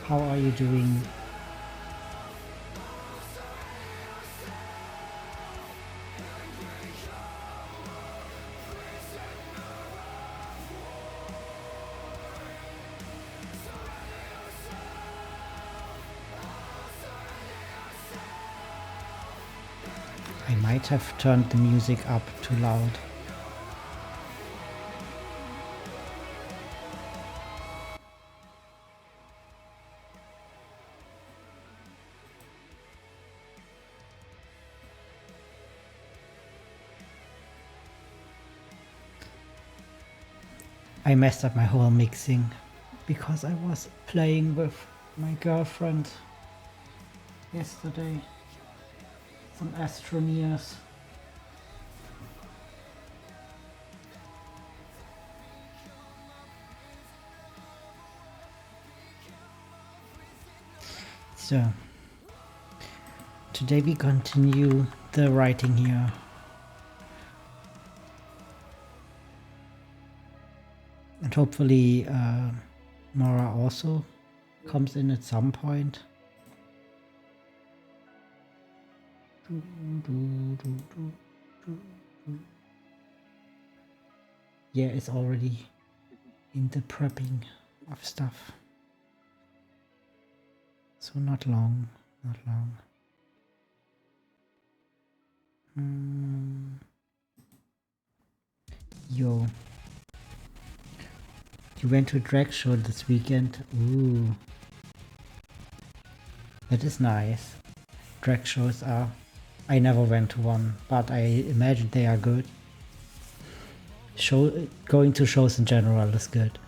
How are you doing? I might have turned the music up too loud. I messed up my whole mixing because I was playing with my girlfriend yesterday. Some astroneers. So, today we continue the writing here. And hopefully Mora also comes in at some point. Yeah, it's already in the prepping of stuff. So not long, not long. Yo. You went to a drag show this weekend? Ooh. That is nice. Drag shows are... I never went to one, but I imagine they are good. Going to shows in general is good.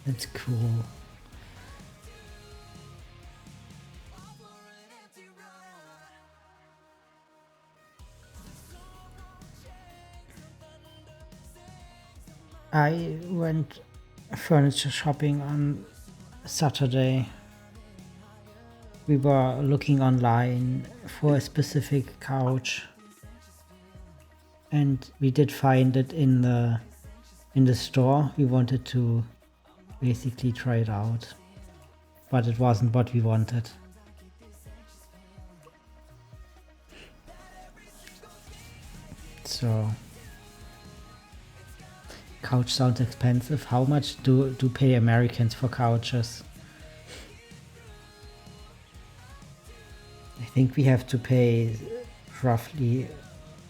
That's cool. I went furniture shopping on Saturday. We were looking online for a specific couch, and we did find it in the store. We wanted to basically try it out, but it wasn't what we wanted. So couch sounds expensive. How much do pay Americans for couches? I think we have to pay roughly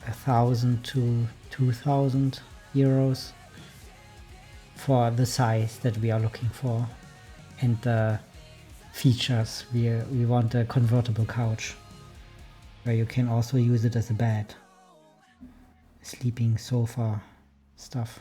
1,000 to 2,000 euros for the size that we are looking for and the features. We want a convertible couch where you can also use it as a bed, sleeping sofa stuff.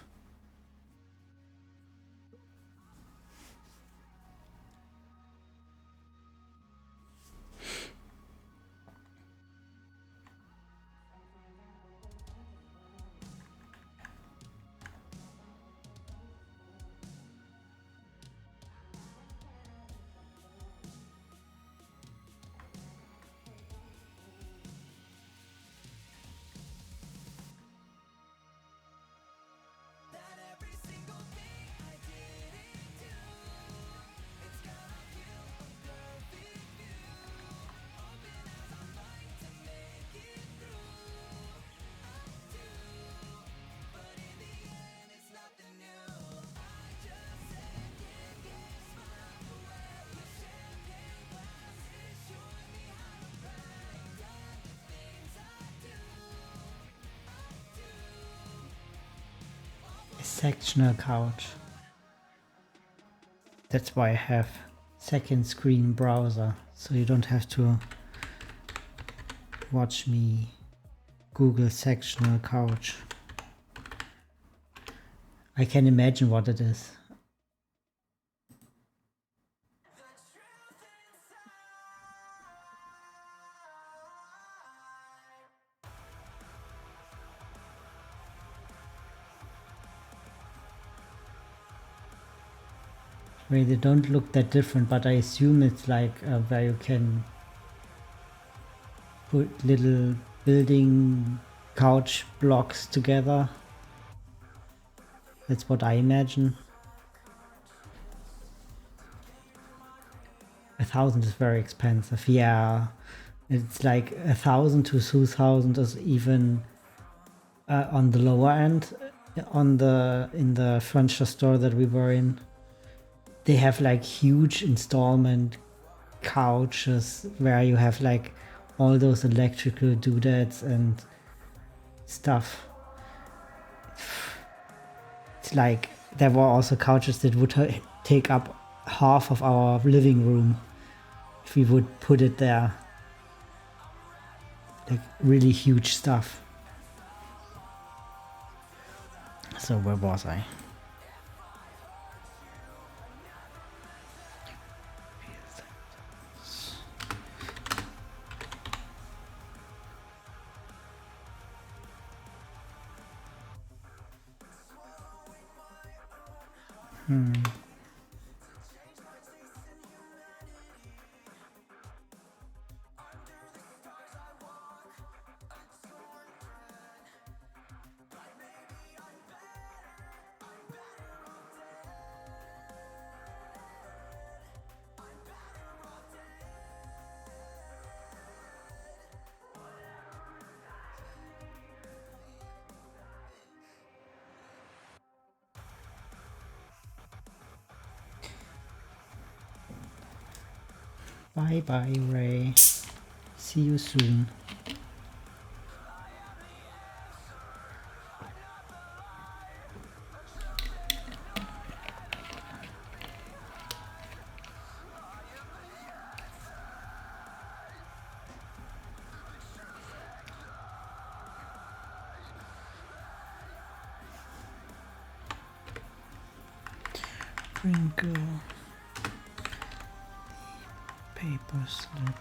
Sectional couch. That's why I have second screen browser, so you don't have to watch me Google sectional couch. I can imagine what it is. Well, they don't look that different, but I assume it's like where you can put little building couch blocks together. That's what I imagine. 1,000 is very expensive. Yeah, it's like 1,000 to 2,000 is even on the lower end. In the furniture store that we were in, they have like huge installment couches where you have like all those electrical doodads and stuff. It's like there were also couches that would take up half of our living room if we would put it there. Like really huge stuff. So where was I? Bye bye, Ray. See you soon. Sprinkle paper slip.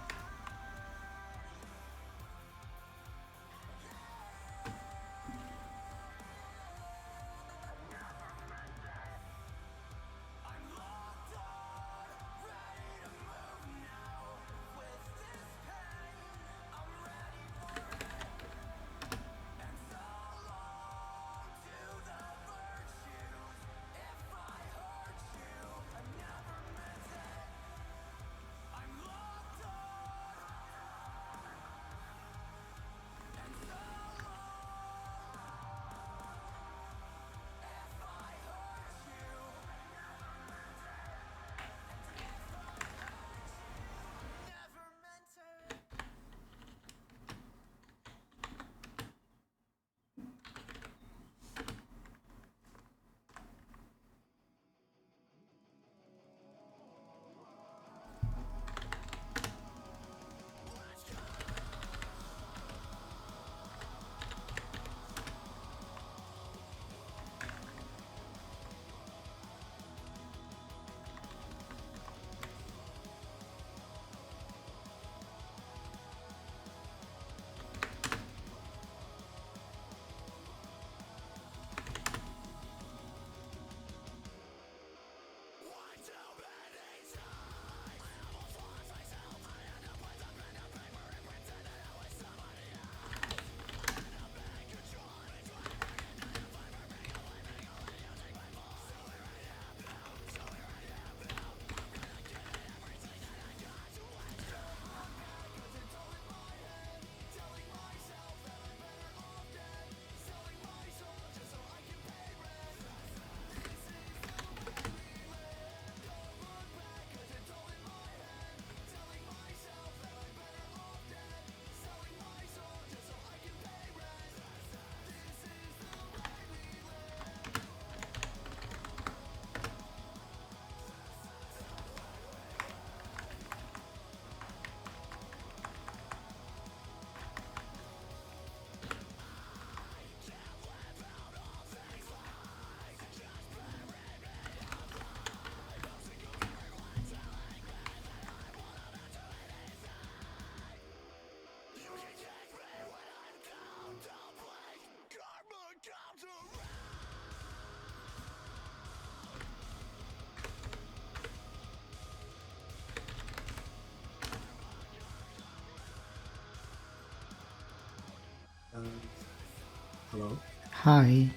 Hello? Hi,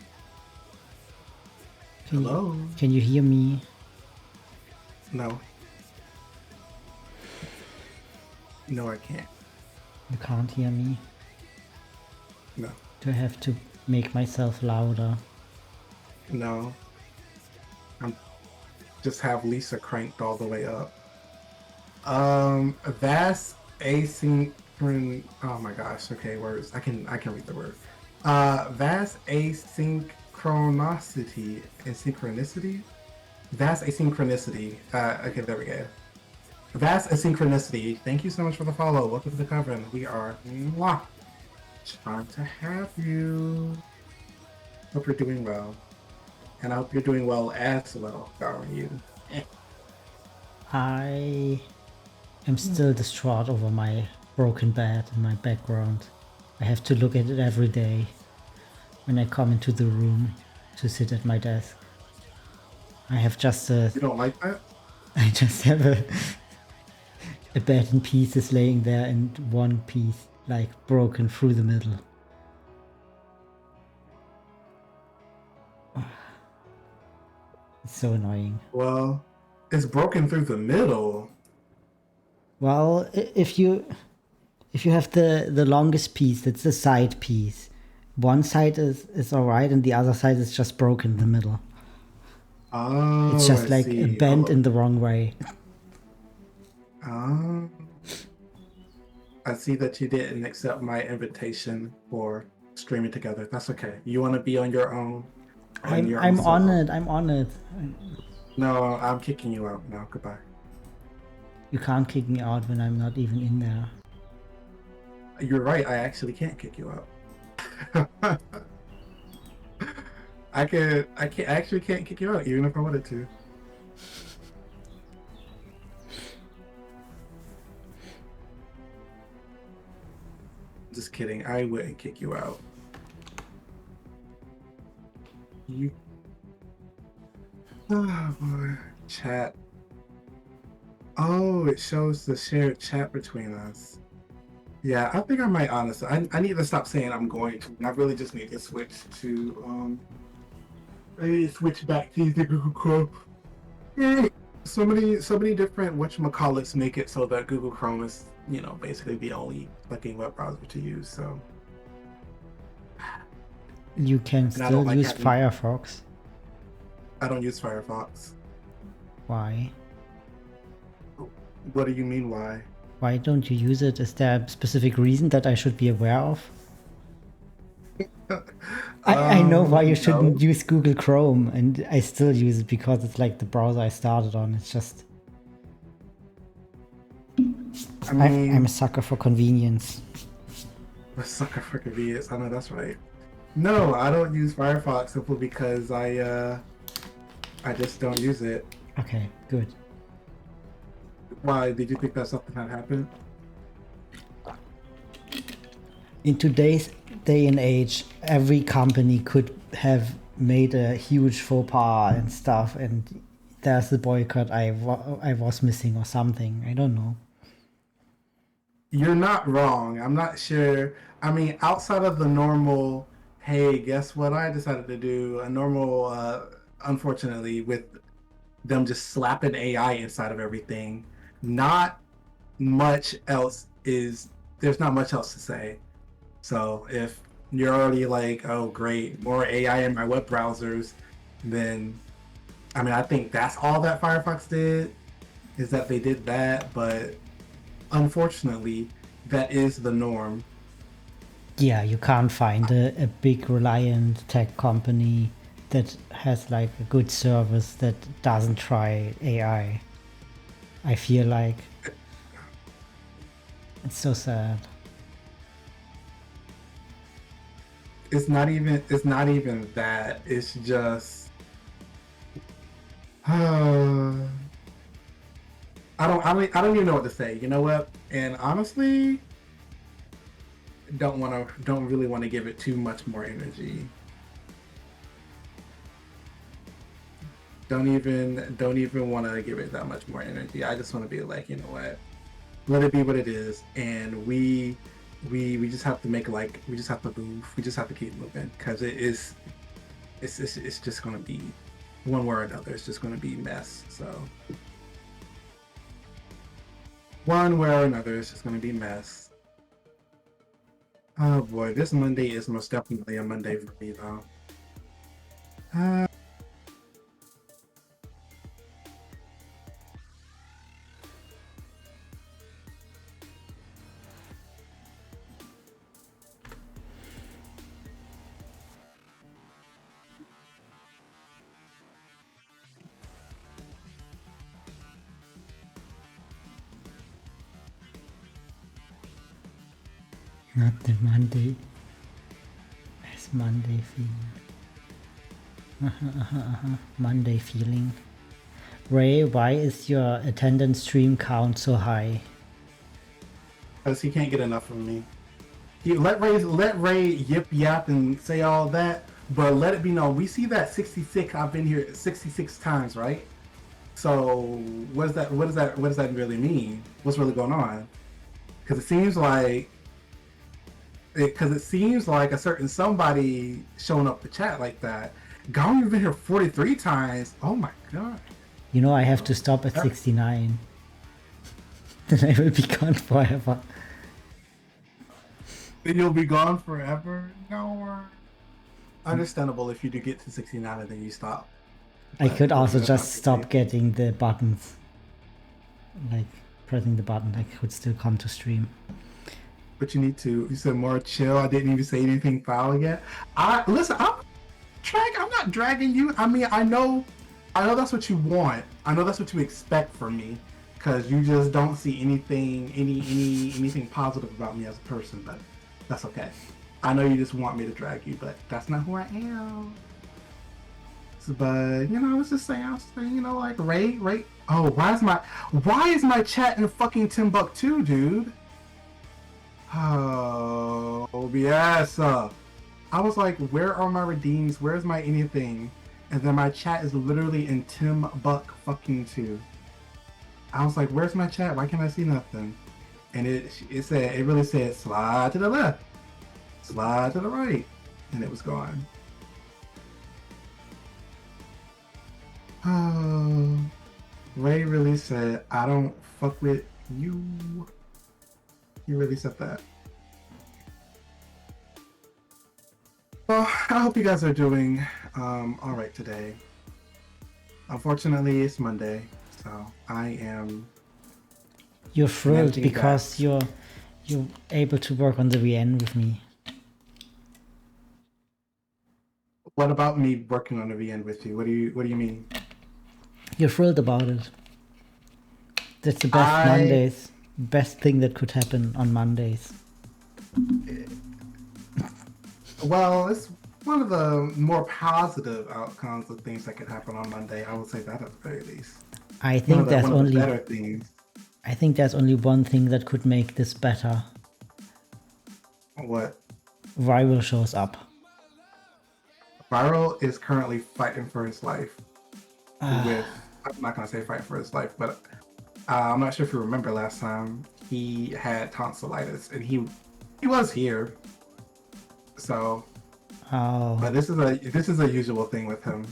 Hello? can you hear me? No. No, I can't. You can't hear me. No. Do I have to make myself louder? No. I'm just have Lisa cranked all the way up. That's asynchron. Oh my gosh. Okay, words. I can read the word. That's asynchronicity and synchronicity. That's asynchronicity. Okay, there we go. That's asynchronicity. Thank you so much for the follow. Welcome to the coven. We are trying to have you. Hope you're doing well. And I hope you're doing well as well, ganryu. I am still distraught over my broken bed in my background. I have to look at it every day when I come into the room to sit at my desk. I have just a... You don't like that? I just have a bed in pieces laying there and one piece like broken through the middle. It's so annoying. Well, it's broken through the middle. Well, if you have the longest piece, that's the side piece. One side is alright and the other side is just broken in the middle. It's Oh, I just like a see. bend in the wrong way. Um, I see that you didn't accept my invitation for streaming together. That's okay. You want to be on your own, on your own I'm on solo. it. I'm on it. No, I'm kicking you out now. Goodbye. You can't kick me out when I'm not even in there. You're right. I actually can't kick you out. I actually can't kick you out, even if I wanted to. Just kidding. I wouldn't kick you out. You. Oh boy. Chat. Oh, it shows the shared chat between us. Yeah, I think I might honestly. I need to stop saying I'm going to. I really just need to switch to I need to switch back to the Google Chrome. So many different whatchamacallits make it so that Google Chrome is, basically the only fucking web browser to use. So You can and I don't still like use having Firefox. I don't use Firefox. Why? What do you mean why? Why don't you use it? Is there a specific reason that I should be aware of? I know why you No. shouldn't use Google Chrome, and I still use it because it's like the browser I started on. It's just I I'm mean, a sucker for convenience. a sucker for convenience. I know that's right. No, I don't use Firefox simply because I just don't use it. Okay, good. Why? Did you think that something had happened? In today's day and age, every company could have made a huge faux pas and stuff, and there's the boycott I was missing or something. I don't know. You're not wrong. I'm not sure. I mean, outside of the normal, hey, guess what I decided to do? A normal, unfortunately, with them just slapping AI inside of everything, not much else is, there's not much else to say. So if you're already like, oh, great, more AI in my web browsers, then, I mean, I think that's all that Firefox did, is that they did that, but unfortunately, that is the norm. Yeah, you can't find a big reliant tech company that has like a good service that doesn't try AI. I feel like it's so sad. It's not even that. It's just I don't even know what to say. You know what? And honestly, don't really want to give it too much more energy. Don't even want to give it that much more energy. I just want to be like, you know what? Let it be what it is, and we we just have to make like we just have to move. We just have to keep moving because it's just gonna be one way or another. It's just gonna be mess. So one way or another, it's just gonna be mess. Oh boy, this Monday is most definitely a Monday for me though. Not the Monday. It's Monday feeling. Monday feeling. Ray, why is your attendance stream count so high? Because he can't get enough of me. Let Ray yip yap and say all that, but let it be known we see that 66. I've been here 66 times, right? So what does that really mean? What's really going on? Because it seems like a certain somebody showing up the chat like that. Garyu's been here 43 times. Oh my god. You know I have to stop at 69. Then I will be gone forever. Then you'll be gone forever? No. Understandable if you do get to 69 and then you stop. I could also just stop getting the buttons. Like pressing the button, I could still come to stream. But you said more chill. I didn't even say anything foul yet. Listen, I'm not dragging you. I mean, I know that's what you want. I know that's what you expect from me, because you just don't see anything positive about me as a person. But that's okay. I know you just want me to drag you, but that's not who I am. So, but I was just saying, like Ray. Oh, why is my chat in fucking Timbuktu, dude? Oh, BS. I was like, where are my redeems? Where's my anything? And then my chat is literally in Timbuktu. I was like, where's my chat? Why can't I see nothing? And it really said, slide to the left, slide to the right, and it was gone. Oh, Ray really said, I don't fuck with you. He really said that. Well, I hope you guys are doing all right today. Unfortunately, it's Monday, so I am. You're thrilled because you're able to work on the VN with me. What about me working on the VN with you? What do you mean? You're thrilled about it. That's the best Mondays. Best thing that could happen on Mondays. Well, it's one of the more positive outcomes of things that could happen on Monday. I would say that at the very least. I think there's only better things. I think there's only one thing that could make this better. What? Viral shows up. Viral is currently fighting for his life. I'm not gonna say fighting for his life, but I'm not sure if you remember last time he had tonsillitis and he was here. So, but this is a usual thing with him.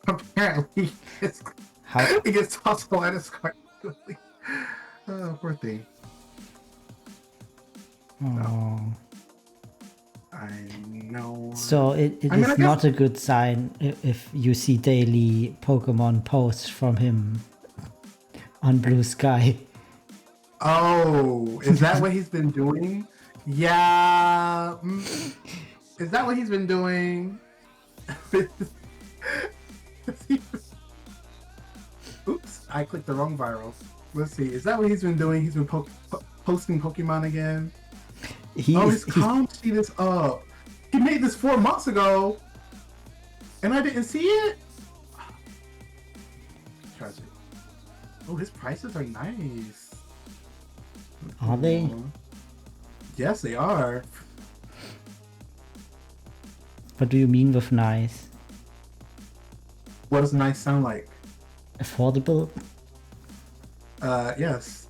Apparently, he gets tonsillitis quite quickly. Oh, poor thing. Oh. I know. So it is not a good sign if you see daily Pokemon posts from him on Blue Sky. Oh, is that what he's been doing? Yeah. Is that what he's been doing? Oops, I clicked the wrong viral. Let's see. Is that what he's been doing? He's been posting Pokemon again? His comp sheet is up. He made this 4 months ago, and I didn't see it? Tragic. Oh, his prices are nice. Are they? Yes, they are. What do you mean with nice? What does nice sound like? Affordable? Yes.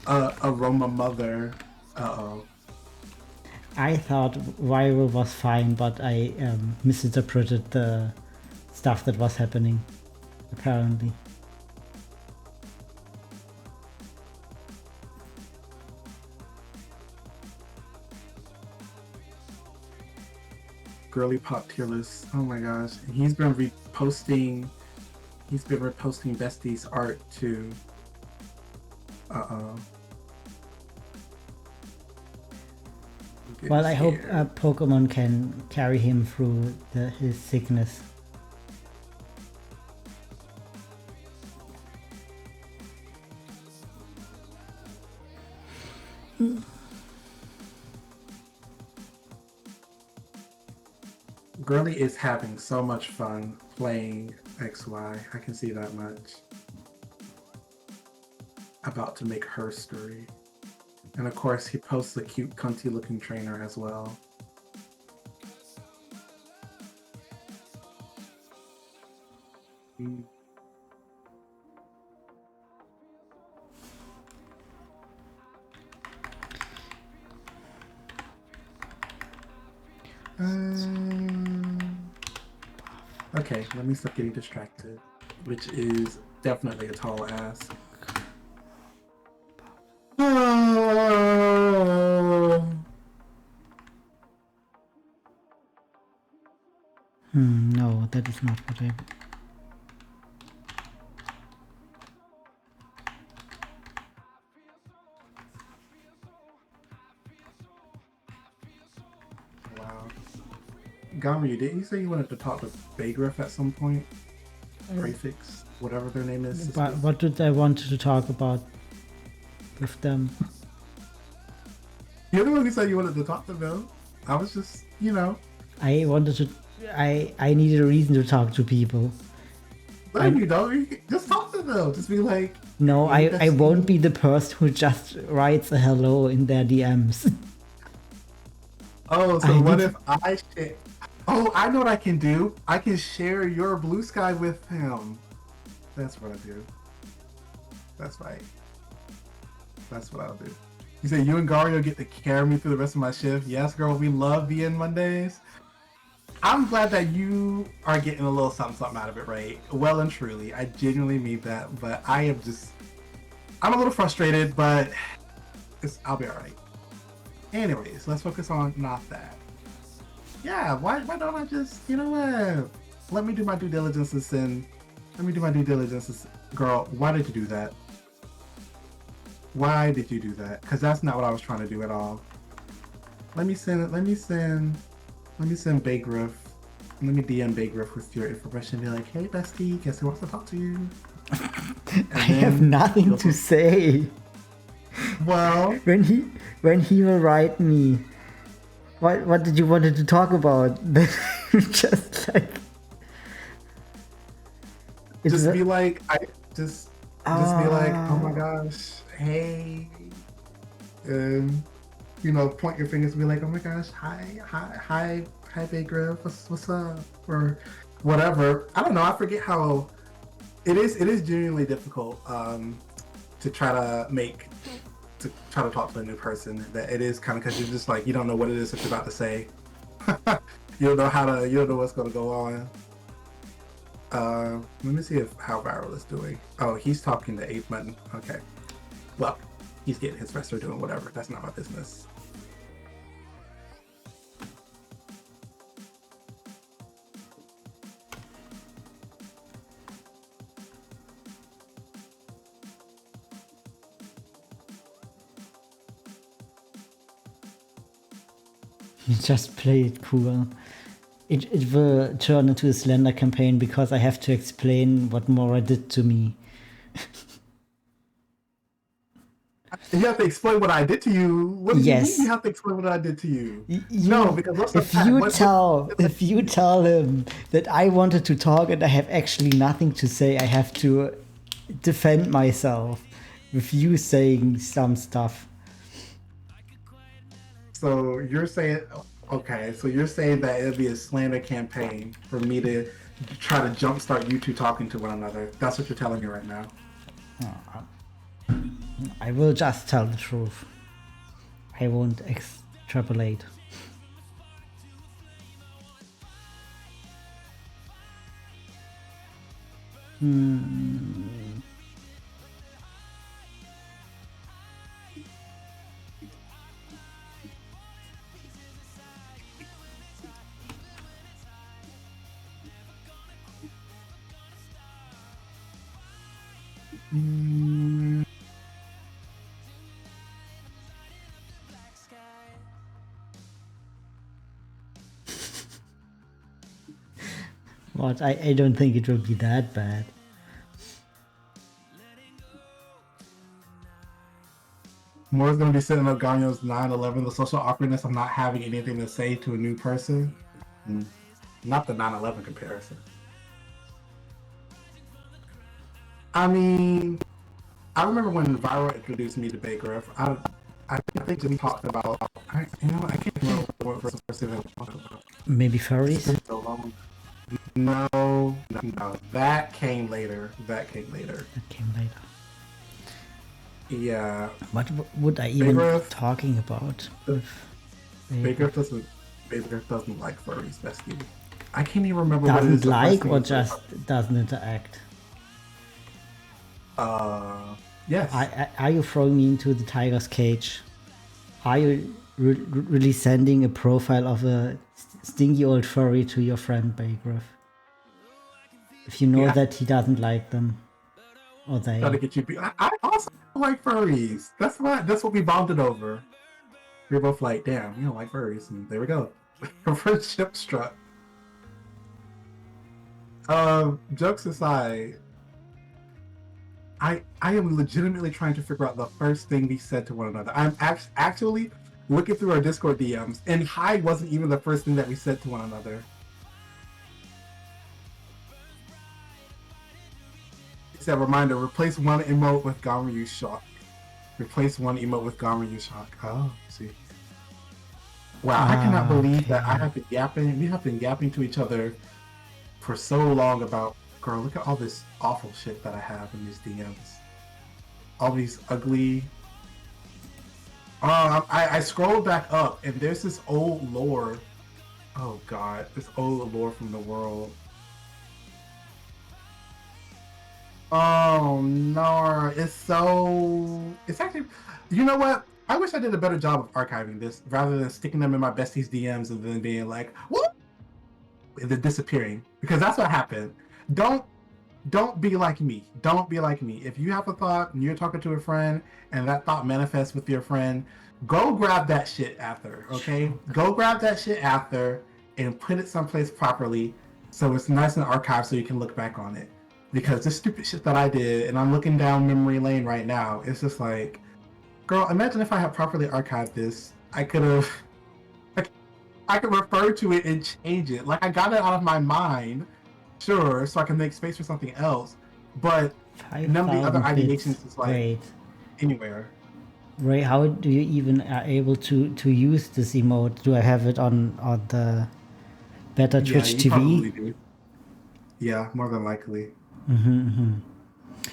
aroma mother. Uh-oh. I thought viral was fine, but I misinterpreted the stuff that was happening, apparently. Girly pop tier list. Oh my gosh. He's been reposting Bestie's art too. Uh-oh. Well, I hope Pokemon can carry him through his sickness. Girly is having so much fun playing XY. I can see that much. About to make her story. And of course, he posts a cute, cunty looking trainer as well. Okay, let me stop getting distracted, which is definitely a tall ask. No, that is not what I... Wow. Ganryu, didn't you say you wanted to talk to Baygriff at some point? Prefix, whatever their name is. But what did I want to talk about with them? You're the one who said you wanted to talk to them. I was just, you know. I wanted to... I needed a reason to talk to people. But you don't. Just talk to them. Just be like... No, I won't be the person who just writes a hello in their DMs. Oh, so what if I share... Oh, I know what I can do. I can share your blue sky with him. That's what I do. That's right. That's what I'll do. You say you and Gario get to carry me through the rest of my shift. Yes, girl, we love being Mondays. I'm glad that you are getting a little something out of it, right? Well and truly. I genuinely mean that, but I'm a little frustrated, but I'll be alright. Anyways, let's focus on not that. Yeah, why don't I just, you know what? Let me do my due diligence and Girl, why did you do that? Why did you do that? Because that's not what I was trying to do at all. Let me send Baygriff. Let me DM Baygriff with your information and be like, hey bestie, guess who wants to talk to you? I have nothing to say. Well, when he will write me, what did you want to talk about? Just like just be like, just be like, oh my gosh, hey, you know, point your fingers and be like, oh my gosh, hi, Baygriff, what's up, or whatever. I don't know. I forget how it is. It is genuinely difficult to try to talk to a new person. That it is kind of because you're just like, you don't know what it is that you're about to say. You don't know what's going to go on. Let me see how Viral is doing. Oh, he's talking to 8 Button. Okay. Well, he's getting his rest or doing whatever. That's not my business. You just play it cool. It will turn into a Slender campaign because I have to explain what Mora did to me. You have to explain what I did to you. What do you mean you have to explain what I did to you? No, because if you tell him that I wanted to talk and I have actually nothing to say, I have to defend myself with you saying some stuff. So you're saying, okay, so you're saying that it'll be a slander campaign for me to try to jumpstart you two talking to one another. That's what you're telling me right now. I will just tell the truth. I won't extrapolate. What? I don't think it will be that bad. Mora's gonna be sitting up Ganyo's 9/11, the social awkwardness of not having anything to say to a new person. Not the 9/11 comparison. I mean, I remember when Viral introduced me to Baker. I think we talked about. I can't remember what first person that we talked about. Maybe It's furries? been so long. No, that came later. That came later. Yeah. What would I even Baker, be talking about with Baker doesn't like furries, bestie. I can't even remember what it Doesn't is. the first like thing or he said. just doesn't interact? Yes. Are you throwing me into the tiger's cage? Are you really sending a profile of a stinky old furry to your friend Baker? If you know Yeah. that he doesn't like them, or they. Trying to get you. I also like furries. That's what we bonded over. We were both like, damn, you don't like furries, and there we go. Friendship struck. Jokes aside, I am legitimately trying to figure out the first thing we said to one another. I'm actually looking through our Discord DMs, and hi wasn't even the first thing that we said to one another. It's a reminder: replace one emote with ganryu shock. Replace one emote with ganryu shock. Oh, see. Wow, I cannot believe that we have been yapping to each other for so long about, girl, look at all this awful shit that I have in these DMs. All these ugly. I scrolled back up and there's this old lore. Oh god, this old lore from the world. Oh no, it's actually, you know what? I wish I did a better job of archiving this rather than sticking them in my bestie's DMs and then being like, what? And then disappearing, because that's what happened. Don't be like me. Don't be like me. If you have a thought and you're talking to a friend and that thought manifests with your friend, go grab that shit after, okay? Go grab that shit after and put it someplace properly so it's nice and archived so you can look back on it. Because this stupid shit that I did, and I'm looking down memory lane right now, it's just like, girl, imagine if I had properly archived this. I could refer to it and change it. Like, I got it out of my mind, sure, so I can make space for something else, but none of the other ideations is like anywhere. Ray, how do you even are able to use this emote? Do I have it on the better Twitch TV? Probably do. Yeah, more than likely.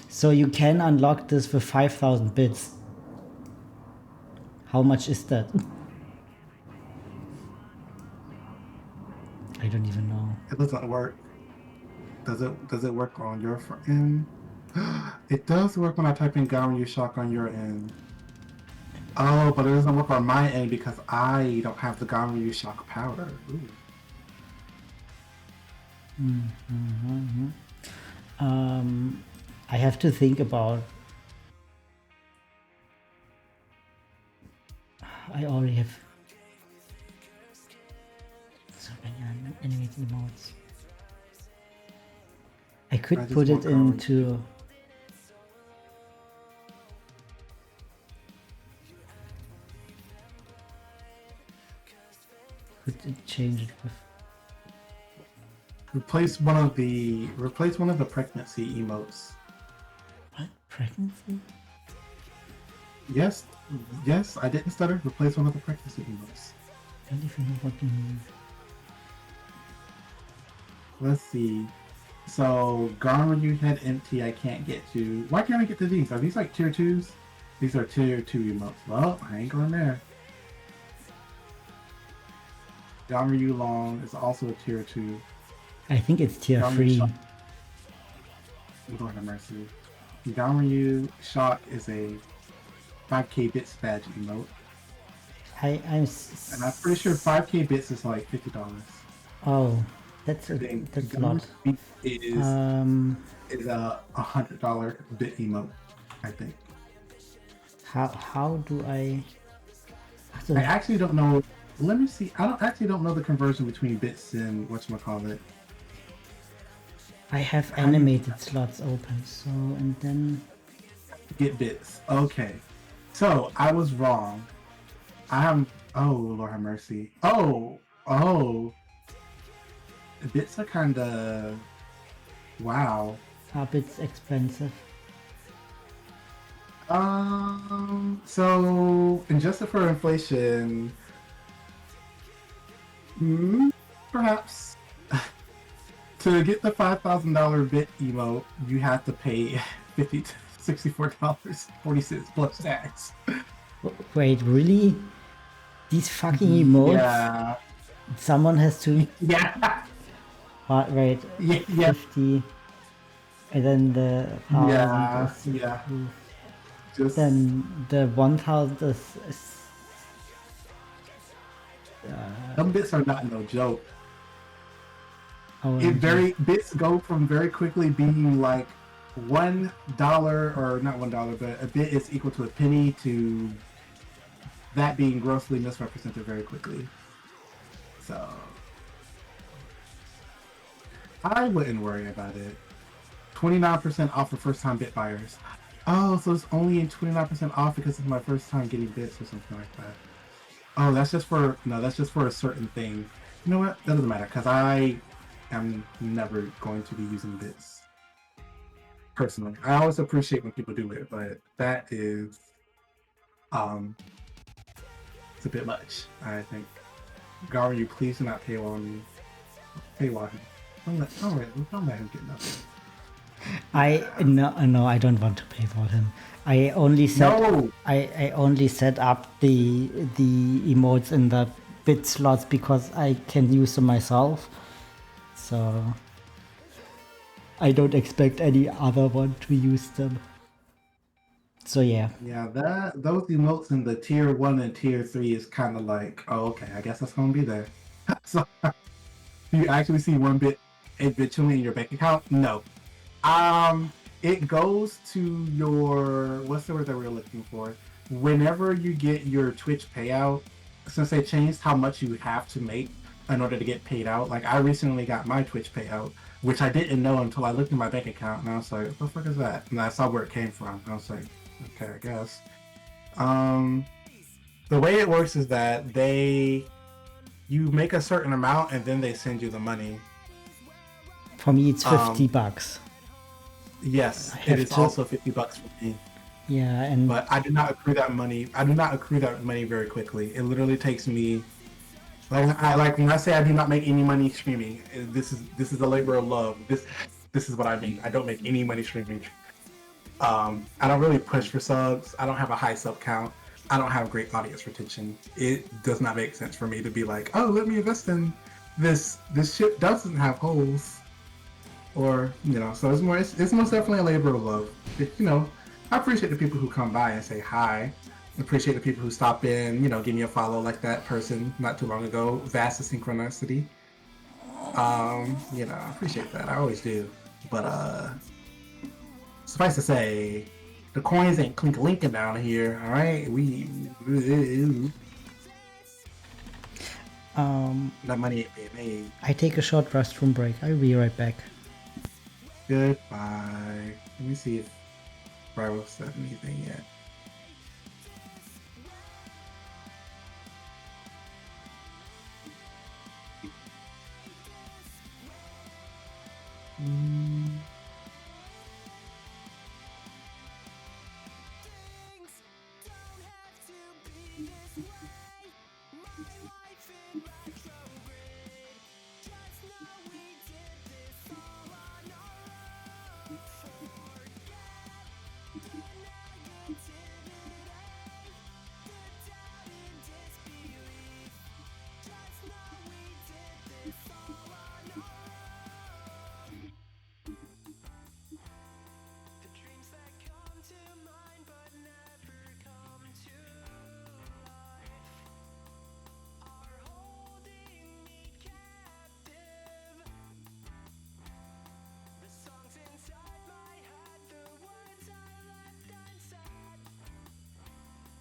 So you can unlock this for 5,000 bits. How much is that? I don't even know. It doesn't work. Does it work on your end? It does work when I type in ganryu shock on your end. Oh, but it doesn't work on my end because I don't have the ganryu shock power. I have to think about. I already have so many animated emotes. I could put it into. Could change it with. Replace one of the pregnancy emotes. What? Pregnancy? Yes, I didn't stutter. Replace one of the pregnancy emotes. I don't even know what you mean. Let's see. So, ganryu head empty, I can't get to. Why can't I get to these? Are these like tier 2s? These are tier 2 emotes. Well, I ain't going there. Ganryu Long is also a tier 2. I think it's tier Ganryu 3. Shock. Lord have mercy. Ganryu Shock is a 5k bits badge emote. And I'm pretty sure 5k bits is like $50. Oh, that's a lot. Is a $100 bit emote, I think. How do I? I actually don't know. Let me see. I don't know the conversion between bits and whatchamacallit. I have animated slots open, so and then get bits. Okay, so I was wrong. Oh Lord have mercy. Oh, bits are kind of wow. Are bits expensive? So adjusted for inflation, perhaps. To get the $5,000 bit emote, you have to pay $64.40 plus tax. Wait, really? These fucking emotes? Yeah. Someone has to. Yeah. Wait. Yeah. 50. And then the 1,000 is. Yeah. Just... Then the 1,000 is. Them bits are not no joke. OMG. Bits go from very quickly being like $1 or not $1, but a bit is equal to a penny to that being grossly misrepresented very quickly. So I wouldn't worry about it. 29% off for first time bit buyers. Oh, so it's only 29% off because it's my first time getting bits or something like that. Oh, that's just for a certain thing. You know what? That doesn't matter because I am never going to be using bits. Personally, I always appreciate when people do it, but that is it's a bit much, I think. Ganryu, please do not paywall me. Paywall him. Don't let him get nothing. No, I don't want to paywall him. I only set up the emotes in the bit slots because I can use them myself. So I don't expect any other one to use them. So yeah. Yeah, those emotes in the tier 1 and tier 3 is kind of like, oh, okay, I guess that's gonna be there. So you actually see one bit eventually in your bank account? No. It goes to your, what's the word that we're looking for? Whenever you get your Twitch payout, since they changed how much you have to make in order to get paid out, like I recently got my Twitch payout, which I didn't know until I looked at my bank account and I was like, what the fuck is that? And I saw where it came from. I was like, okay, I guess. The way it works is that you make a certain amount and then they send you the money. For me, it's $50. Yes, it is also $50 for me. Yeah, but I do not accrue that money. I do not accrue that money very quickly. It literally takes me, like when I say I do not make any money streaming, this is a labor of love. This is what I mean. I don't make any money streaming. I don't really push for subs. I don't have a high sub count. I don't have great audience retention. It does not make sense for me to be like, oh, let me invest in this. This ship doesn't have holes. Or, so it's most definitely a labor of love. I appreciate the people who come by and say hi. I appreciate the people who stop in, give me a follow like that person not too long ago. Vast synchronicity. I appreciate that. I always do. But suffice to say, the coins ain't clink-a-linking down here, alright? That money ain't being made. I take a short restroom break. I'll be right back. Goodbye. Let me see if Bravo said anything yet.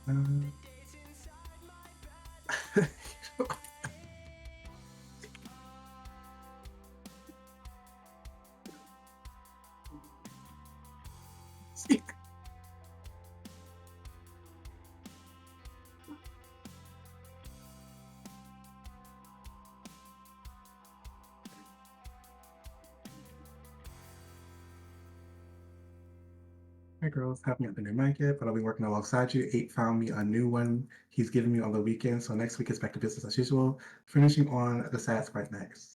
Hi girls, haven't got the new mic yet, but I'll be working alongside you. 8 found me a new one he's giving me on the weekend, so next week is back to business as usual. Finishing on the sad sprite next.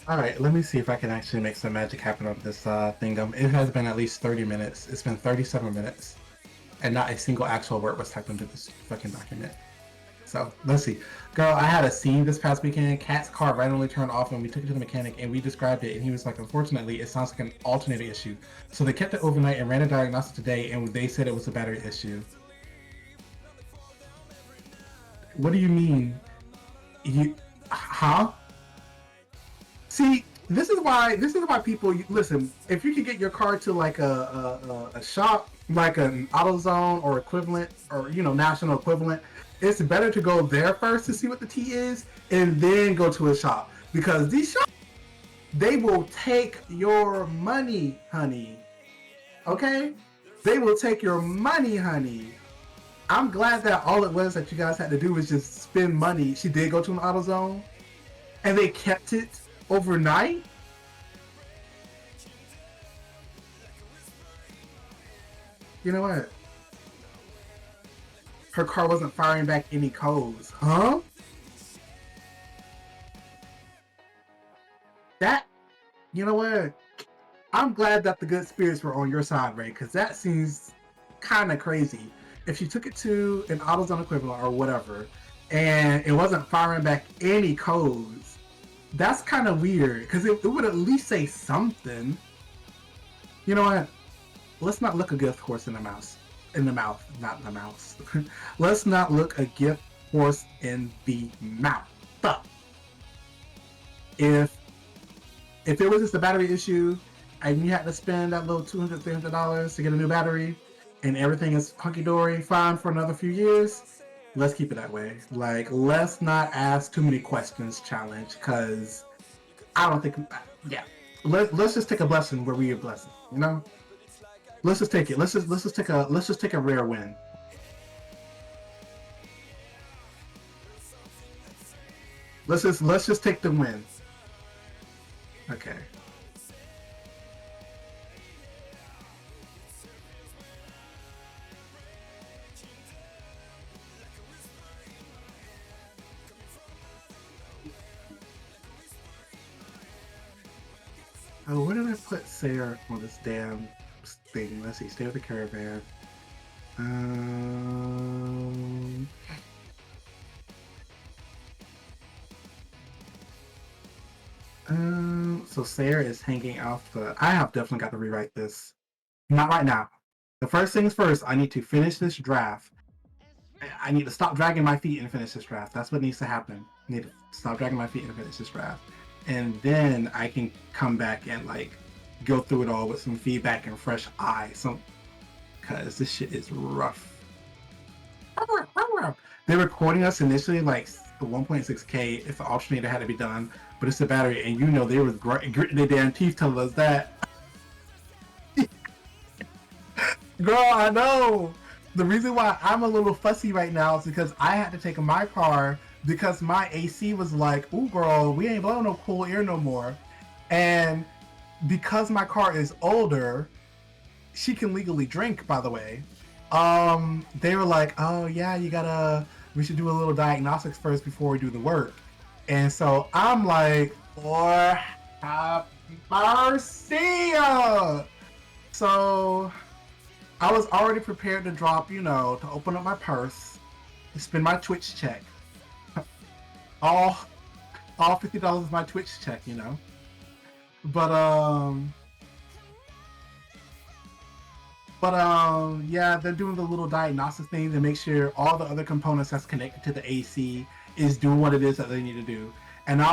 All right, let me see if I can actually make some magic happen on this thing. It has been at least 30 minutes. It's been 37 minutes, and not a single actual word was typed into this fucking document. So let's see. Girl, I had a scene this past weekend. Cat's car randomly turned off and we took it to the mechanic and we described it and he was like, unfortunately, it sounds like an alternator issue. So they kept it overnight and ran a diagnostic today and they said it was a battery issue. What do you mean? Huh? See, this is why people listen. If you can get your car to like a shop, like an AutoZone or equivalent, or national equivalent, it's better to go there first to see what the tea is, and then go to a shop, because these shops, they will take your money, honey. Okay, they will take your money, honey. I'm glad that all it was that you guys had to do was just spend money. She did go to an AutoZone, and they kept it overnight. You know what? Her car wasn't firing back any codes. Huh? That, you know what? I'm glad that the good spirits were on your side, Ray, because that seems kind of crazy. If you took it to an AutoZone equivalent or whatever, and it wasn't firing back any codes, that's kind of weird, because it would at least say something. You know what? Let's not look a gift horse in the mouth. In the mouth, not in the mouse. Let's not look a gift horse in the mouth. If it was just a battery issue and you had to spend that little $200, $300 to get a new battery and everything is hunky-dory fine for another few years, let's keep it that way. Like, let's not ask too many questions challenge, because I don't think, yeah. Let's just take a blessing where we are blessed, you know? Let's just take it. Let's just take a rare win. Let's just take the win. Okay. Oh, where did I put Sarah on this damn thing? Let's see. Stay with the caravan. So Sarah is hanging off the. I have definitely got to rewrite this. Not right now. The first things first, I need to finish this draft. I need to stop dragging my feet and finish this draft. That's what needs to happen. I need to stop dragging my feet and finish this draft. And then I can come back and like go through it all with some feedback and fresh eyes. So, because this shit is rough. They were recording us initially like the 1.6K if the alternator had to be done, but it's the battery, and you know they was gritting their damn teeth telling us that. Girl, I know. The reason why I'm a little fussy right now is because I had to take my car because my AC was like, "Ooh, girl, we ain't blowing no cool air no more," and because my car is older, she can legally drink, by the way. They were like, "Oh yeah, we should do a little diagnostics first before we do the work." And so I'm like, "Lord have mercy." So I was already prepared to drop, to open up my purse, to spend my Twitch check. All all $50 is my Twitch check. But yeah, they're doing the little diagnostic thing to make sure all the other components that's connected to the AC is doing what it is that they need to do. And I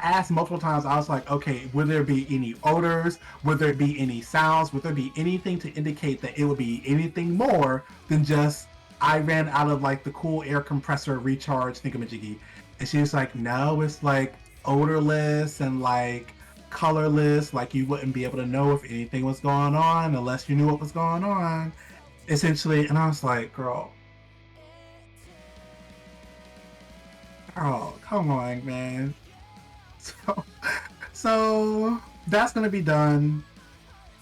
asked multiple times. I was like, okay, would there be any odors? Would there be any sounds? Would there be anything to indicate that it would be anything more than just I ran out of like the cool air compressor recharge thingamajiggy? And she was like, no, it's like odorless and like colorless, like you wouldn't be able to know if anything was going on unless you knew what was going on, essentially. And I was like, girl, come on, man. So, so that's gonna be done.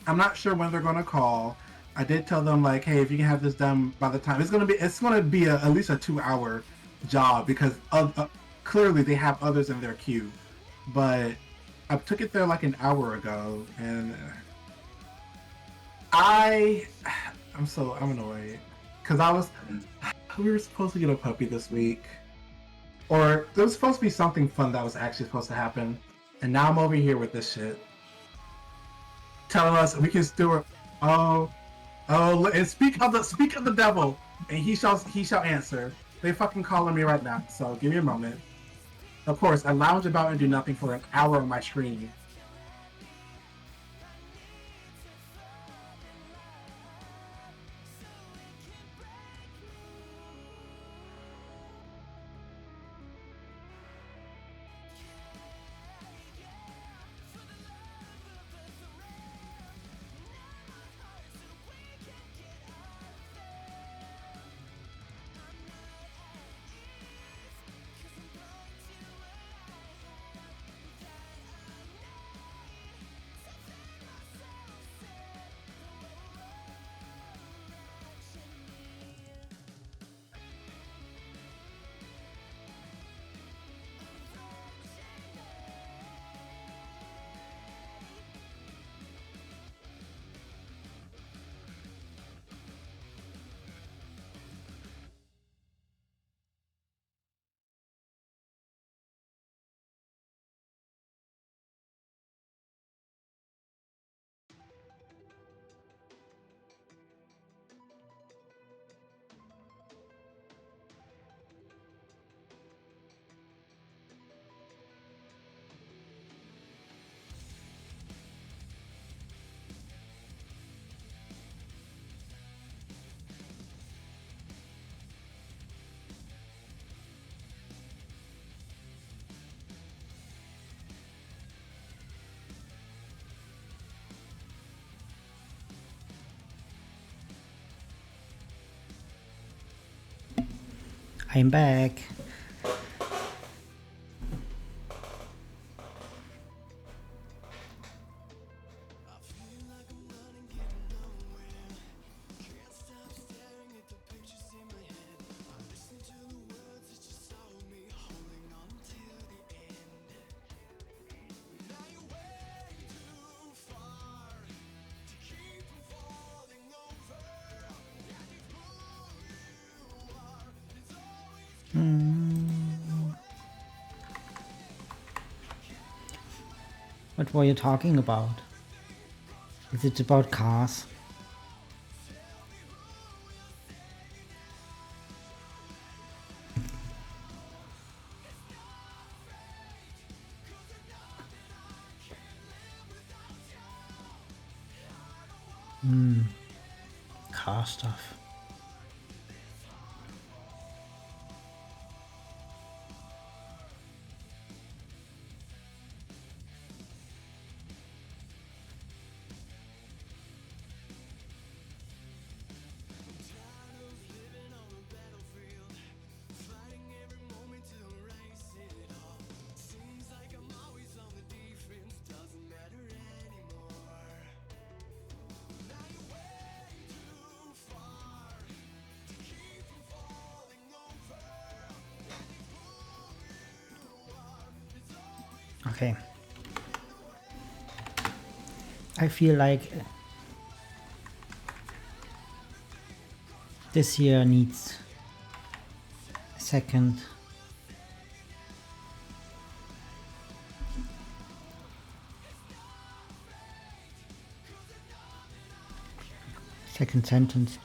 I'm not sure when they're gonna call. I did tell them like, hey, if you can have this done by the time it's gonna be at least a 2-hour job because clearly they have others in their queue, but I took it there like an hour ago and I I'm annoyed because we were supposed to get a puppy this week, or there was supposed to be something fun that was actually supposed to happen, and now I'm over here with this shit, telling us we can still. Oh, and speak of the devil, and he shall answer. They fucking calling me right now, so give me a moment. Of course, I lounge about and do nothing for an hour on my screen. I'm back. What were you talking about? Is it about cars? Car stuff. Okay. I feel like this here needs a second sentence.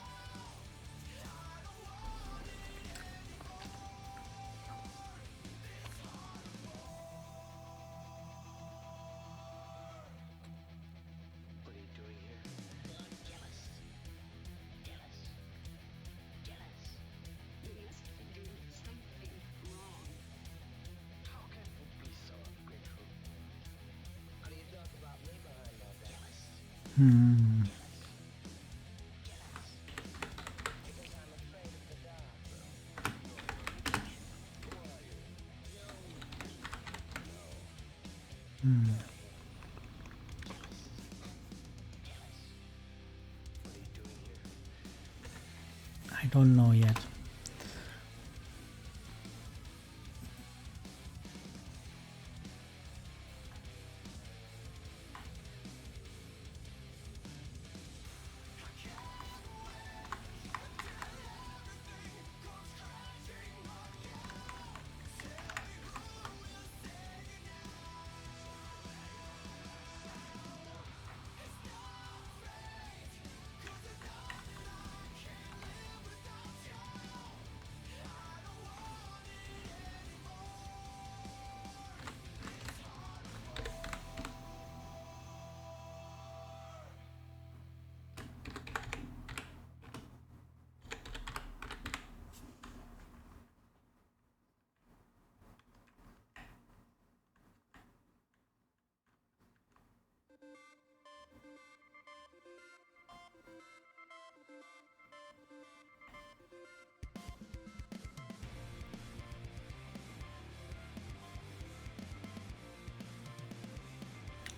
I don't know yet.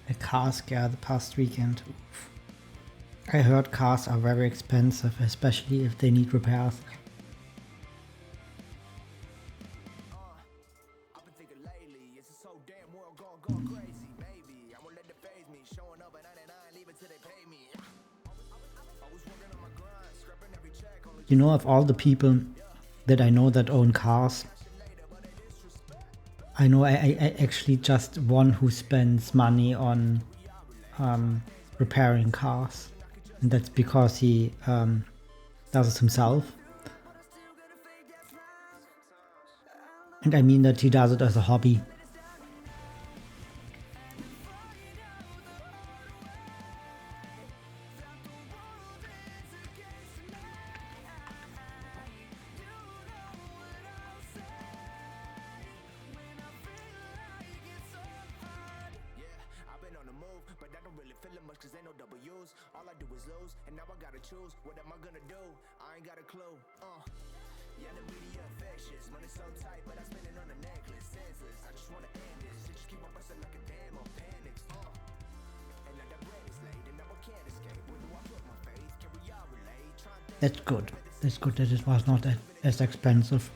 A car scare the past weekend. Oof. I heard cars are very expensive, especially if they need repairs. You know, of all the people that I know that own cars, I know I actually just one who spends money on repairing cars, and that's because he does it himself. And I mean that he does it as a hobby. That's good. That's good that it was not as expensive.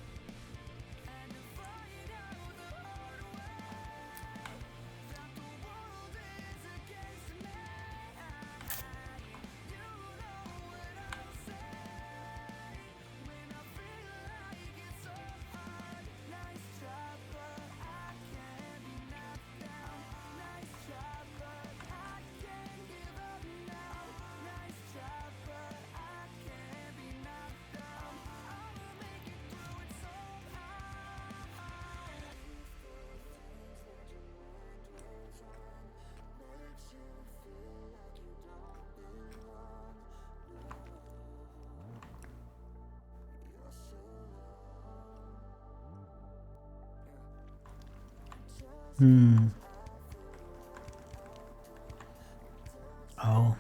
Oh.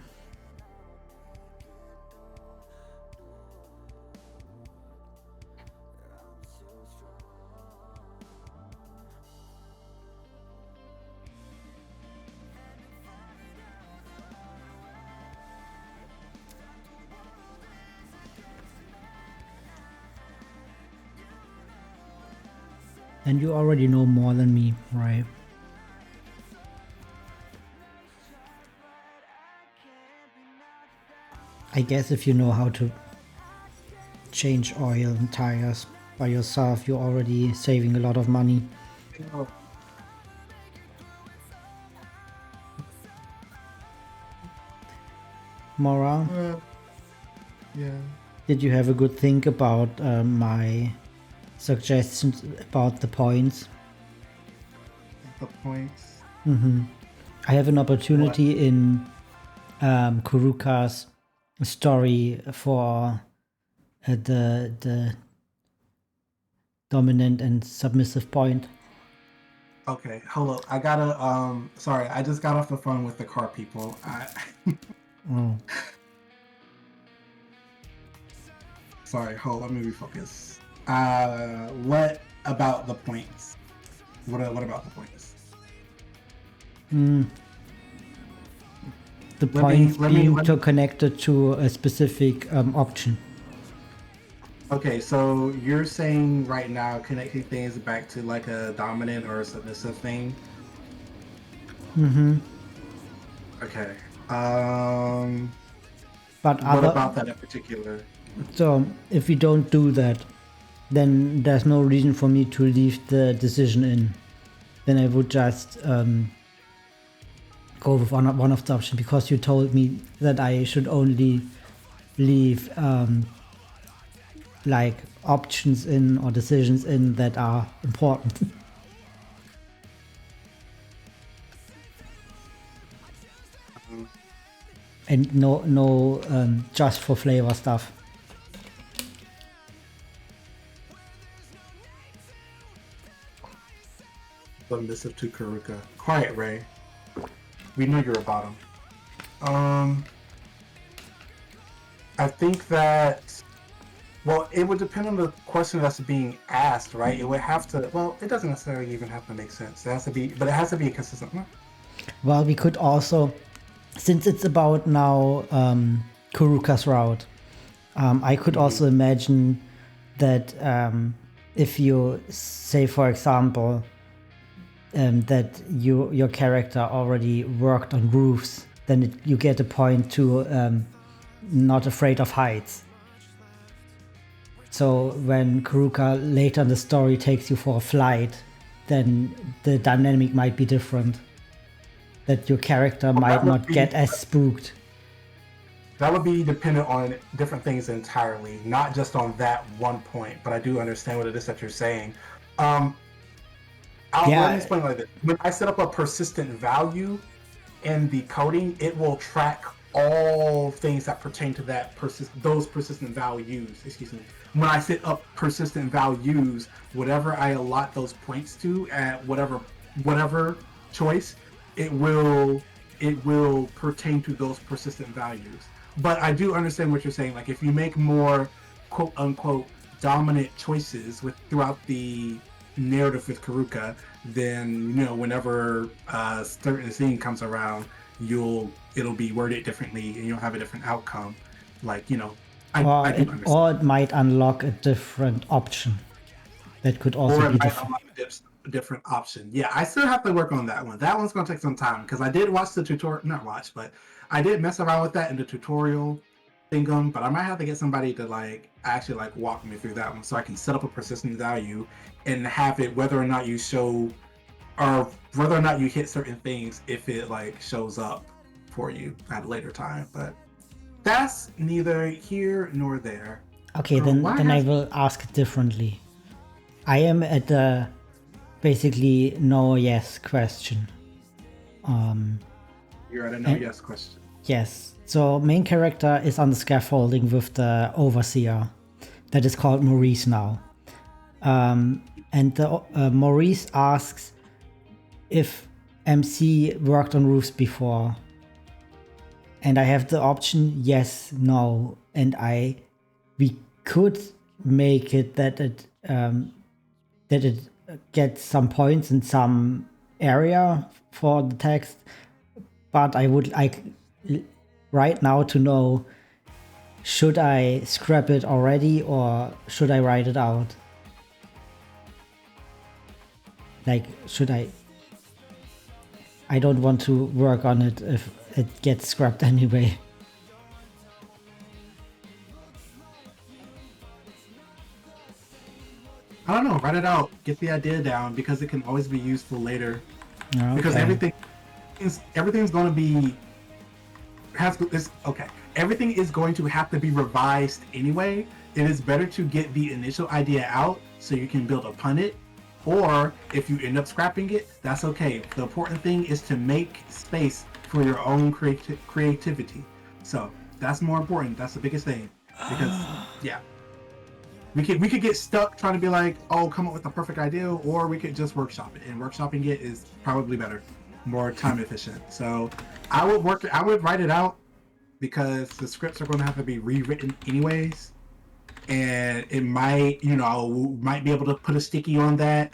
And you already know more than me, right? I guess if you know how to change oil and tires by yourself, you're already saving a lot of money. Oh, Mora, yeah. did you have a good think about my suggestions about the points? The points. I have an What? opportunity in Qhurruka's story for the dominant and submissive point. Okay, hold up. I gotta sorry, I just got off the phone with the car people. Oh. Sorry, hold, let me refocus. What about the points? What about the points? The points being connected to a specific option. Okay, so you're saying right now connecting things back to like a dominant or a submissive thing? Okay. But what about that in particular? So if we don't do that, then there's no reason for me to leave the decision in. Then I would just go with one of the options, because you told me that I should only leave like options in or decisions in that are important. And no just for flavor stuff. Submissive to Qhurruka. Quiet, Ray. We know you're a bottom. I think that, well, it would depend on the question that's being asked, right? It would have to, well, it doesn't necessarily even have to make sense. It has to be, but it has to be a consistent one. Well, we could also, since it's about now Qhurruka's route, I could also imagine that if you say, for example, that your character already worked on roofs, then you get a point to not afraid of heights. So when Qhurruka later in the story takes you for a flight, then the dynamic might be different. That your character might not get as spooked. That would be dependent on different things entirely, not just on that one point, but I do understand what it is that you're saying. Let me explain like this. When I set up a persistent value in the coding, it will track all things that pertain to that those persistent values. Excuse me. When I set up persistent values, whatever I allot those points to at whatever choice, it will pertain to those persistent values. But I do understand what you're saying. Like if you make more quote unquote dominant choices throughout the narrative with Qhurruka, then whenever a certain scene comes around, it'll be worded differently and you'll have a different outcome. Like I do understand. Or it might unlock a different option. That could also be a different option. Yeah, I still have to work on that one. That one's gonna take some time because I did watch the tutorial. Not watch, but I did mess around with that in the tutorial thingum. But I might have to get somebody to actually walk me through that one so I can set up a persistent value and have it whether or not you show or whether or not you hit certain things if it shows up for you at a later time. But that's neither here nor there. Okay, then I will ask differently. I am at the basically no yes question. You're at a no yes question. Yes. So main character is on the scaffolding with the overseer that is called Maurice now. And Maurice asks if MC worked on roofs before. And I have the option yes, no, and we could make it that it gets some points in some area for the text, but I would like right now to know, should I scrap it already or should I write it out? Should I don't want to work on it if it gets scrapped anyway. I don't know. Write it out. Get the idea down because it can always be useful later. Because Okay. everything's going to be okay. Everything is going to have to be revised anyway. It is better to get the initial idea out so you can build upon it. Or if you end up scrapping it, that's okay. The important thing is to make space for your own creativity. So that's more important. That's the biggest thing. Because yeah, we could get stuck trying to be like, oh, come up with the perfect idea, or we could just workshop it. And workshopping it is probably better, more time efficient. So I would write it out because the scripts are going to have to be rewritten anyways, and it might, might be able to put a sticky on that,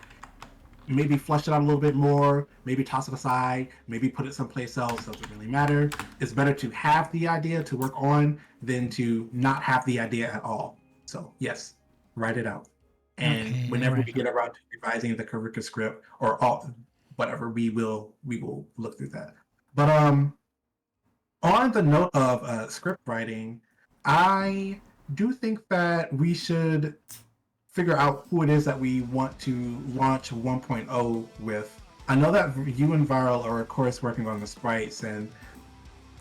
maybe flesh it out a little bit more, maybe toss it aside, maybe put it someplace else. Doesn't really matter. It's better to have the idea to work on than to not have the idea at all. So yes, write it out. And Okay, whenever right. we get around to revising the Qhurruka script or all whatever, we will look through that. But on the note of script writing, I do think that we should figure out who it is that we want to launch 1.0 with. I know that you and Viral are, of course, working on the sprites and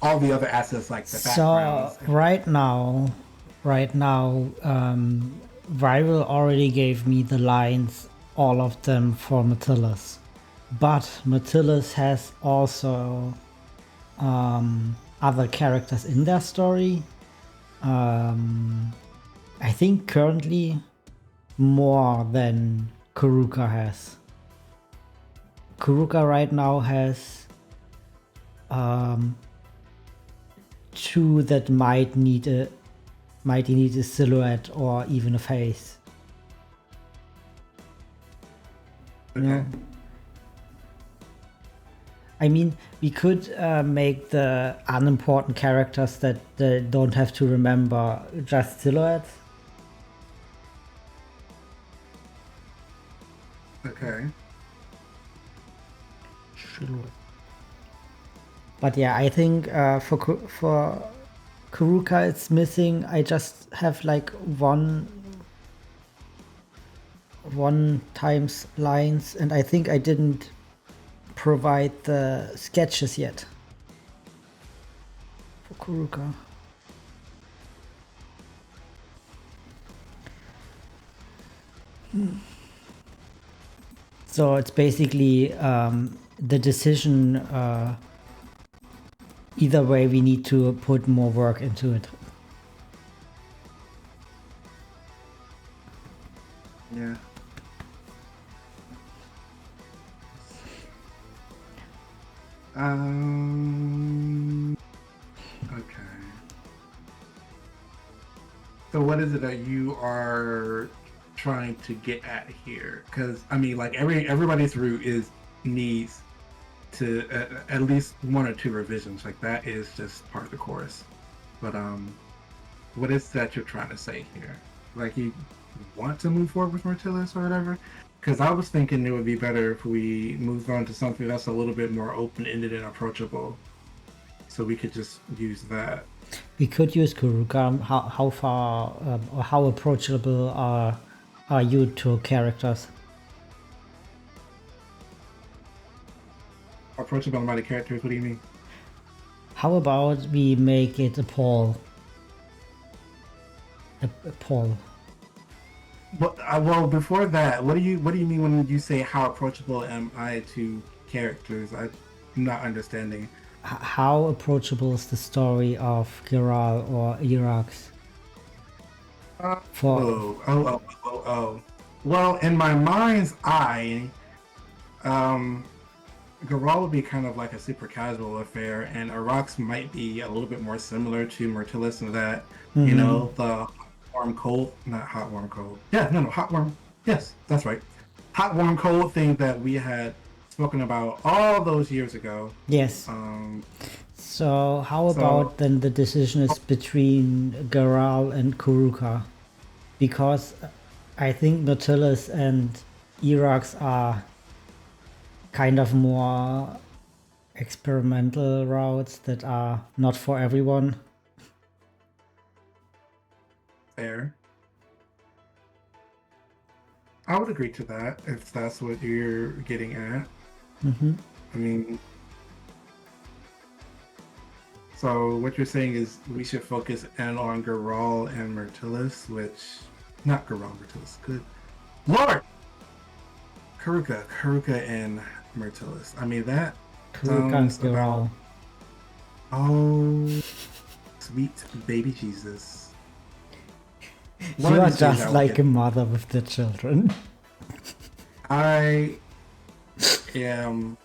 all the other assets like the So backgrounds. right now, Viral already gave me the lines, all of them for Matildas. But Matildas has also other characters in their story. I think currently more than Qhurruka has. Qhurruka right now has two that might need a silhouette or even a face. You Okay. know? I mean, we could make the unimportant characters that they don't have to remember just silhouettes. Okay. Silhouette. But yeah, I think for Qhurruka it's missing. I just have like one times lines, and I think I didn't provide the sketches yet for Qhurruka. So it's basically the decision. Either way, we need to put more work into it. Yeah. Okay. So what is it that you are trying to get at here? Because I mean, like everybody's route needs to at least one or two revisions. Like that is just part of the course. But what is that you're trying to say here? Like you want to move forward with Martillus or whatever? Because I was thinking it would be better if we moved on to something that's a little bit more open-ended and approachable, so we could just use that. We could use Qhurruka. How far or how approachable are you to characters? Approachable amount of characters. What do you mean? How about we make it a poll? A poll. Well, before that, what do you mean when you say how approachable am I to characters? I'm not understanding. How approachable is the story of Giral or Irax? Oh, For oh, oh, oh, oh. Well, in my mind's eye, um, Garal would be kind of like a super casual affair, and Arax might be a little bit more similar to Myrtilus in that, the hot, warm, cold, not hot, warm, cold. Yeah, no, hot, warm. Yes, that's right. Hot, warm, cold thing that we had spoken about all those years ago. yes. Um, So how so, about then the decision is between Garal and Qhurruka? Because I think Nautilus and Irax are kind of more experimental routes that are not for everyone. fair. I would agree to that if that's what you're getting at. Mm-hmm. I mean, so what you're saying is we should focus in on Garral and Myrtilus, which not Garral, Myrtilus. Good Lord, Qhurruka and Myrtilus. I mean that Qhurruka and sounds about Girl. oh sweet baby Jesus. One You of are these days I just will like get. a mother with the children. I am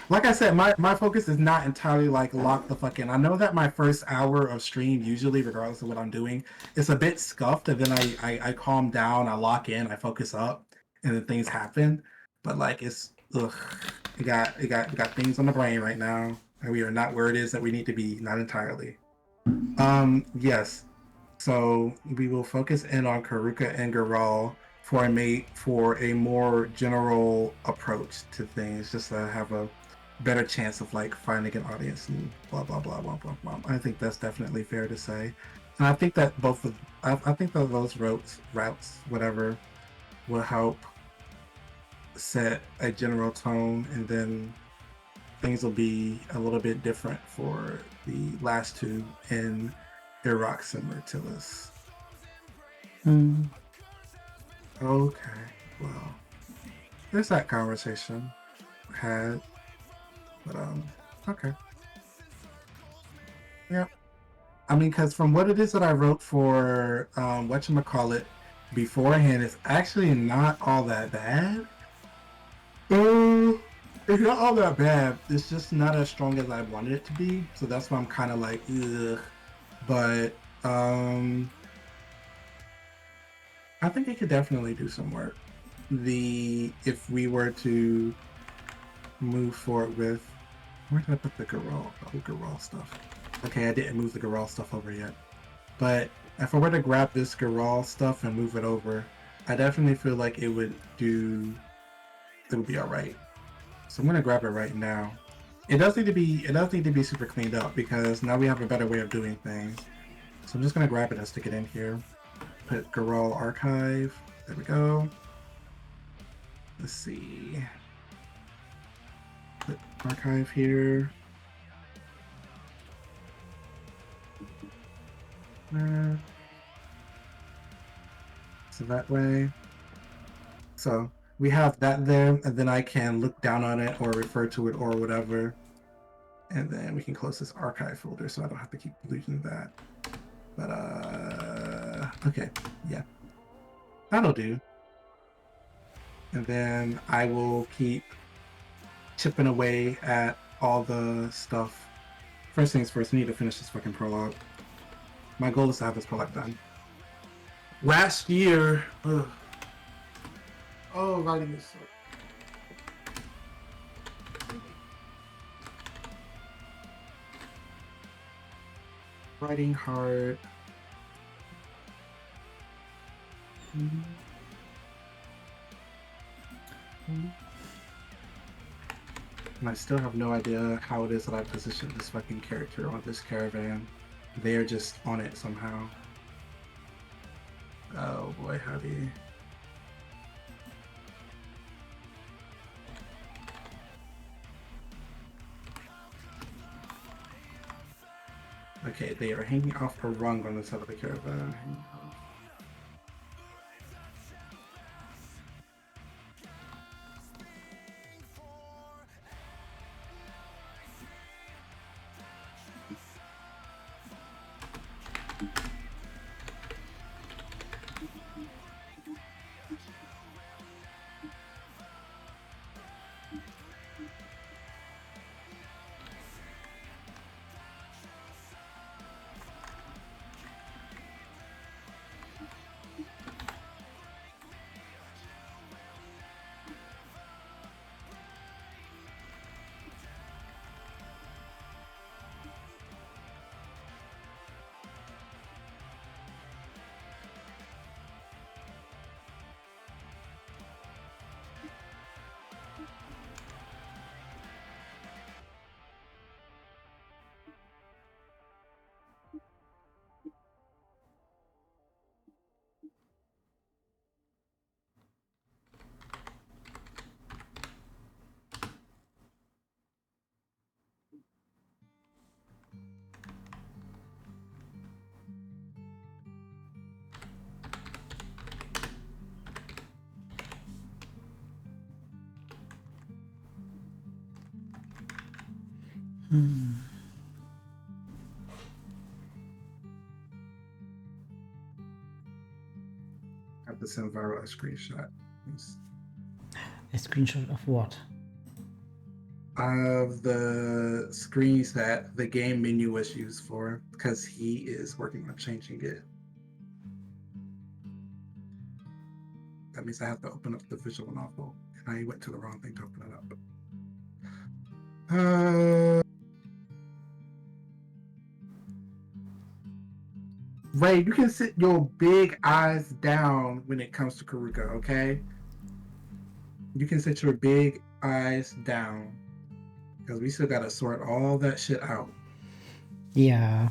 like I said, my focus is not entirely like lock the fuck in. I know that my first hour of stream, usually, regardless of what I'm doing, it's a bit scuffed, and then I calm down, I lock in, I focus up, and then things happen. But like it's ugh, we got things on the brain right now, and we are not where it is that we need to be, not entirely. Yes. So we will focus in on Qhurruka and Garral for a more general approach to things, just to have a better chance of like finding an audience and blah blah blah blah blah blah. I think that's definitely fair to say, and I think that I think that those routes whatever will help set a general tone, and then things will be a little bit different for the last two in Iraq and Myrtilus. Mm. Okay, well, there's that conversation had, but okay, yeah. I mean, because from what it is that I wrote for whatchamacallit beforehand, it's actually not all that bad. Uh, it's not all that bad. It's just not as strong as I wanted it to be. So that's why I'm kind of like, ugh. But I think it could definitely do some work. If we were to move forward with, where did I put the Garral? The whole Garral stuff. Okay, I didn't move the Garral stuff over yet. But if I were to grab this Garral stuff and move it over, I definitely feel like it would be all right. So I'm gonna grab it right now. It does need to be super cleaned up because now we have a better way of doing things. So I'm just gonna grab it and stick it in here. Put Garral archive. There we go. Let's see. Put archive here. So that way. So we have that there, and then I can look down on it or refer to it or whatever. And then we can close this archive folder so I don't have to keep deleting that. But okay, yeah. That'll do. And then I will keep chipping away at all the stuff. First things first, I need to finish this fucking prologue. My goal is to have this prologue done. Last year, writing is so. Writing hard. And I still have no idea how it is that I positioned this fucking character on this caravan. They're just on it somehow. Oh boy, howdy. Okay, they are hanging off a rung on the side of the caravan. I have to send viral a screenshot. A screenshot of what? Of the screens that the game menu was used for, because he is working on changing it. That means I have to open up the visual novel, and I went to the wrong thing to open it up. Ray, you can sit your big eyes down when it comes to Qhurruka, okay? You can sit your big eyes down, because we still gotta sort all that shit out. Yeah.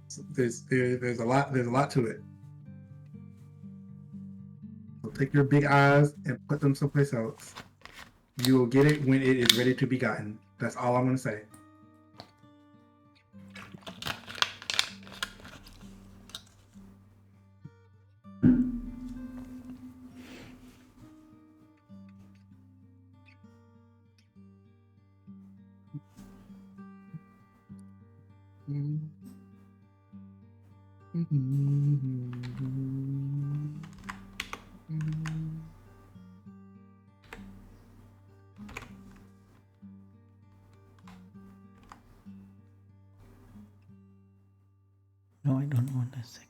So there's a lot to it. So take your big eyes and put them someplace else. You will get it when it is ready to be gotten. That's all I'm gonna say. No, I don't want a second.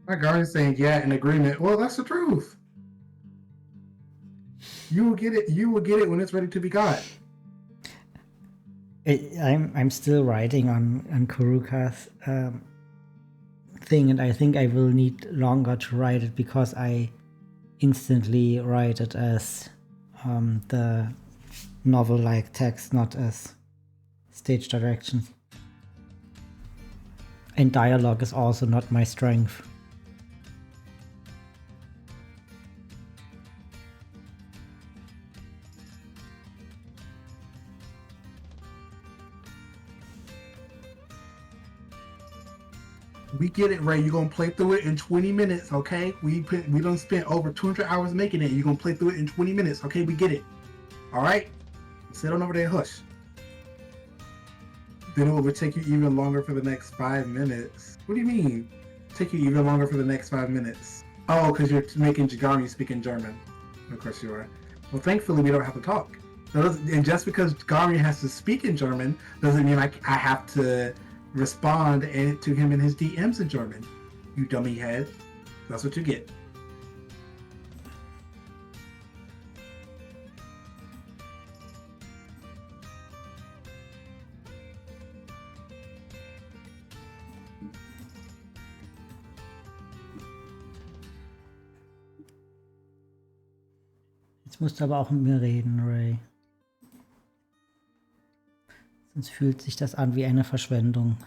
My guardian's saying, yeah, in agreement. Well, that's the truth. You will get it. You will get it when it's ready to be got. I'm still writing on Qhurruka's thing, and I think I will need longer to write it because I instantly write it as the novel-like text, not as stage direction. And dialogue is also not my strength. We get it, Ray. You're gonna play through it in 20 minutes, okay? We done spent over 200 hours making it. You're gonna play through it in 20 minutes, okay? We get it. All right? Sit on over there, hush. Then it will take you even longer for the next 5 minutes. What do you mean? Take you even longer for the next 5 minutes? Oh, because you're making Ganryu speak in German. Of course you are. Well, thankfully we don't have to talk. And just because Ganryu has to speak in German doesn't mean I have to respond to him in his DMs in German. You dummy head. That's what you get. Jetzt musst du aber auch mit mir reden, Ray. Sonst fühlt sich das an wie eine Verschwendung.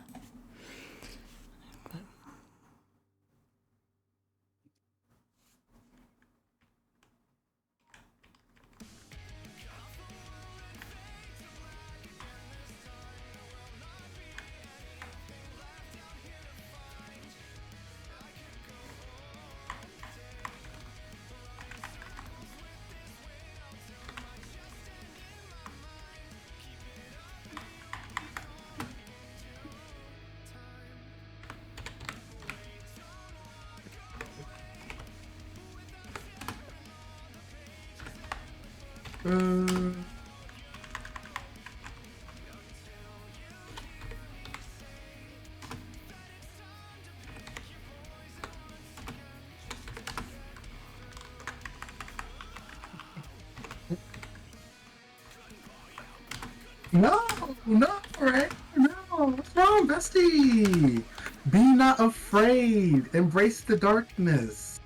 No, right? No, what's wrong, bestie? Be not afraid. Embrace the darkness.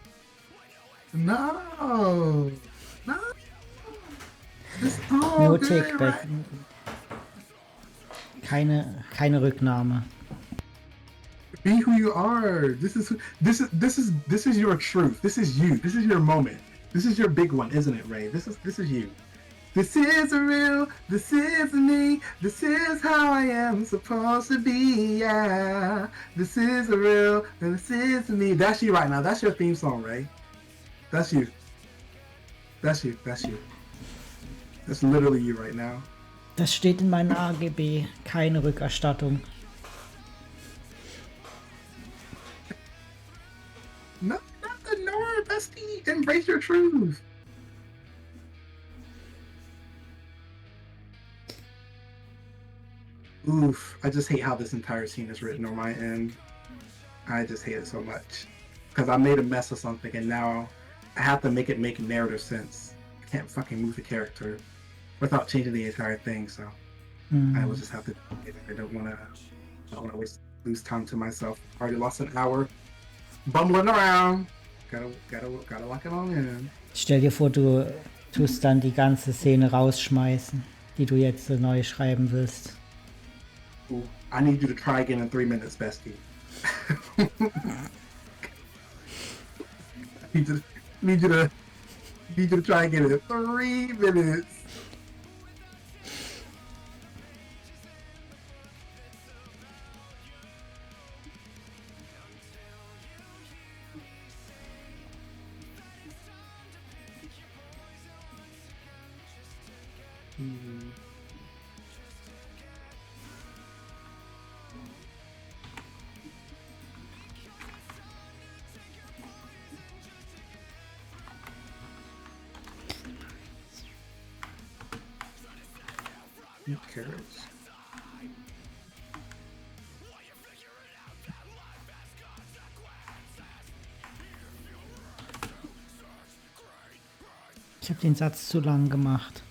No. It's all No good, take back. Right? Keine Rücknahme. Be who you are. This is your truth. This is you. This is your moment. This is your big one, isn't it, Ray? This is you. This is real, this is me, this is how I am supposed to be, yeah. This is real, and this is me. That's you right now. That's your theme song, right? That's you. That's you. That's you. That's literally you right now. Das steht in meinen AGB. Keine Rückerstattung. No, not the Nora, bestie. Embrace your truth. Oof. I just hate how this entire scene is written on my end. I just hate it so much. Because I made a mess of something and now I have to make it make narrative sense. I can't fucking move the character without changing the entire thing, so I will just have to. I don't want to lose time to myself. Already lost an hour bumbling around. Gotta lock it on in. Stell dir vor, du tust dann die ganze Szene rausschmeißen, die du jetzt so neu schreiben willst. Ooh, I need you to try again in 3 minutes, bestie. need you to try again in 3 minutes. Who cares? Ich habe den Satz zu lang gemacht.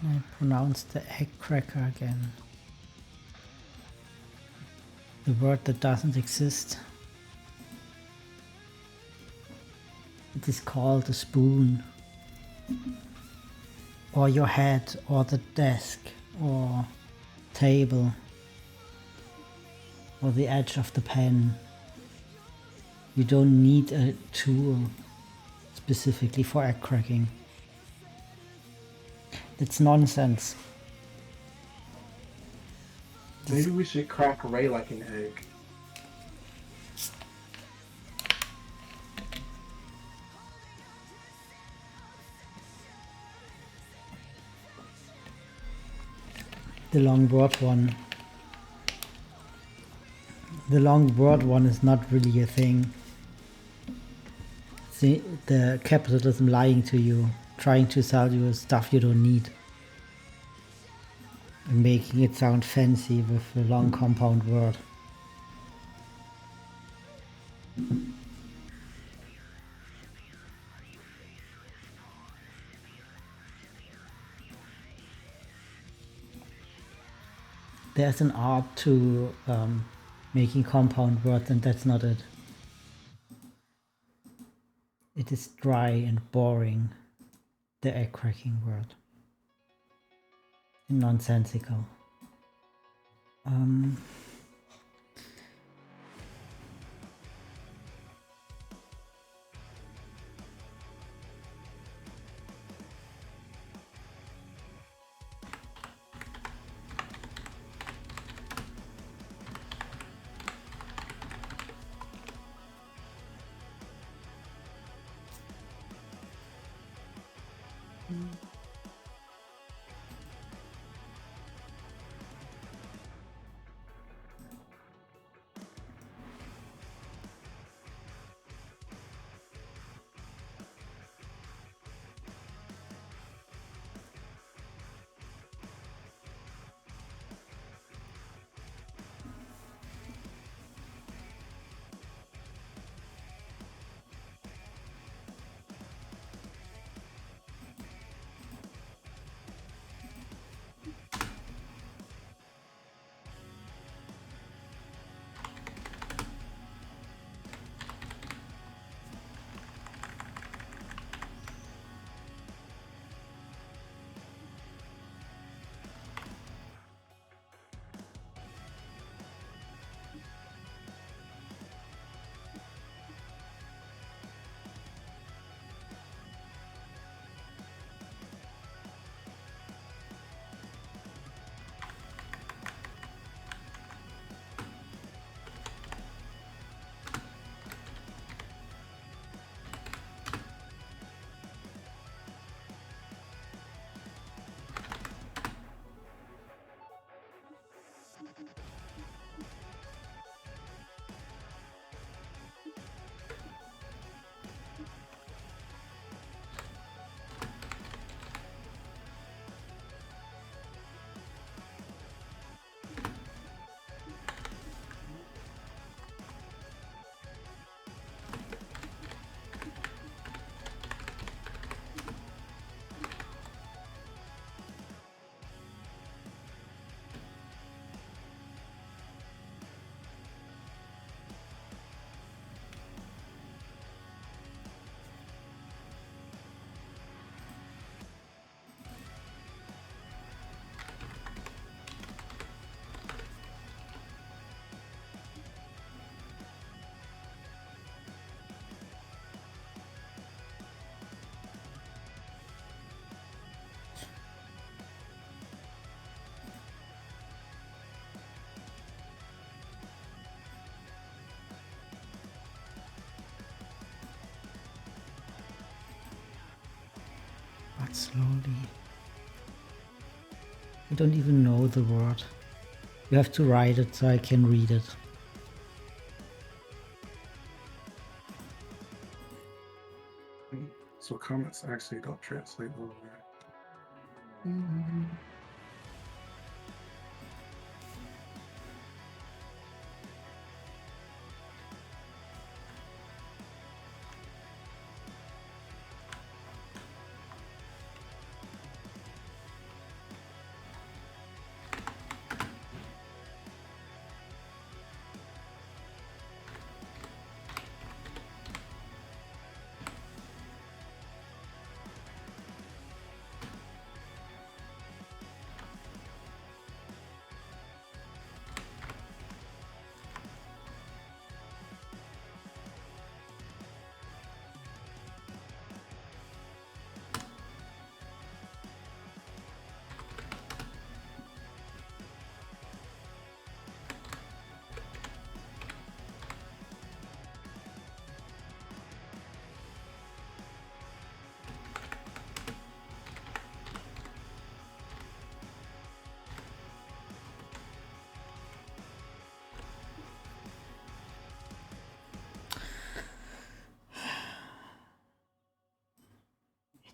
Can I pronounce the egg cracker again? The word that doesn't exist. It is called a spoon. Or your head, or the desk, or table, or the edge of the pen. You don't need a tool specifically for egg cracking. It's nonsense. Maybe we should crack Ray like an egg. The long word one. The long word one is not really a thing. The capitalism lying to you, trying to sell you stuff you don't need. And making it sound fancy with a long compound word. There's an art to making compound words, and that's not it. It is dry and boring, the egg cracking word. And nonsensical. But slowly. I don't even know the word. You have to write it so I can read it. So comments actually don't translate over.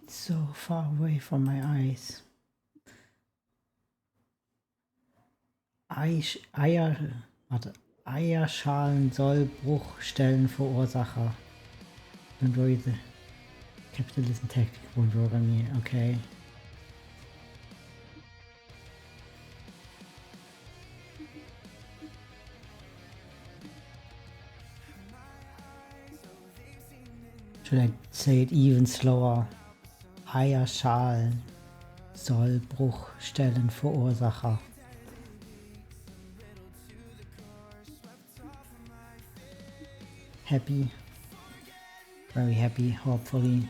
So far away from my eyes. Eierschalensollbruchstellenverursacher. Don't worry, the capitalism tactic won't work on me, okay. Should I say it even slower? Eierschalensollbruchstellenverursacher. Happy? Very happy, hopefully.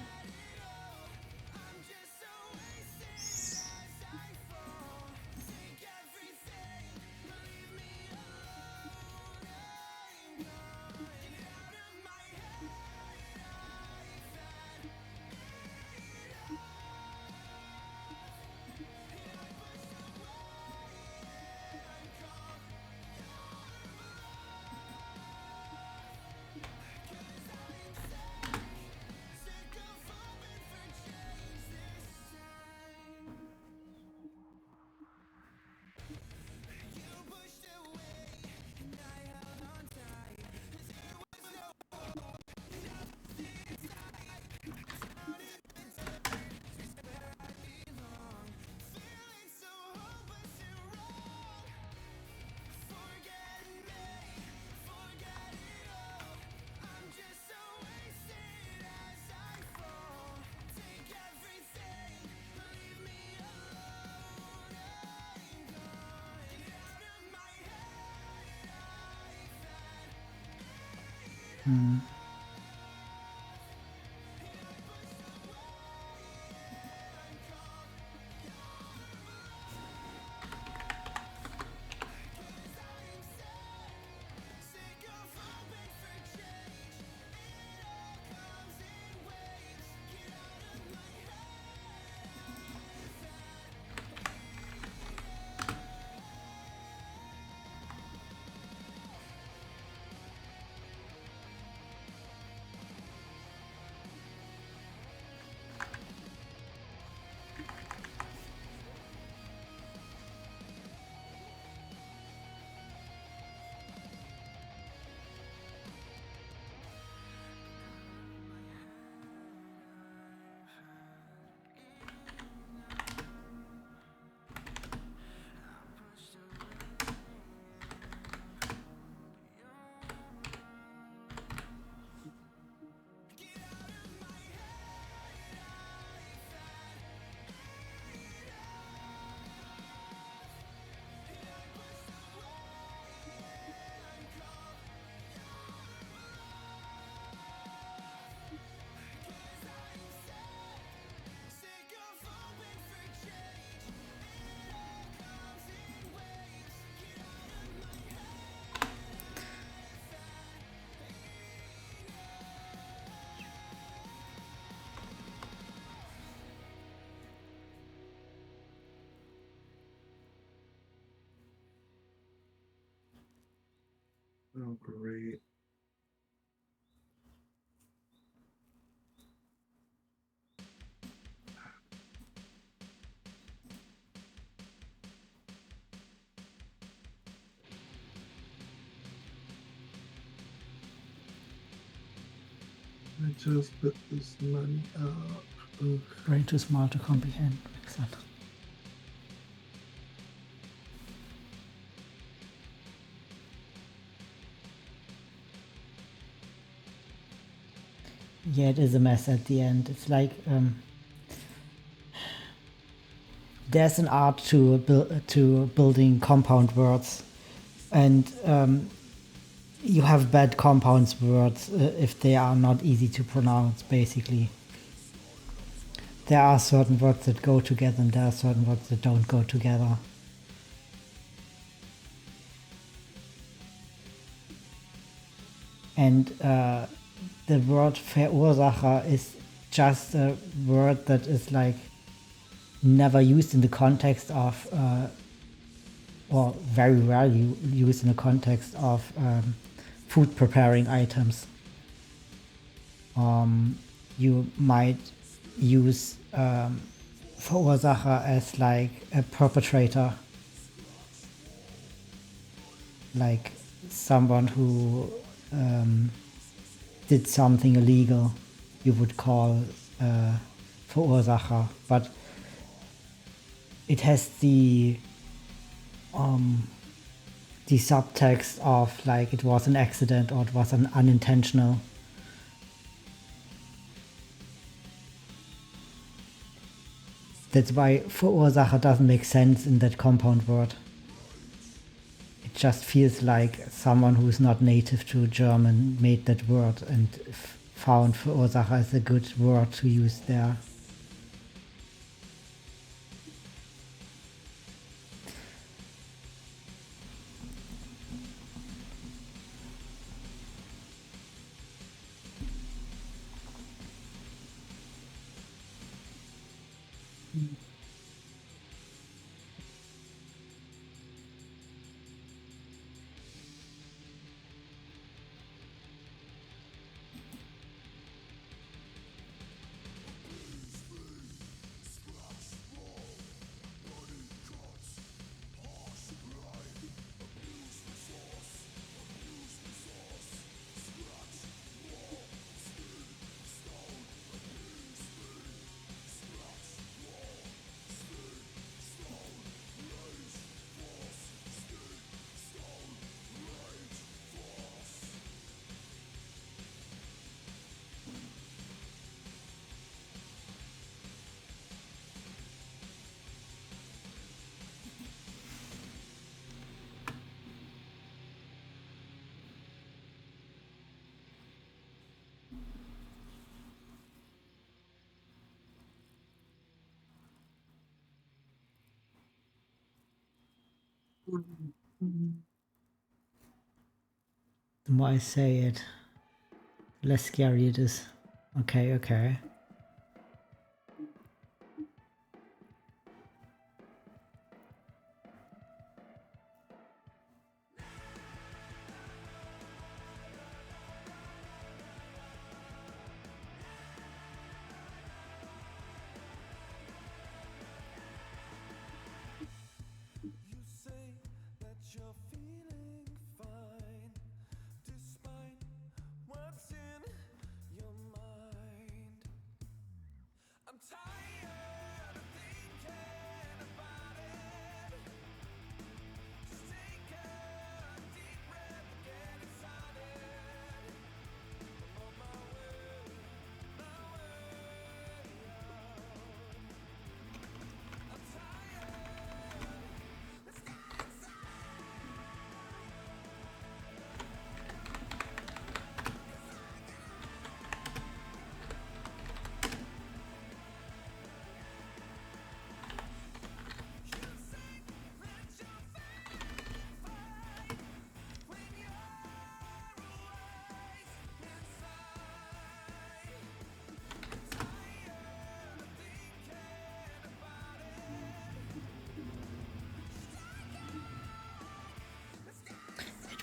Oh, great. I just put this money up. Ugh. Brain too small to comprehend. Excellent. Yeah, it is a mess at the end. It's like there's an art to building compound words, and you have bad compound words if they are not easy to pronounce. Basically, there are certain words that go together, and there are certain words that don't go together. And the word Verursacher is just a word that is like never used in the context of, or very rarely used in the context of food preparing items. You might use Verursacher as like a perpetrator, like someone who did something illegal, you would call Verursacher, but it has the subtext of like it was an accident or it was an unintentional. That's why Verursacher doesn't make sense in that compound word. It just feels like someone who's not native to German made that word and found Verursacher as a good word to use there. The more I say it, the less scary it is. Okay, okay.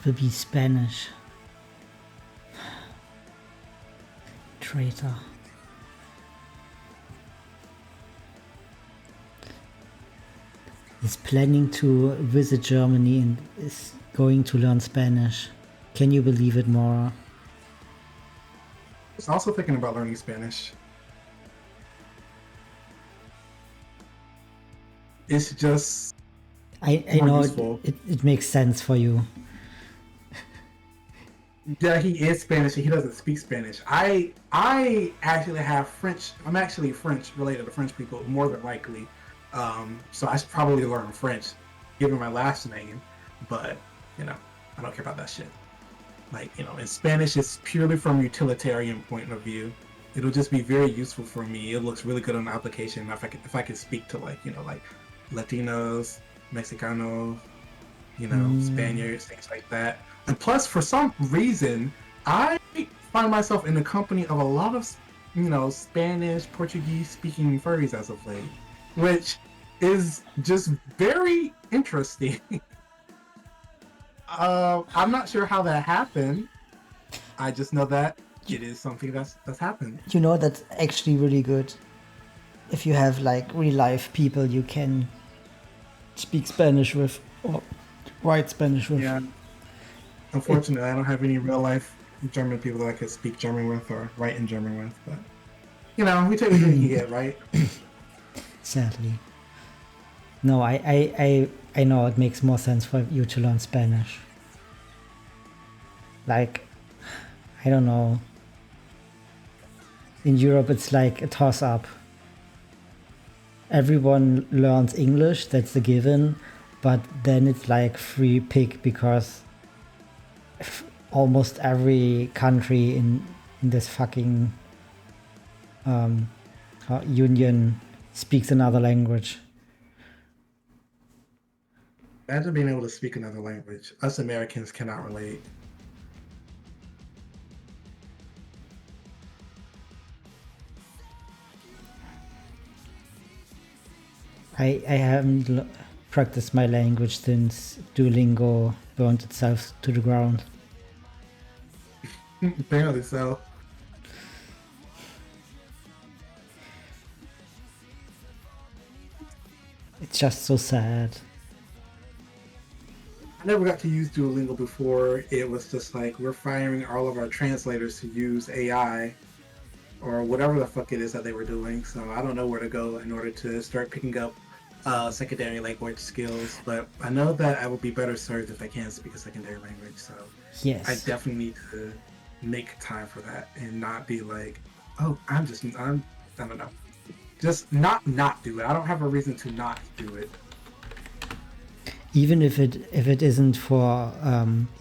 It will be Spanish. Traitor. Is planning to visit Germany and is going to learn Spanish. Can you believe it, Mora? I was also thinking about learning Spanish. It's just I know it makes sense for you. Yeah, he is Spanish and he doesn't speak Spanish. I actually have French. I'm actually French related to French people, more than likely. So I should probably learn French, given my last name. But, I don't care about that shit. Like, in Spanish, it's purely from a utilitarian point of view. It'll just be very useful for me. It looks really good on the application if I could speak to like Latinos, Mexicanos, Spaniards, things like that. And plus, for some reason, I find myself in the company of a lot of, Spanish, Portuguese-speaking furries as of late, which is just very interesting. I'm not sure how that happened. I just know that it is something that's happened. That's actually really good. if you have like real life people you can speak Spanish with or write Spanish with. Yeah. Unfortunately, I don't have any real life German people that I could speak German with or write in German with, but we take what we can get, right? Sadly. No, I know it makes more sense for you to learn Spanish. Like, I don't know. In Europe, it's like a toss-up. Everyone learns English, that's a given, but then it's like free pick because almost every country in this fucking union speaks another language. Imagine being able to speak another language. Us Americans cannot relate. I haven't practiced my language since Duolingo burned itself to the ground. Apparently so. It's just so sad. I never got to use Duolingo before. It was just like we're firing all of our translators to use AI or whatever the fuck it is that they were doing. So I don't know where to go in order to start picking up secondary language skills. But I know that I will be better served if I can speak a secondary language. So yes, I definitely need to make time for that and not be like, oh, I don't know. Just not do it. I don't have a reason to not do it. Even if it isn't for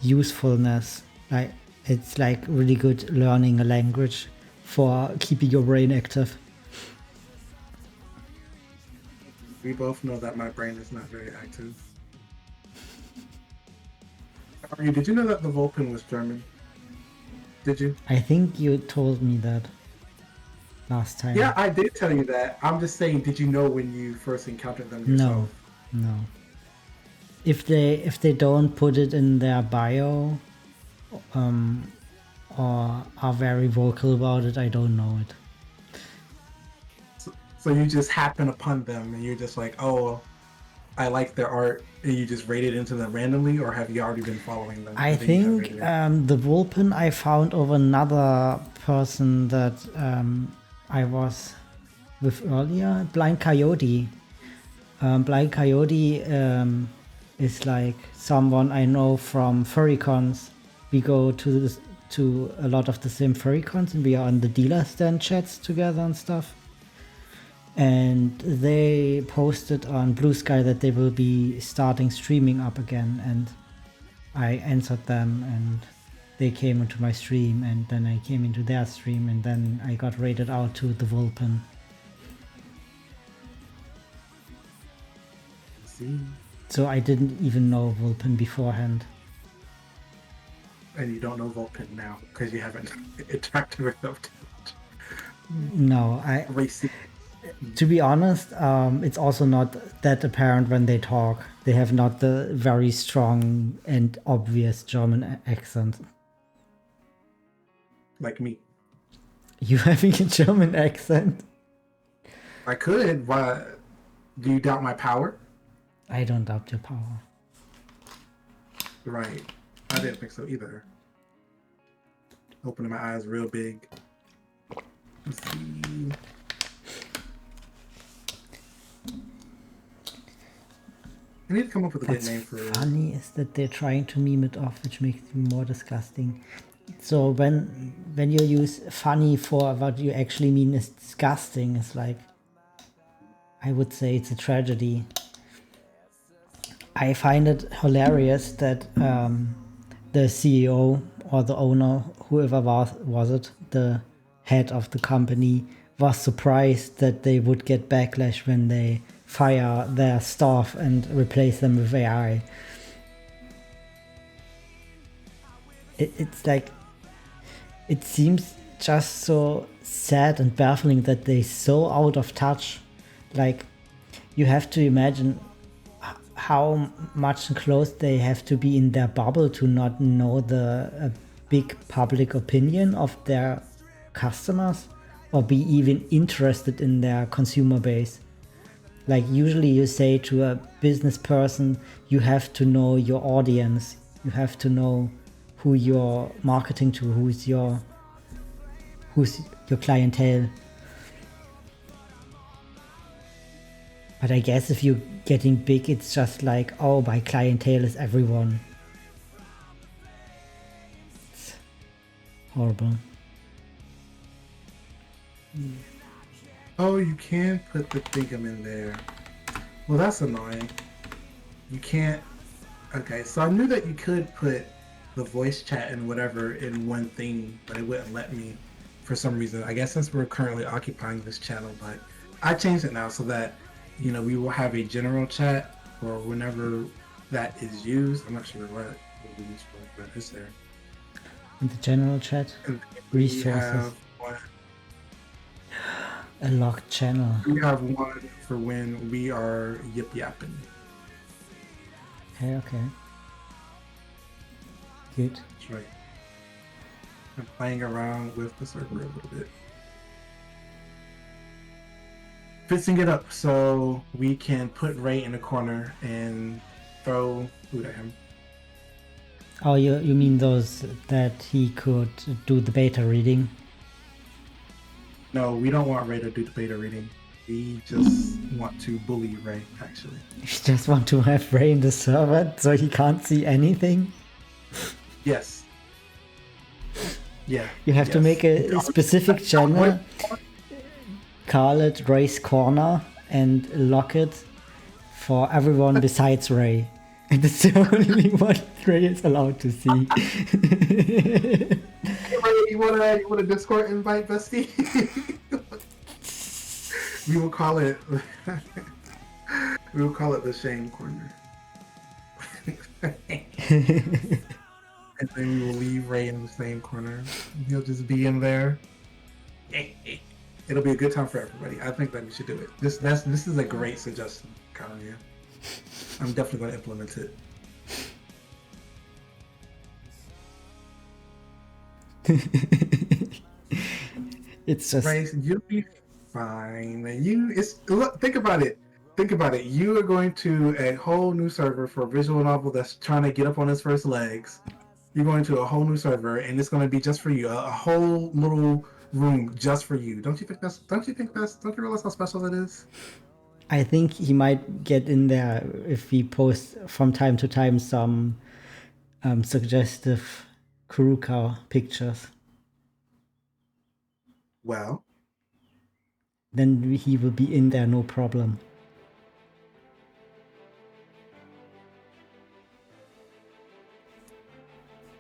usefulness, like it's like really good learning a language for keeping your brain active. We both know that my brain is not very active. Did you know that the Vulcan was German? Did you? I think you told me that last time. Yeah, I did tell you that. I'm just saying, did you know when you first encountered them yourself? No. If they don't put it in their bio, or are very vocal about it, I don't know it. So you just happen upon them and you're just like, oh, I like their art, and you just rated into them randomly, or have you already been following them? I think the Vulpin I found over another person that I was with earlier, Blind Coyote. Blind Coyote is like someone I know from furrycons. We go to a lot of the same furrycons and we are on the dealer stand chats together and stuff. And they posted on Blue Sky that they will be starting streaming up again, and I answered them and they came into my stream, and then I came into their stream, and then I got rated out to the Vulpin. So I didn't even know Vulpin beforehand. And you don't know Vulpin now because you haven't interacted with them too much. No, to be honest, it's also not that apparent when they talk. They have not the very strong and obvious German accent. Like me. You having a German accent? I could. Why? Do you doubt my power? I don't doubt your power. Right. I didn't think so either. Opening my eyes real big. Let's see. I need to come up with a good name for it. What's funny is that they're trying to meme it off, which makes it more disgusting. So when you use funny for what you actually mean is disgusting, it's like, I would say it's a tragedy. I find it hilarious that the CEO or the owner, whoever was it, the head of the company, was surprised that they would get backlash when they fire their staff and replace them with AI. It's like, it seems just so sad and baffling that they're so out of touch. Like, you have to imagine how much enclosed they have to be in their bubble to not know the big public opinion of their customers. or be even interested in their consumer base. Like usually you say to a business person, you have to know your audience, you have to know who you're marketing to, who's your clientele. But I guess if you're getting big, it's just like, oh, my clientele is everyone. It's horrible. Oh, you can put the thingum in there. Well, that's annoying. You can't. Okay, so I knew that you could put the voice chat and whatever in one thing, but it wouldn't let me for some reason. I guess since we're currently occupying this channel, but I changed it now so that, you know, we will have a general chat or whenever that is used. I'm not sure what it will be used for, but it's there. In the general chat, resources. A locked channel. We have one for when we are yip yapping. Okay. Good. That's right. I'm playing around with the server a little bit. Fixing it up so we can put Ray in the corner and throw food at him. Oh, you mean those that he could do the beta reading? No, we don't want Ray to do the beta reading. We just want to bully Ray, actually. You just want to have Ray in the server so he can't see anything? Yes. Yeah. You have to make a specific channel, call it Ray's Corner, and lock it for everyone besides Ray. And it's the only one Ray is allowed to see. Hey, Ray, you want a Discord invite, bestie? We will call it the shame corner. And then we will leave Ray in the same corner. He'll just be in there. It'll be a good time for everybody. I think that we should do it. This is a great suggestion, Ganryu. I'm definitely going to implement it. It's just Ray, you'll be fine. Look, think about it. Think about it. You are going to a whole new server for a visual novel that's trying to get up on its first legs. You're going to a whole new server, and it's going to be just for you. A whole little room just for you. Don't you realize how special it is? I think he might get in there if we post from time to time some suggestive Qhurruka pictures. Well, then he will be in there, no problem.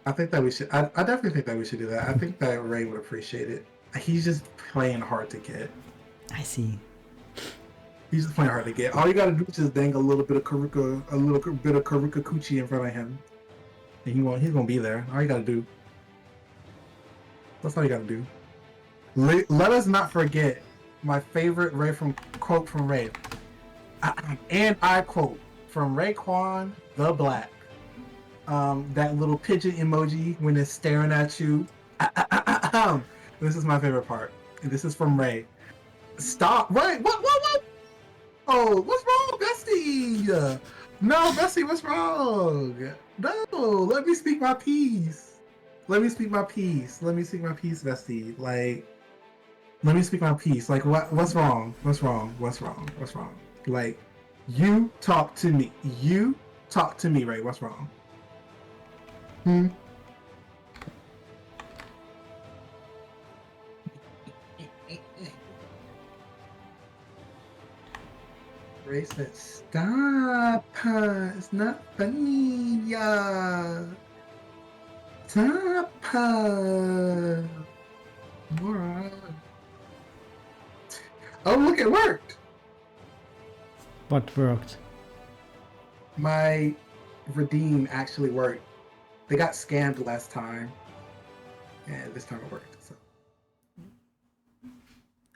I think that we should. I definitely think that we should do that. I think that Ray would appreciate it. He's just playing hard to get. I see. He's just playing hard to get. All you gotta do is just dangle a little bit of Qhurruka coochie in front of him, and he's gonna be there. All you gotta do. That's all you gotta do. Let us not forget my favorite quote from Ray, and I quote from Raekwon the Black. That little pigeon emoji when it's staring at you. This is my favorite part. This is from Ray. Stop! Ray, what? Oh, what's wrong, bestie? No, bestie, what's wrong? No, let me speak my piece. Let me speak my piece, bestie. Like, let me speak my piece. Like, what's wrong? What's wrong? Like, you talk to me. You talk to me, Ray. What's wrong? Ray said, stop. It's not funny. Stop. Mora. Oh, look, it worked. What worked? My redeem actually worked. They got scammed last time, and this time it worked. So.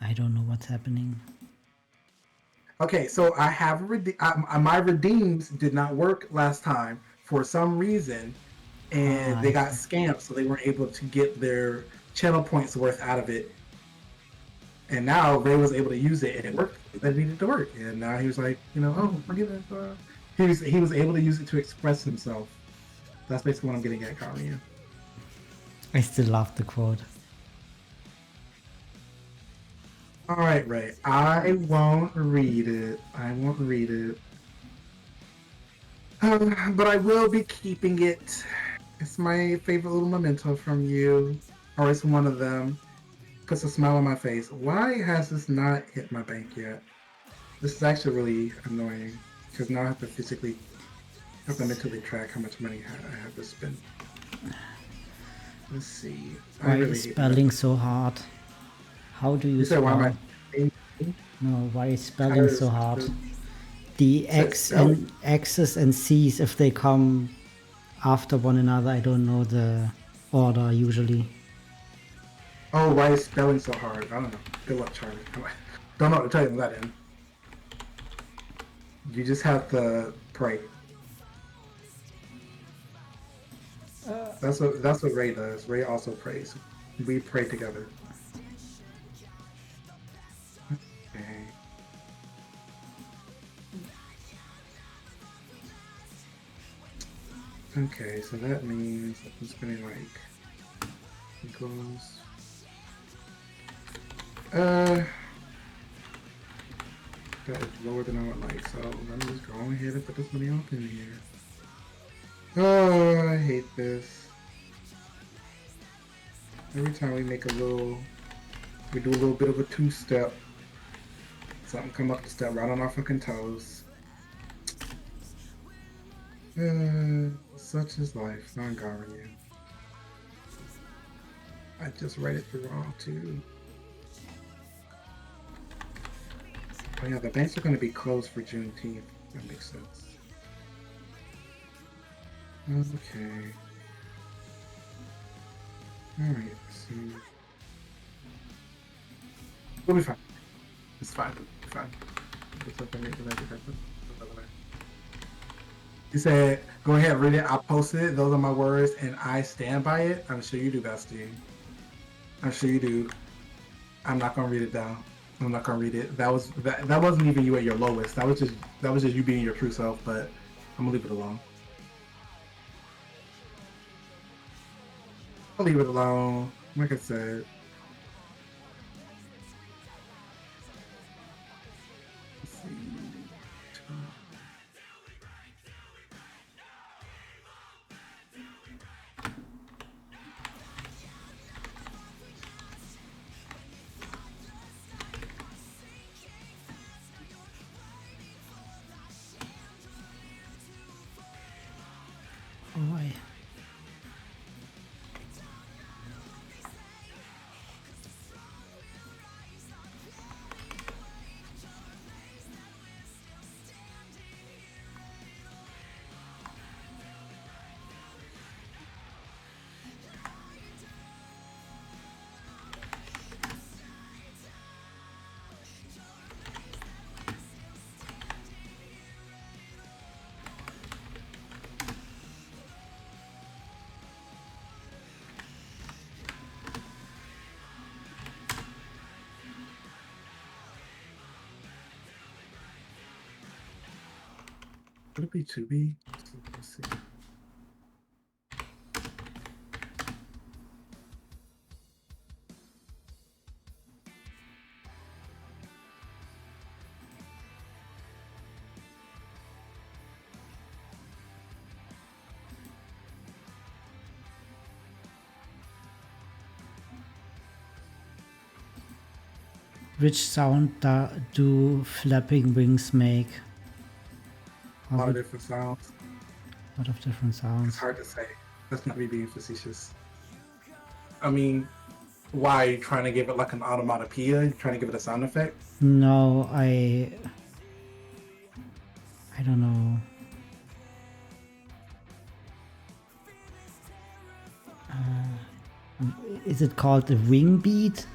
I don't know what's happening. Okay, so I have my redeems did not work last time for some reason, and they got scammed, so they weren't able to get their channel points worth out of it. And now Ray was able to use it, and it worked. It needed to work, and now he was like, oh, forget it. He was able to use it to express himself. That's basically what I'm getting at, Ganryu. I still love the quote. All right, Ray. I won't read it. I won't read it. But I will be keeping it. It's my favorite little memento from you, or it's one of them. Puts a smile on my face. Why has this not hit my bank yet? This is actually really annoying because now I have to mentally track how much money I have to spend. Let's see. Why is spelling so hard? How do you said, why am I? spell? No, why is spelling so hard? The spelling. X's and C's, if they come after one another, I don't know the order usually. Oh, why is spelling so hard? I don't know. Good luck, Charlie. Don't know what to tell you on that end. You just have to pray. That's what Ray does. Ray also prays. We pray together. Okay. Okay, so that means I'm spending like equals. That is lower than I would like, so let me just go ahead and put this money up in here. Oh, I hate this. Every time we do a little bit of a two-step, something come up to step right on our fucking toes. Such is life, non-ganryu. I just read it through wrong too. Oh yeah, the banks are going to be closed for Juneteenth. That makes sense. Okay. Alright, so... We'll be fine. It's fine. It's fine. You said, go ahead, read it. I posted it. Those are my words, and I stand by it. I'm sure you do, Bestie. I'm sure you do. I'm not gonna read it down. I'm not gonna read it. That wasn't even you at your lowest. That was just you being your true self. But I'm gonna leave it alone. I'll leave it alone. Like I said. Let's see. Why? Would it be 2B? Let's see. Which sound do flapping wings make? A lot of different sounds. A lot of different sounds. It's hard to say. That's not me being facetious. I mean, why? Are you trying to give it like an onomatopoeia? You're trying to give it a sound effect? No, I don't know. Is it called a wing beat?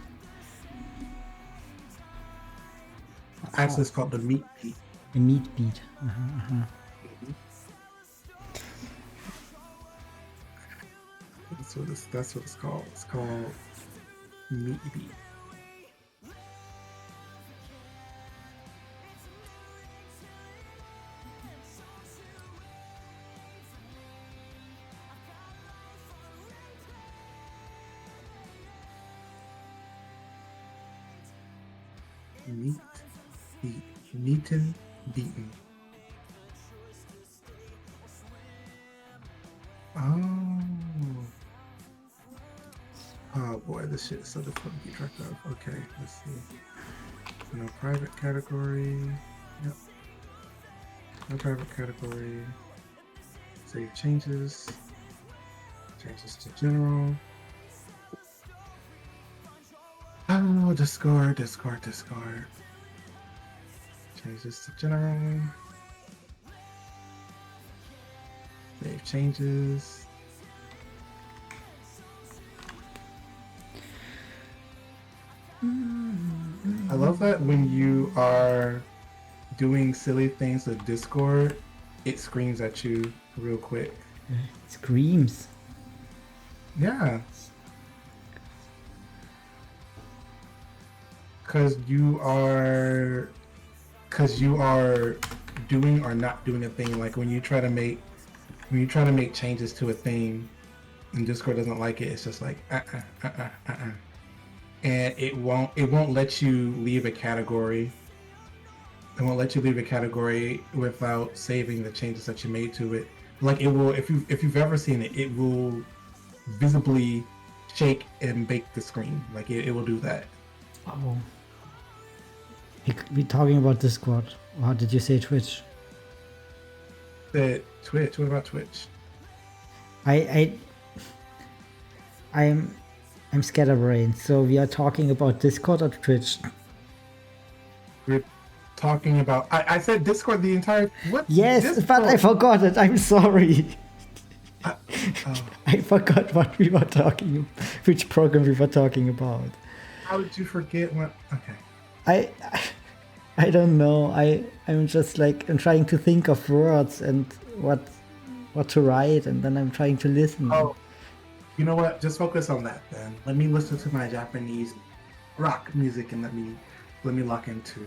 Actually, it's called the meat beat. A meat beat. That's what it's called. It's called meat beat. Meat, beaten, beaten. Oh. Oh boy, this shit is so difficult to keep track of. Okay, let's see. No private category. Yep. No private category. Save changes. Changes to general. Oh, Discord. Changes to general. Save changes. I love that when you are doing silly things with Discord, it screams at you real quick. It screams. Yeah. Because you are doing or not doing a thing. Like when you try to make changes to a thing and Discord doesn't like it, it's just like and it won't let you leave a category. It won't let you leave a category without saving the changes that you made to it. Like it will, if you've ever seen it, it will visibly shake and bake the screen. Like it will do that. Oh. We're talking about Discord. Or did you say Twitch? Twitch. What about Twitch? I'm scatterbrained. So we are talking about Discord or Twitch? We're talking about. I said Discord the entire. What? Yes, Discord? but I forgot it. I'm sorry. Oh. I forgot what we were talking, which program we were talking about. How did you forget what? Okay. I don't know. I'm just like I'm trying to think of words and what to write, and then I'm trying to listen. Oh, you know what? Just focus on that then. Let me listen to my Japanese rock music and let me lock into.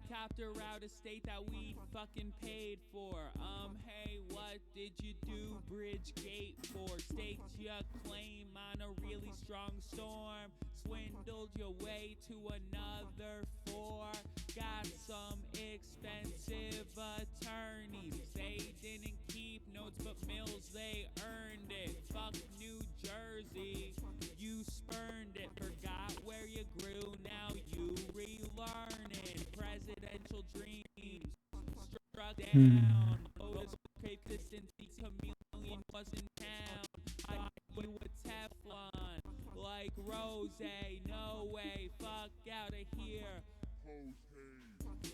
helicopter out of state that we fucking paid for. Hey, what did you do Bridgegate for? Staked your claim on a really strong storm, swindled your way to another 4. Got some expensive attorneys. They didn't keep notes but mills, they earned it. Fuck New Jersey, you spurned it. Forgot where you grew, now you relearn it. Presidential dreams struck down. Otis craved consistency, chameleon was in town. I thought you were Teflon like Rose. No way, fuck out of here.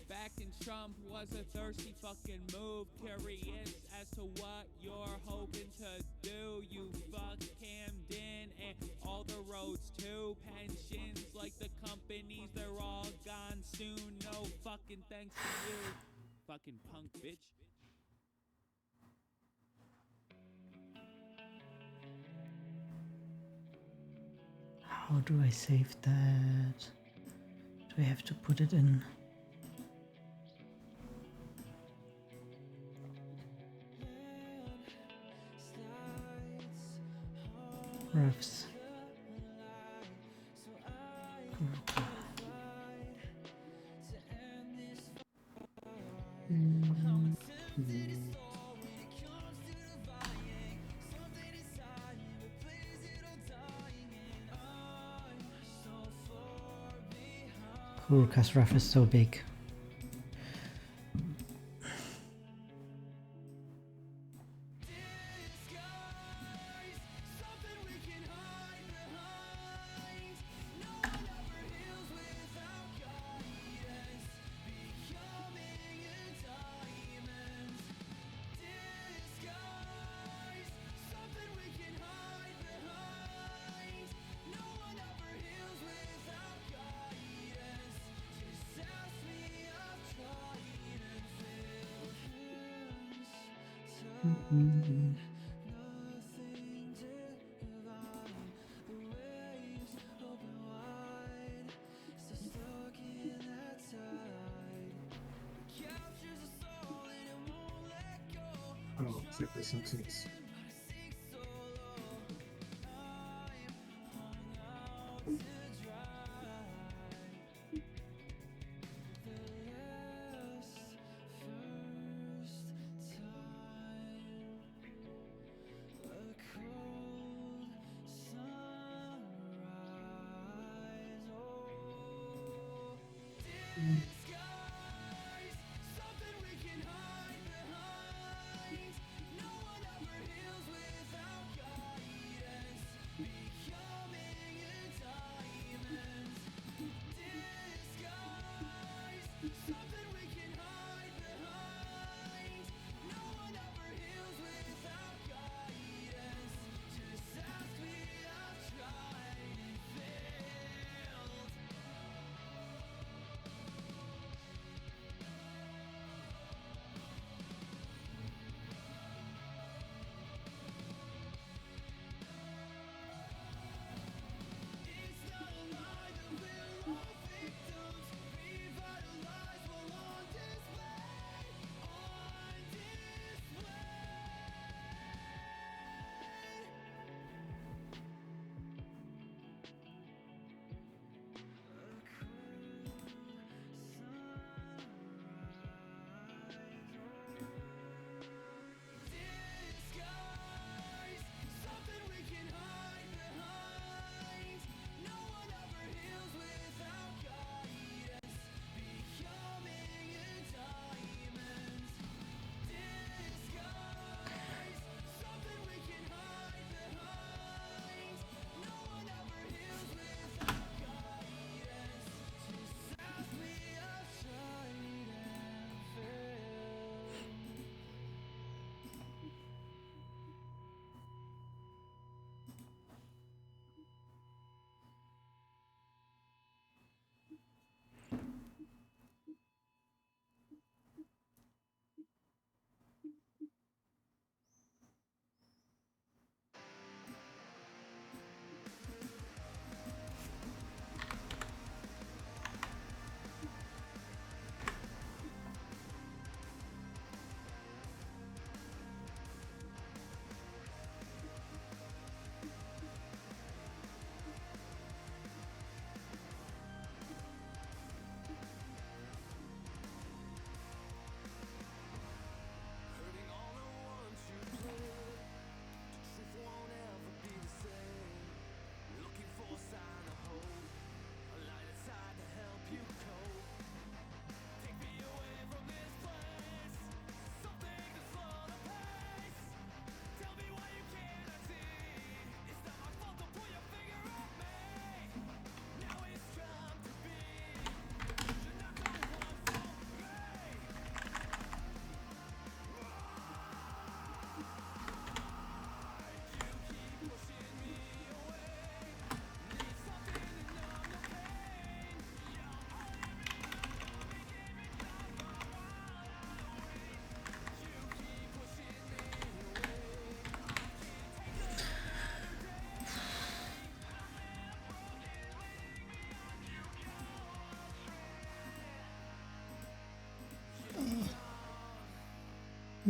Back in Trump was a thirsty fucking move. Curious as to what you're hoping to do. You fuck Camden and all the roads too. Pensions like the companies, they're all gone soon. No fucking thanks to you, fucking punk bitch. How do I save that? Do I have to put it in? Refs. Qhurruka's ref is so big. Oh, it's like The Simpsons.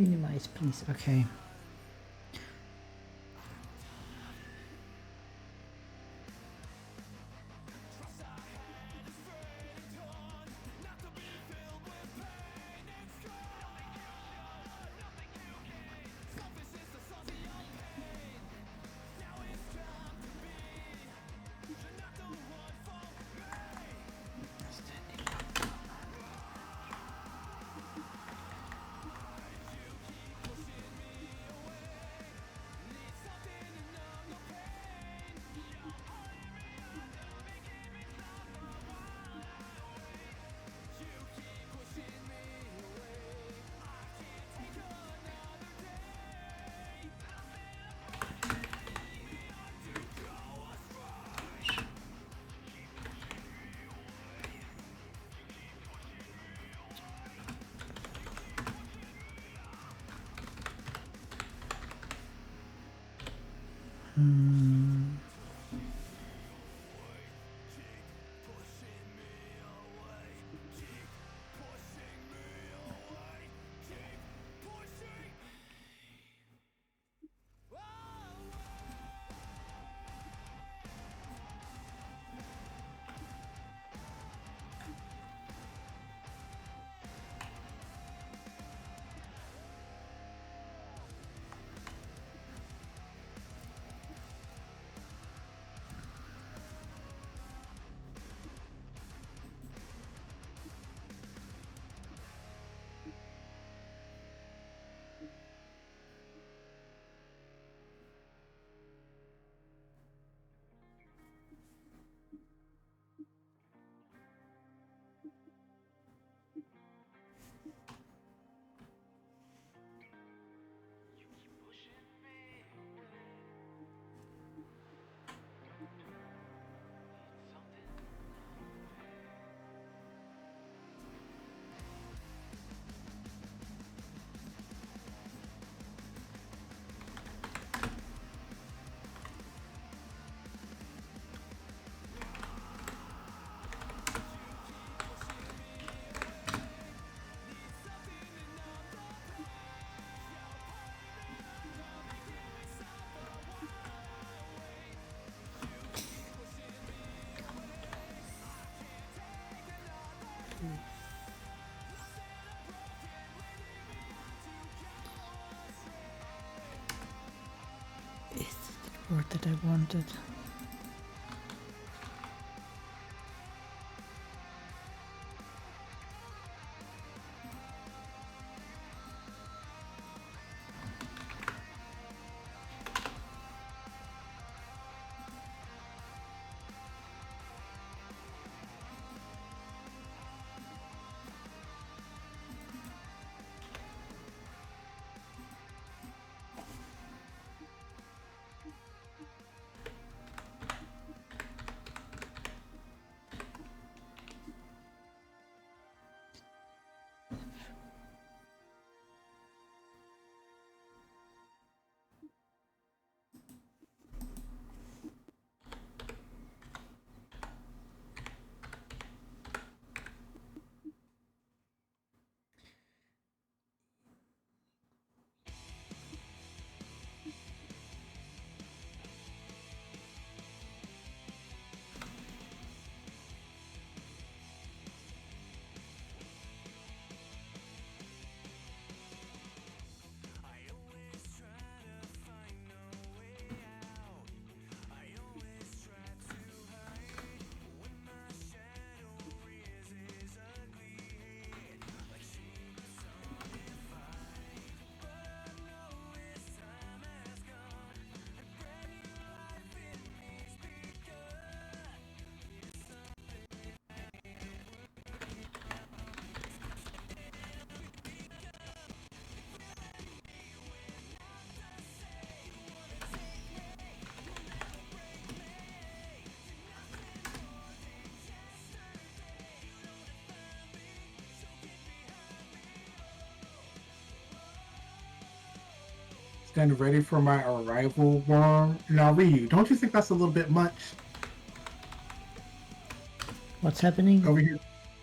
Minimize, please. Okay. Is it the word that I wanted? Stand ready for my arrival, Worm. Now, Ryu, don't you think that's a little bit much? What's happening? Over here,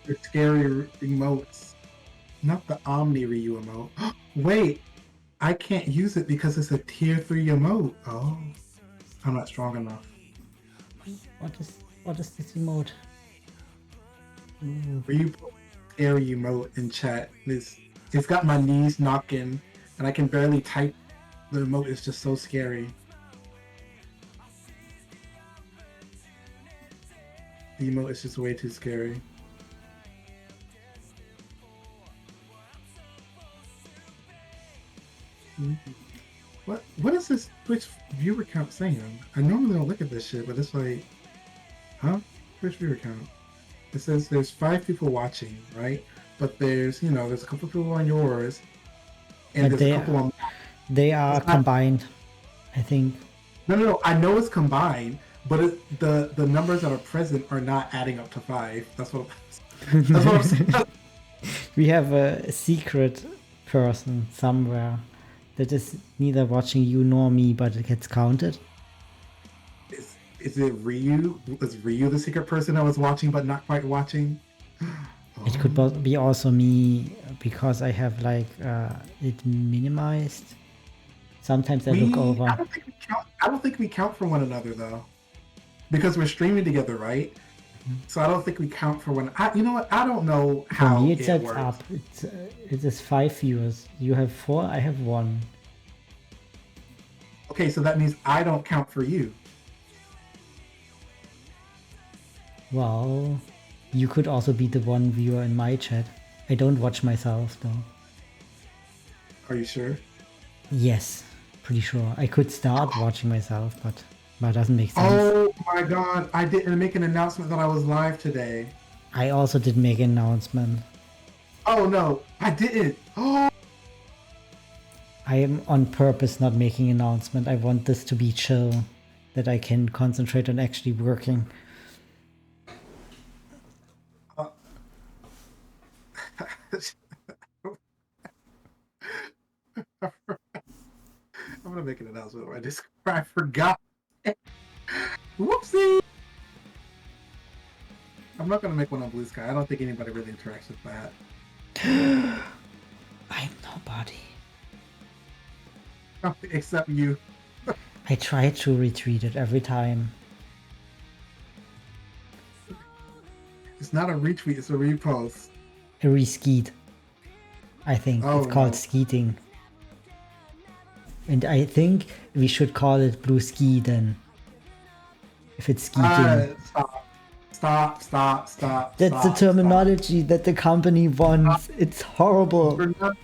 the scary emotes. Not the Omni Ryu emote. Wait, I can't use it because it's a tier 3 emote. Oh, I'm not strong enough. What is this emote? Ooh. Where you put scary emote in chat? It's got my knees knocking, and I can barely type. The emote is just so scary. The emote is just way too scary. What is this Twitch viewer count saying? I normally don't look at this shit, but it's like, huh? Twitch viewer count. It says there's 5 people watching, right? But there's a couple people on yours, and But there's a couple on. they are combined, I think. No. I know it's combined, but the numbers that are present are not adding up to 5. That's what I'm saying. We have a secret person somewhere that is neither watching you nor me, but it gets counted. Is it Ryu? Is Ryu the secret person that was watching but not quite watching? It could be also me because I have like it minimized. Sometimes I look over. I don't think we count for one another though, because we're streaming together, right? So I don't think we count for one. You know what? I don't know how For me, it sets works. up. It is 5 viewers. You have 4. I have 1. Okay, so that means I don't count for you. Well, you could also be the one viewer in my chat. I don't watch myself though. Are you sure? Yes, pretty sure. I could start watching myself, but it doesn't make sense. Oh my god, I didn't make an announcement that I was live today. I also didn't make an announcement. Oh no, I didn't. Oh. I am on purpose not making an announcement. I want this to be chill, that I can concentrate on actually working. I'm gonna make an announcement on my Discord. I forgot. Whoopsie! I'm not gonna make one on Blue Sky. I don't think anybody really interacts with that. I'm nobody. Except you. I try to retweet it every time. It's not a retweet, it's a repost. A reskeet. I think it's called skeeting. And I think we should call it blue ski then. If it's skeeting. Stop. That's the terminology that the company wants. It's horrible. We're not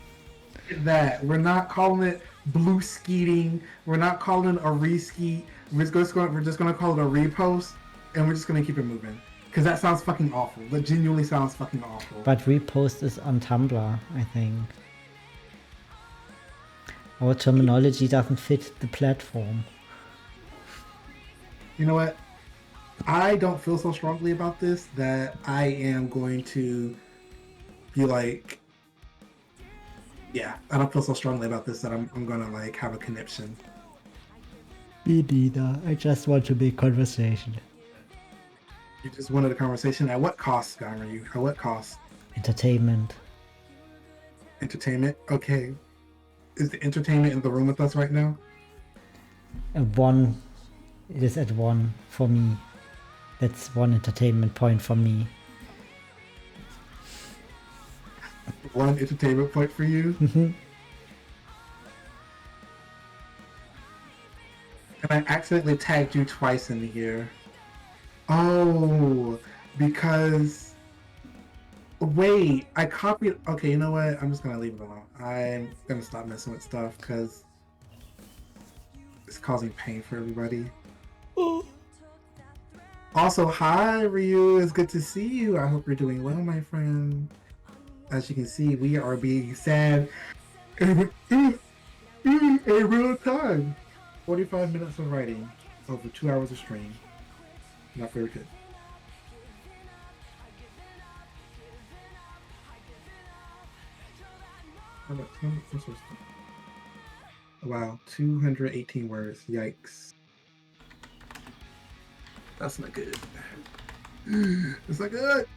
that. We're not calling it blue skeeting. We're not calling it a reskeet. We're just gonna call it a repost, and we're just gonna keep it moving. Because that sounds fucking awful. That genuinely sounds fucking awful. But repost is on Tumblr, I think. Our terminology doesn't fit the platform. You know what? I don't feel so strongly about this that I am going to be like, yeah, I don't feel so strongly about this that I'm gonna like have a conniption. Me neither. I just want to make conversation. You just wanted a conversation. At what cost, ganryu? At what cost? Entertainment. Entertainment? Okay. Is the entertainment in the room with us right now? It is at 1 for me. That's 1 entertainment point for me. 1 entertainment point for you? Mm-hmm. And I accidentally tagged you twice in here. Oh, because... Wait, I copied... Okay, you know what? I'm just gonna leave it alone. I'm gonna stop messing with stuff because it's causing pain for everybody. Oh. Also, hi Ryu, it's good to see you. I hope you're doing well, my friend. As you can see, we are being sad in real time. 45 minutes of writing over 2 hours of stream. Not very good. Wow, 218 words. Yikes. That's not good. It's not good.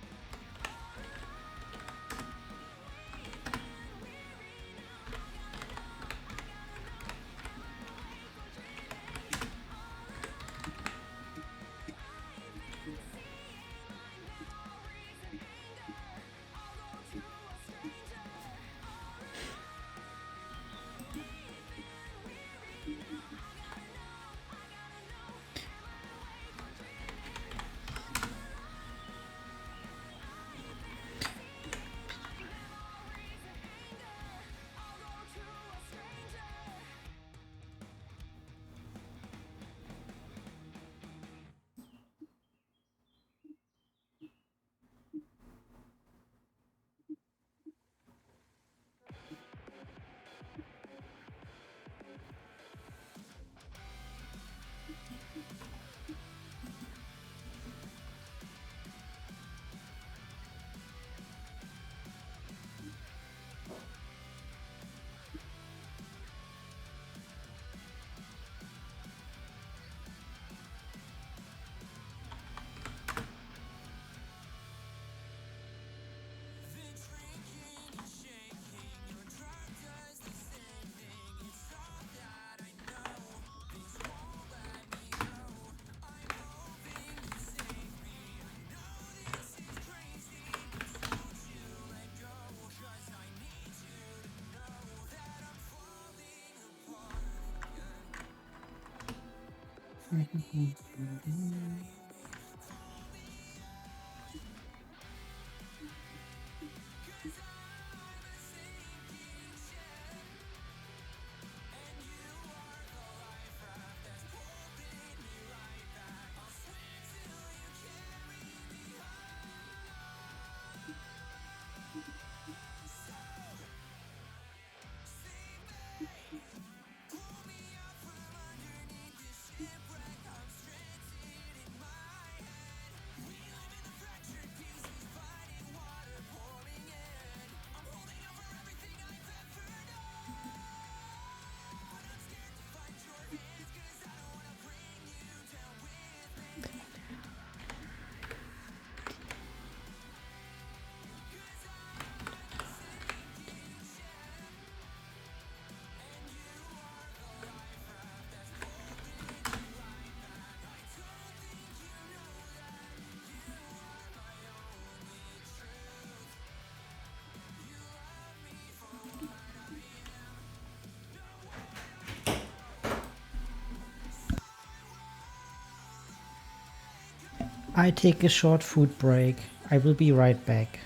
I take a short food break. I will be right back.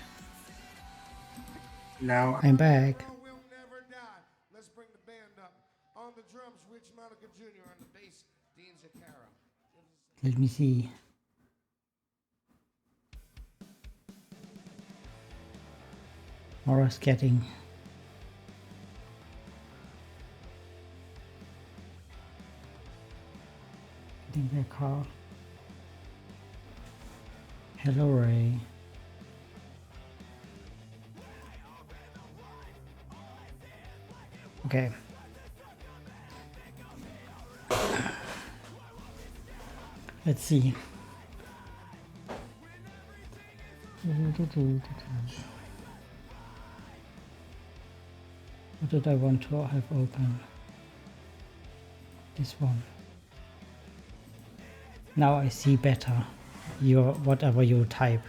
Now, I'm back. Will never die. Let's bring the band up. On the drums, Rich Monica Jr. On the bass, Dean Zakara. Let me see. Mora's getting their car. Hello, Ray. Okay. Let's see. What did I want to have open? This one. Now I see better your whatever you type.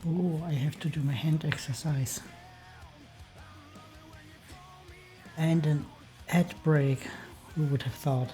Oh, I have to do my hand exercise. And an ad break, who would have thought?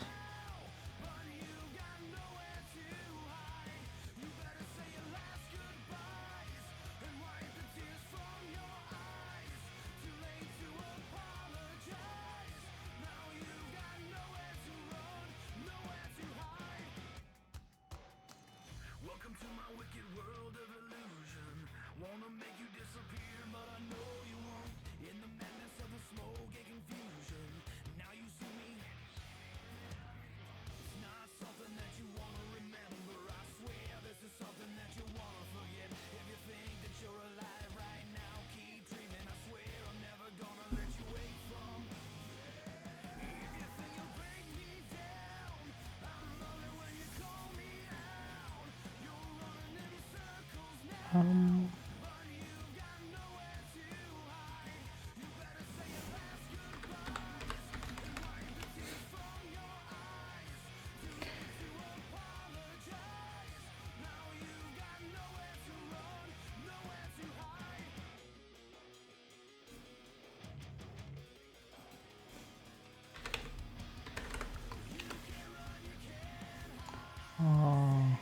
Oh,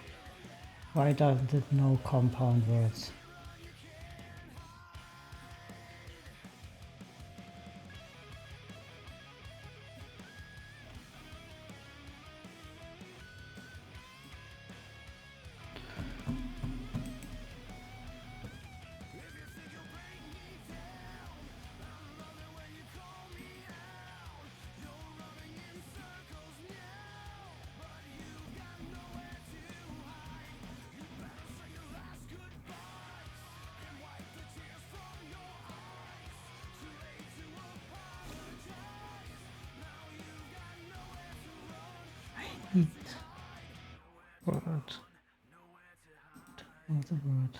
why doesn't it know compound words? Word. What's a word?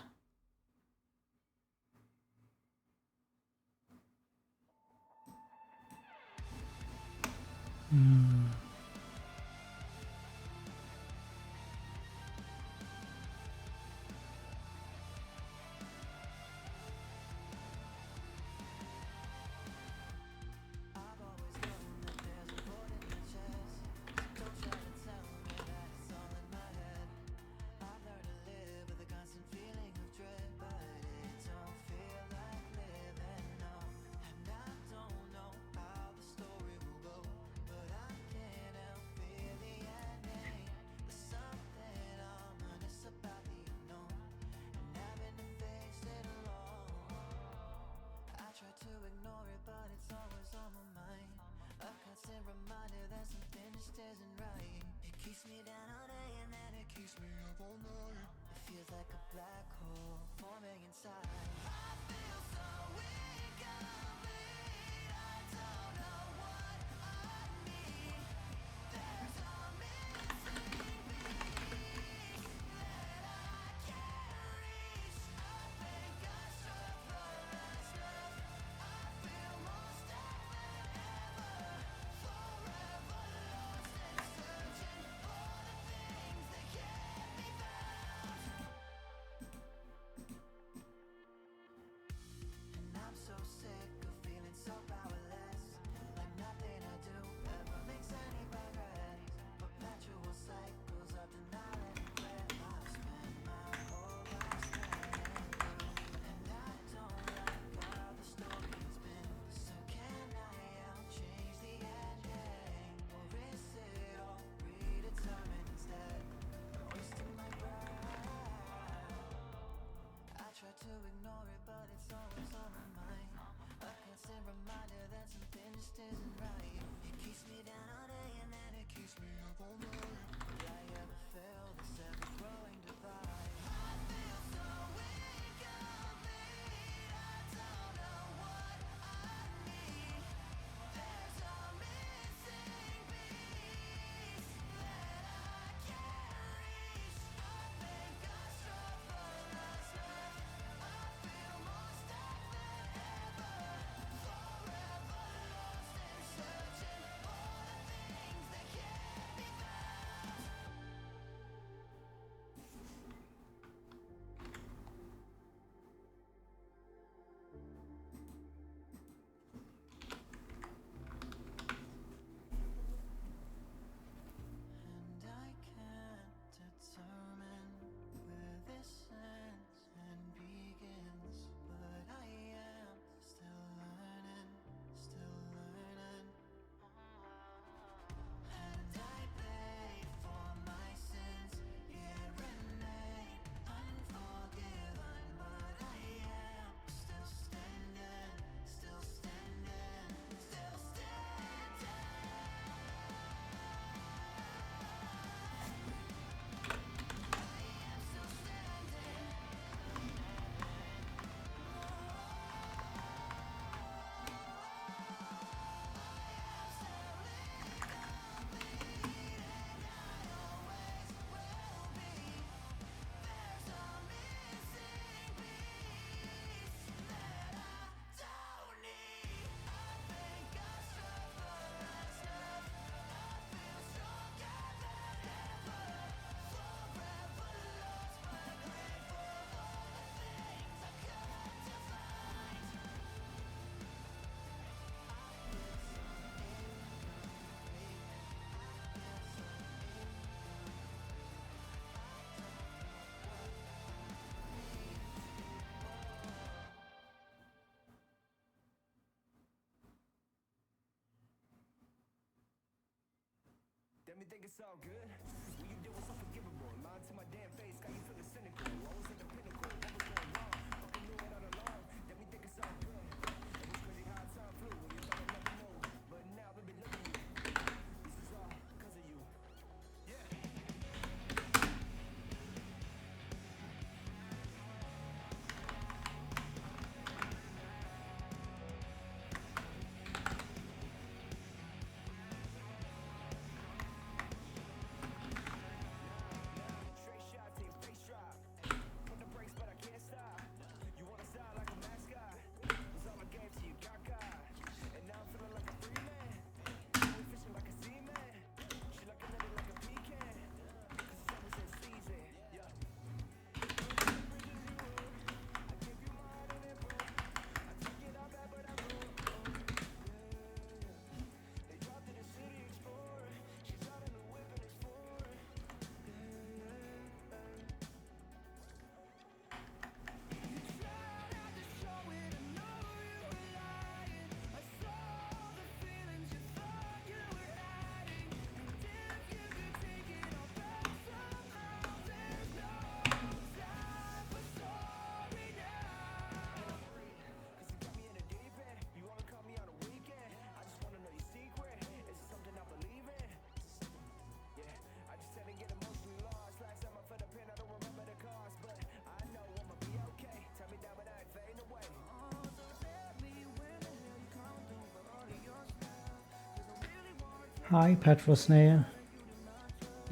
Hi, Petrosnail.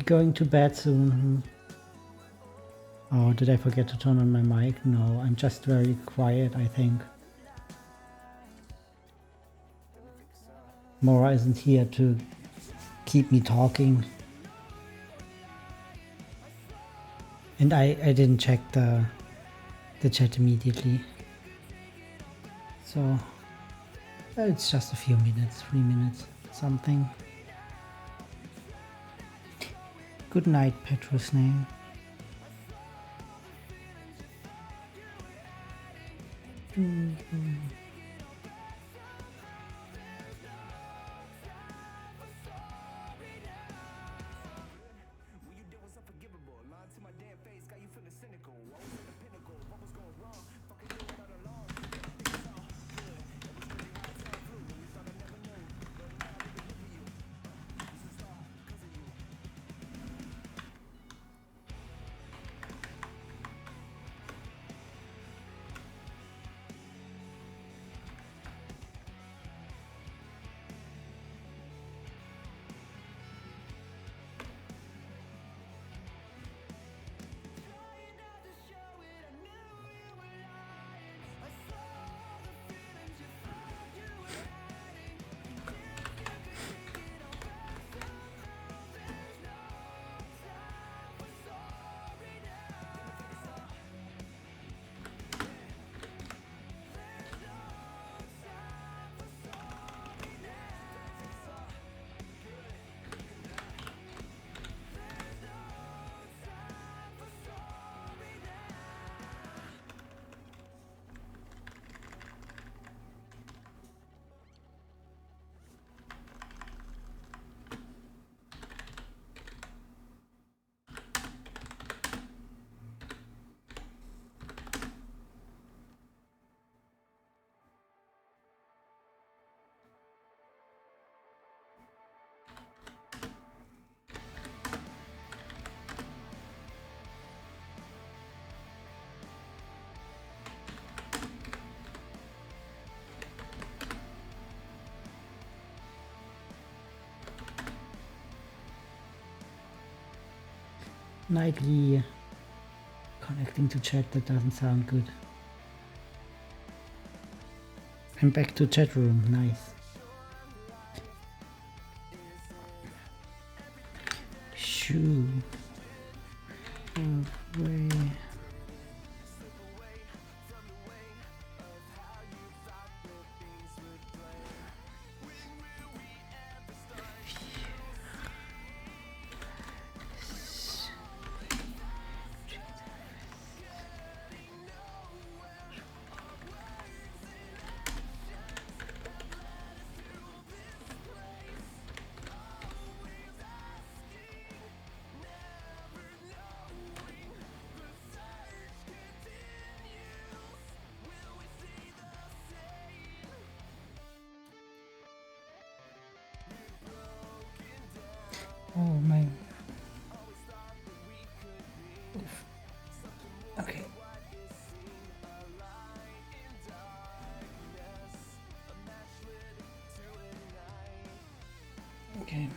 Going to bed soon. Oh, did I forget to turn on my mic? No, I'm just very quiet, I think. Mora isn't here to keep me talking. And I didn't check the chat immediately. So it's just a few minutes, 3 minutes, something. Good night, Petrosnail. Nightly connecting to chat, that doesn't sound good. I'm back to chat room, nice. Shoo. Away. Oh my. Oof. Okay. Okay.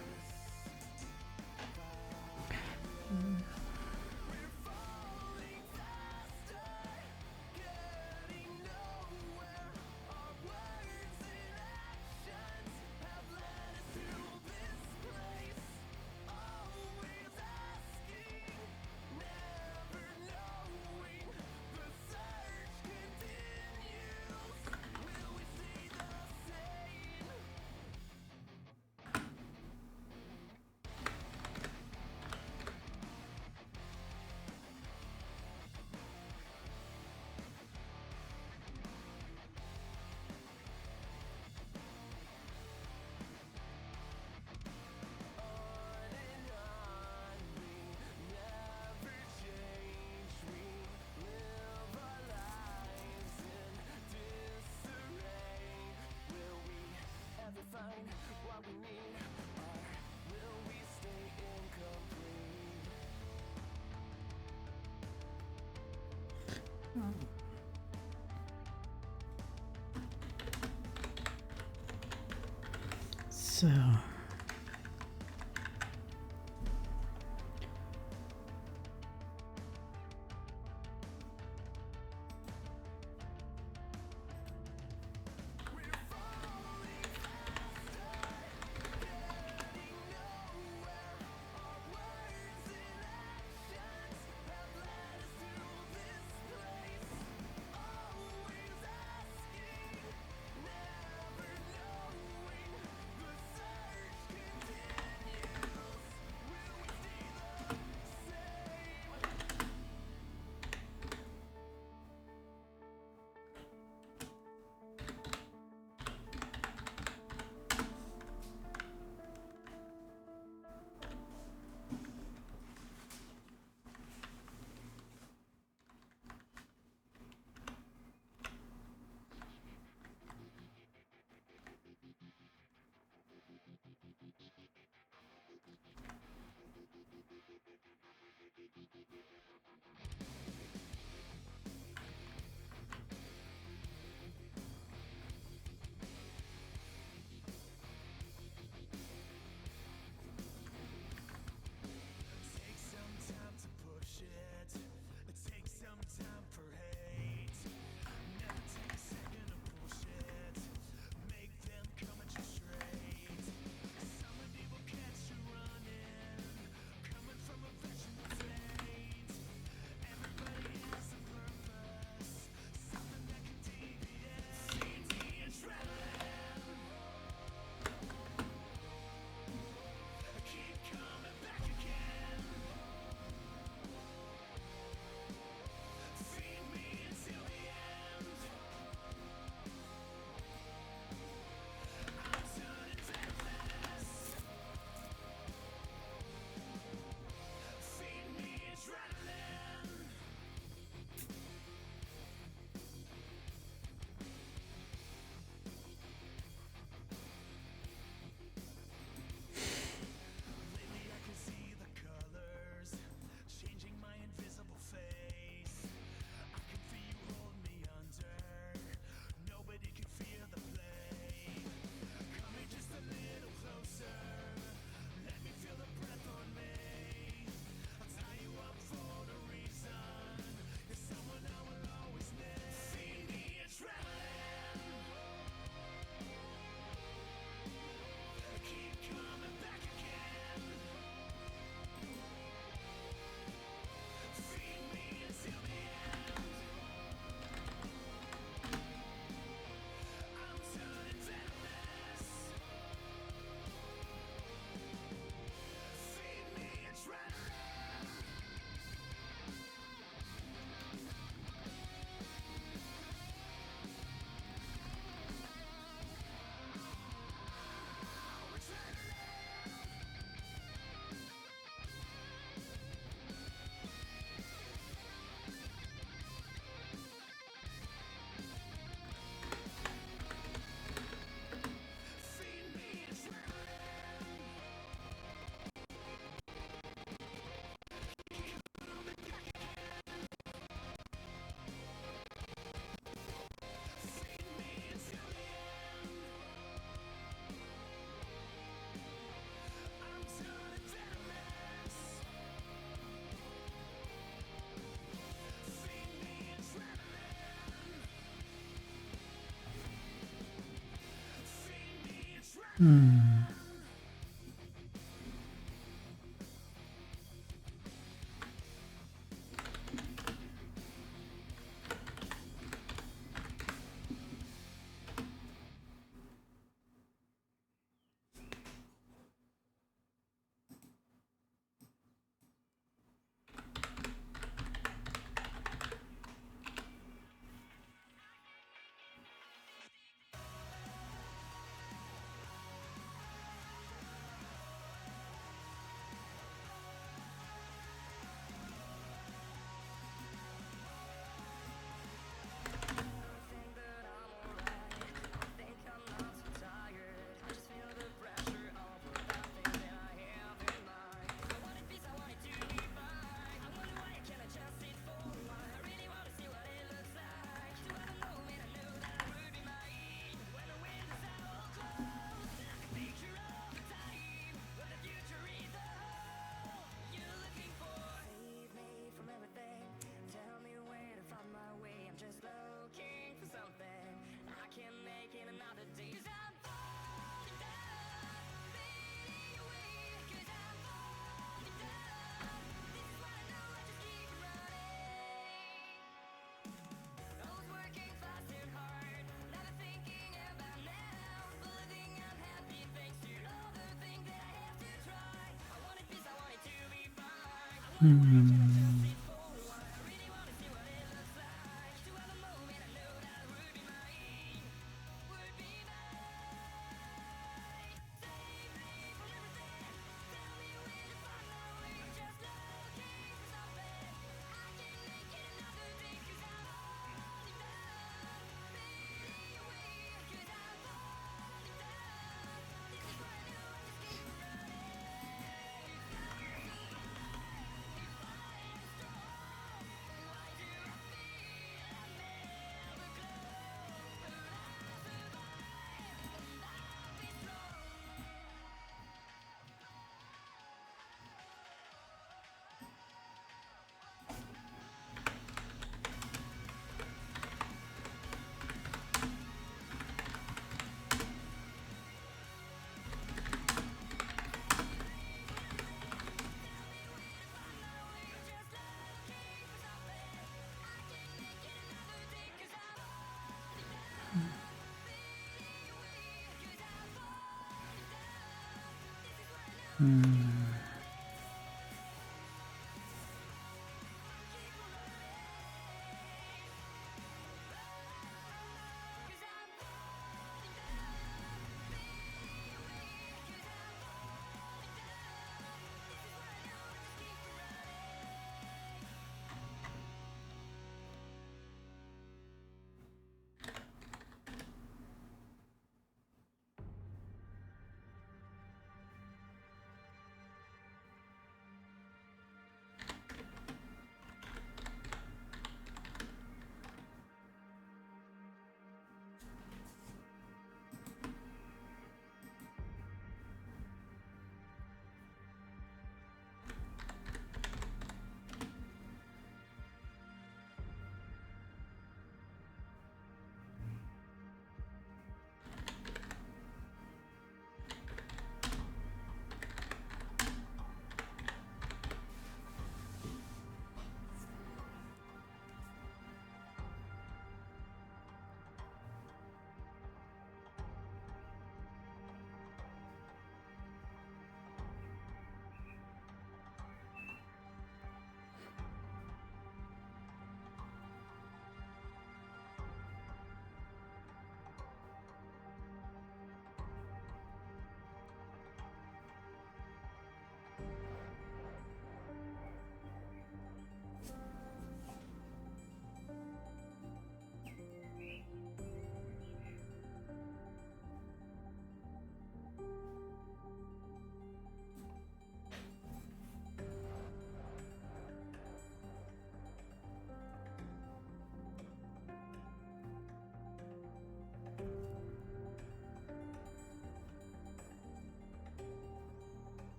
So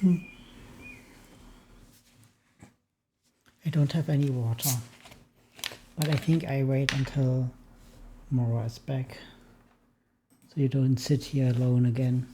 I don't have any water, but I think I wait until Mora is back, so you don't sit here alone again.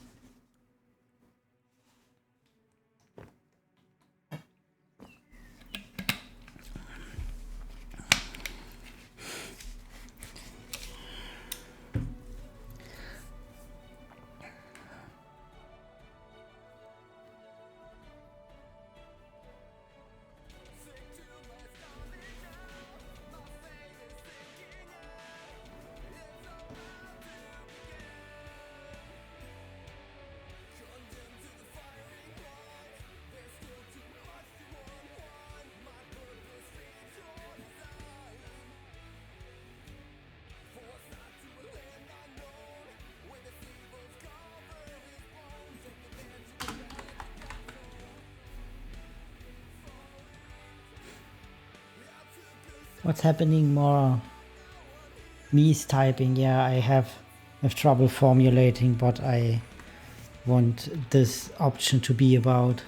What's happening more? Me is typing, yeah, I have trouble formulating what I want this option to be about.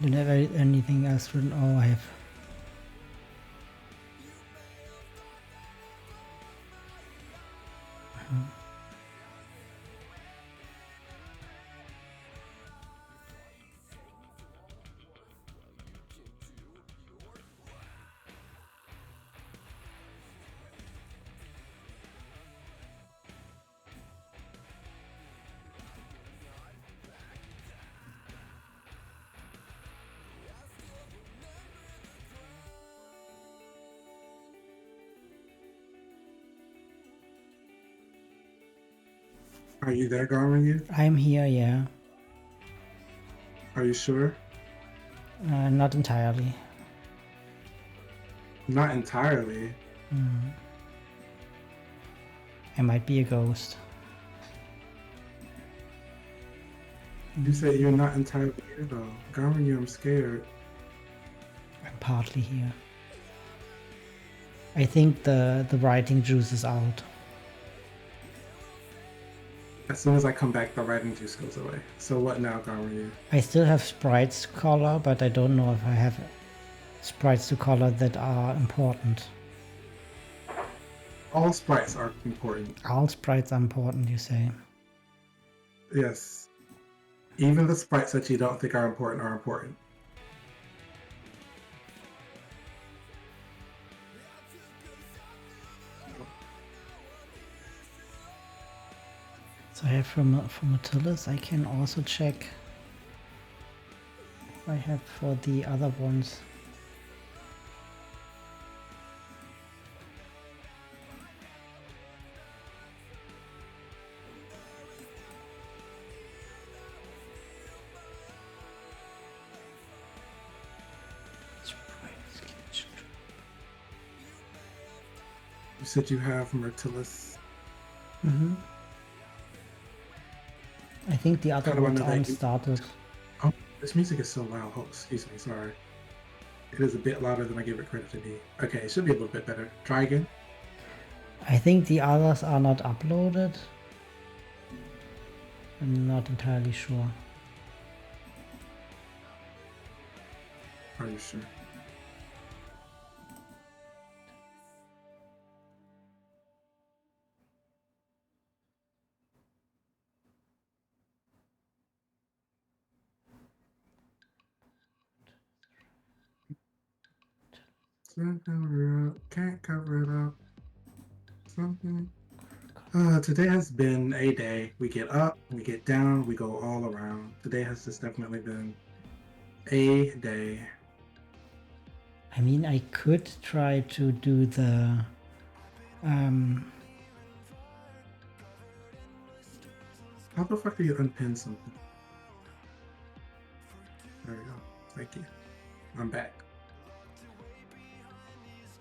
Don't have anything else written. Oh, I have. Are you there, ganryu? I'm here, yeah. Are you sure? Not entirely. Not entirely. I might be a ghost. You say you're not entirely here, though. Ganryu, I'm scared. I'm partly here. I think the writing juice is out. As soon as I come back, the writing juice goes away. So what now, ganryu? I still have sprites to color, but I don't know if I have sprites to color that are important. All sprites are important. All sprites are important, you say? Yes. Even the sprites that you don't think are important are important. So I have from Atlas. I can also check if I have for the other ones. You said you have Myrtilus. I think the other ones aren't started. Oh, this music is so loud. Oh, excuse me, sorry. It is a bit louder than I give it credit to be. Okay, it should be a little bit better. Try again. I think the others are not uploaded. I'm not entirely sure. Are you sure? Can't cover it up. Something. Today has been a day. We get up, we get down, we go all around. Today has just definitely been a day. I mean, I could try to do the How the fuck do you unpin something? There we go. Thank you. I'm back.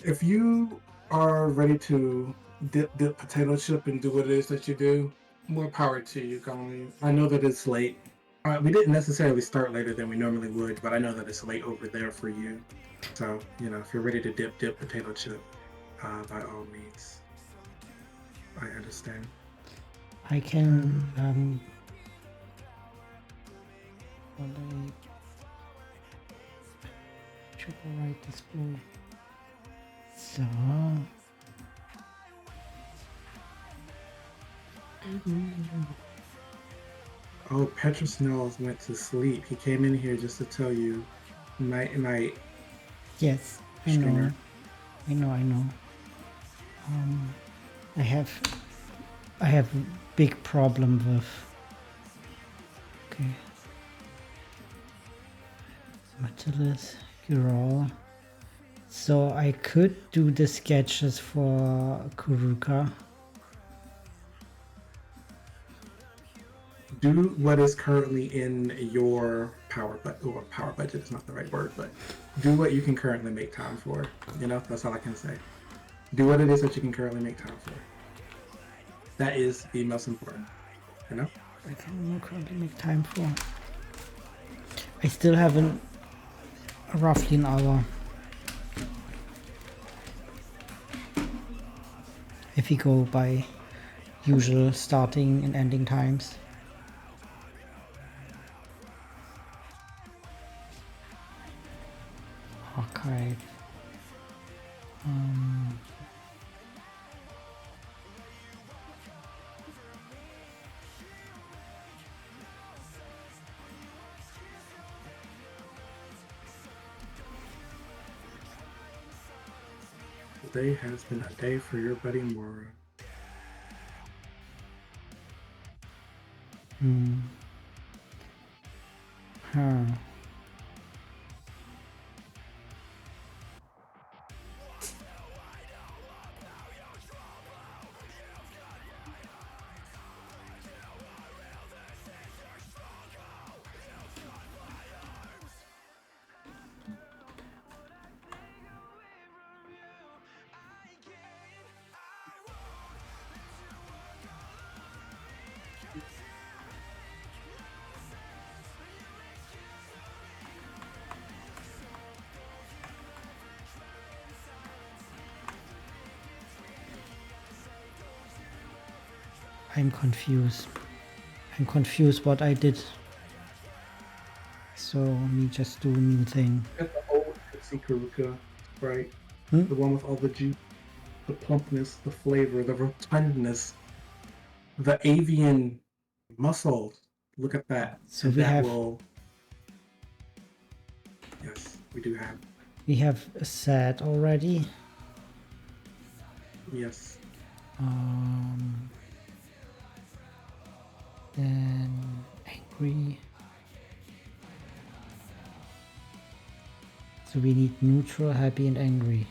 If you are ready to dip potato chip and do what it is that you do, more power to you, Conley. I know that it's late. We didn't necessarily start later than we normally would, but I know that it's late over there for you. So, you know, if you're ready to dip potato chip, by all means. I understand. I can triple right display. So Oh, Petrosnells went to sleep. He came in here just to tell you night night. yes, I Stringer. know. I have a big problem with. Okay. Materials, Qhurruka. So I could do the sketches for Qhurruka. Do what is currently in your power budget is not the right word, but do what you can currently make time for. You know, that's all I can say. Do what it is that you can currently make time for. That is the most important. You know? I can currently make time for. I still have roughly an hour. If we go by usual starting and ending times. Archive. Today has been a day for your buddy Mora. I'm confused. I'm confused what I did. So me just do a new thing. Got the old Pepsi Qhurruka, right? The one with all the juice, the plumpness, the flavor, the rotundness, the avian muscle. Look at that. So and we that have will... Yes, we do have. we have a set already. Yes. Then angry. So we need neutral, happy, and angry.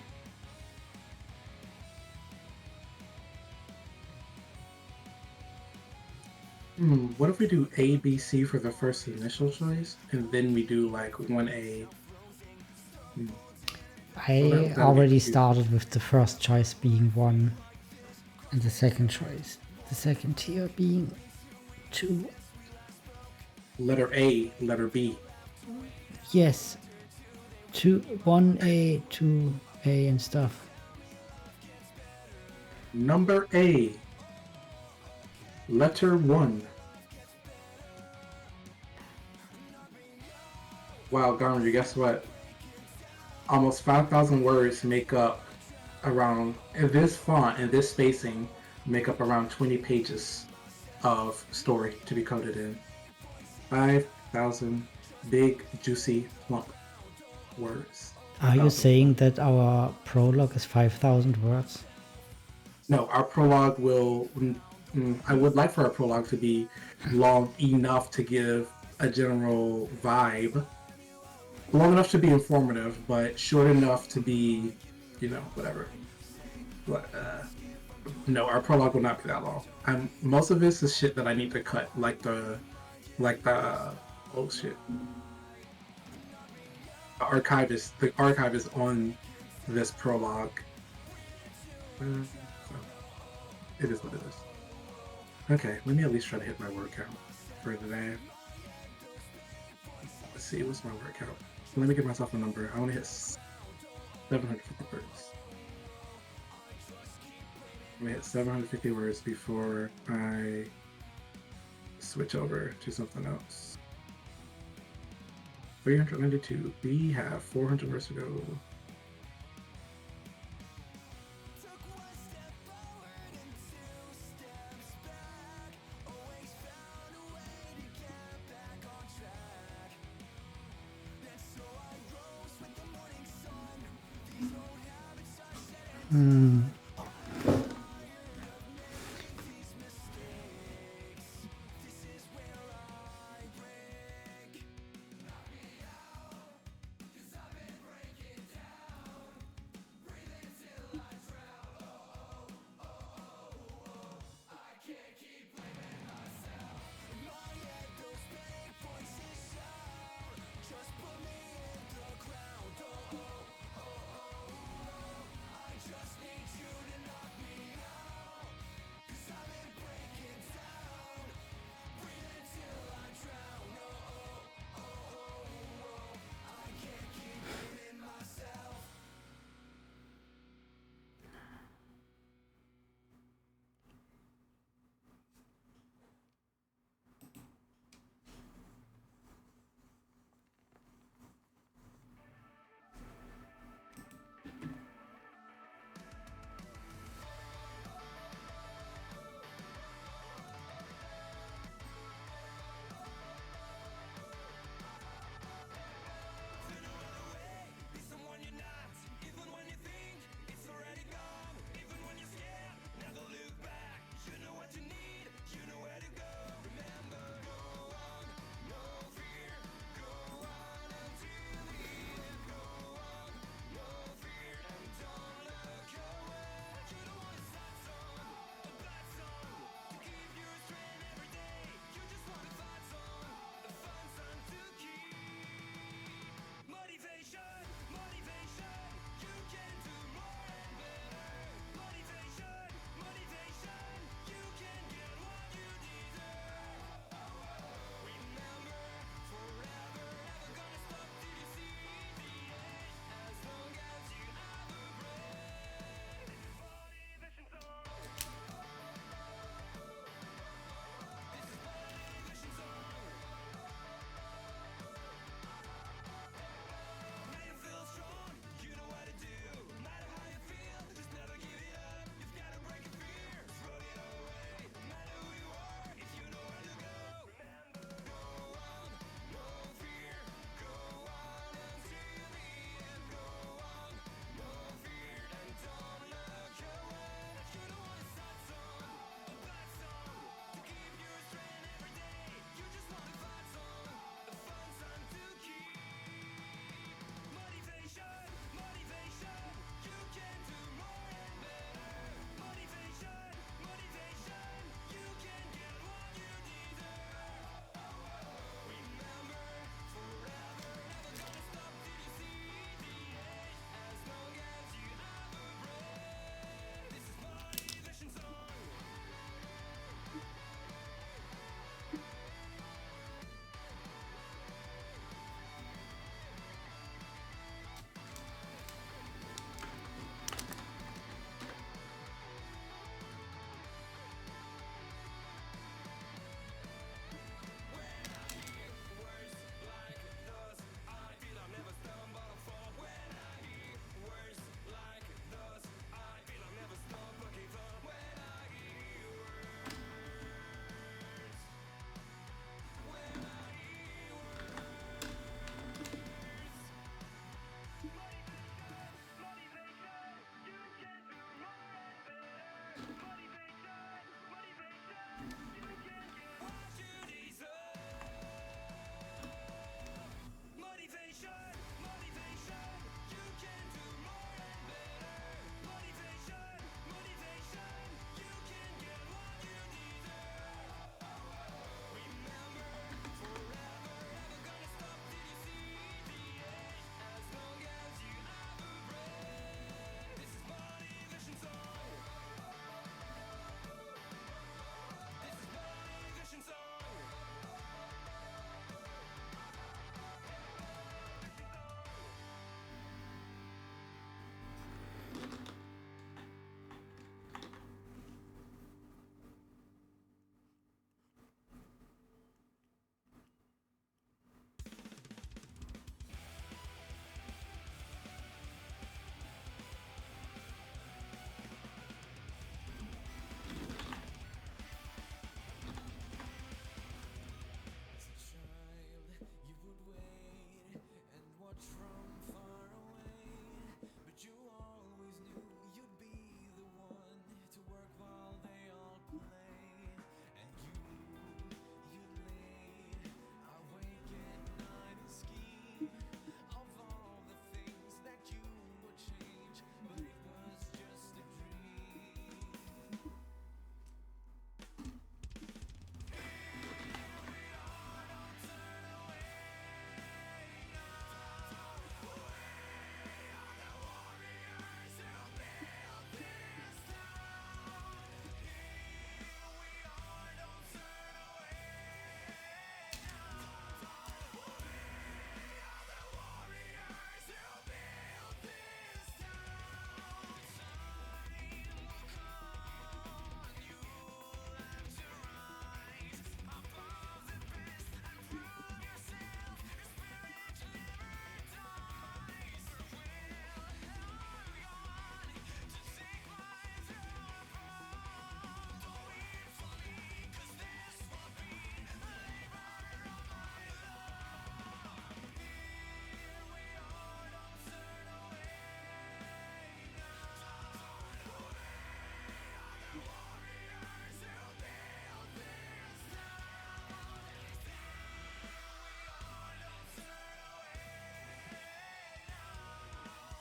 What if we do A, B, C for the first initial choice, and then we do like 1A? I already started with the first choice being 1 and the second choice, the second tier being 2. Letter A, letter B. Yes, 1A, 2A and stuff. Number A, letter 1. Wow, Ganryu, guess what? almost 5,000 words make up around, in this font and this spacing, make up around 20 pages of story to be coded in. 5,000 big, juicy, plump words. Are you 1,000 saying that our prologue is 5,000 words? No, our prologue will. I would like for our prologue to be long enough to give a general vibe, long enough to be informative, but short enough to be, whatever. But no, our prologue will not be that long. Most of this is shit that I need to cut, like the oh shit. The archive is on this prologue. So it is what it is. Okay, let me at least try to hit my word count for today. Let's see, what's my word count? Let me give myself a number. I want to hit 750 words. I'm gonna hit 750 words before I switch over to something else. 392. We have 400 words to go.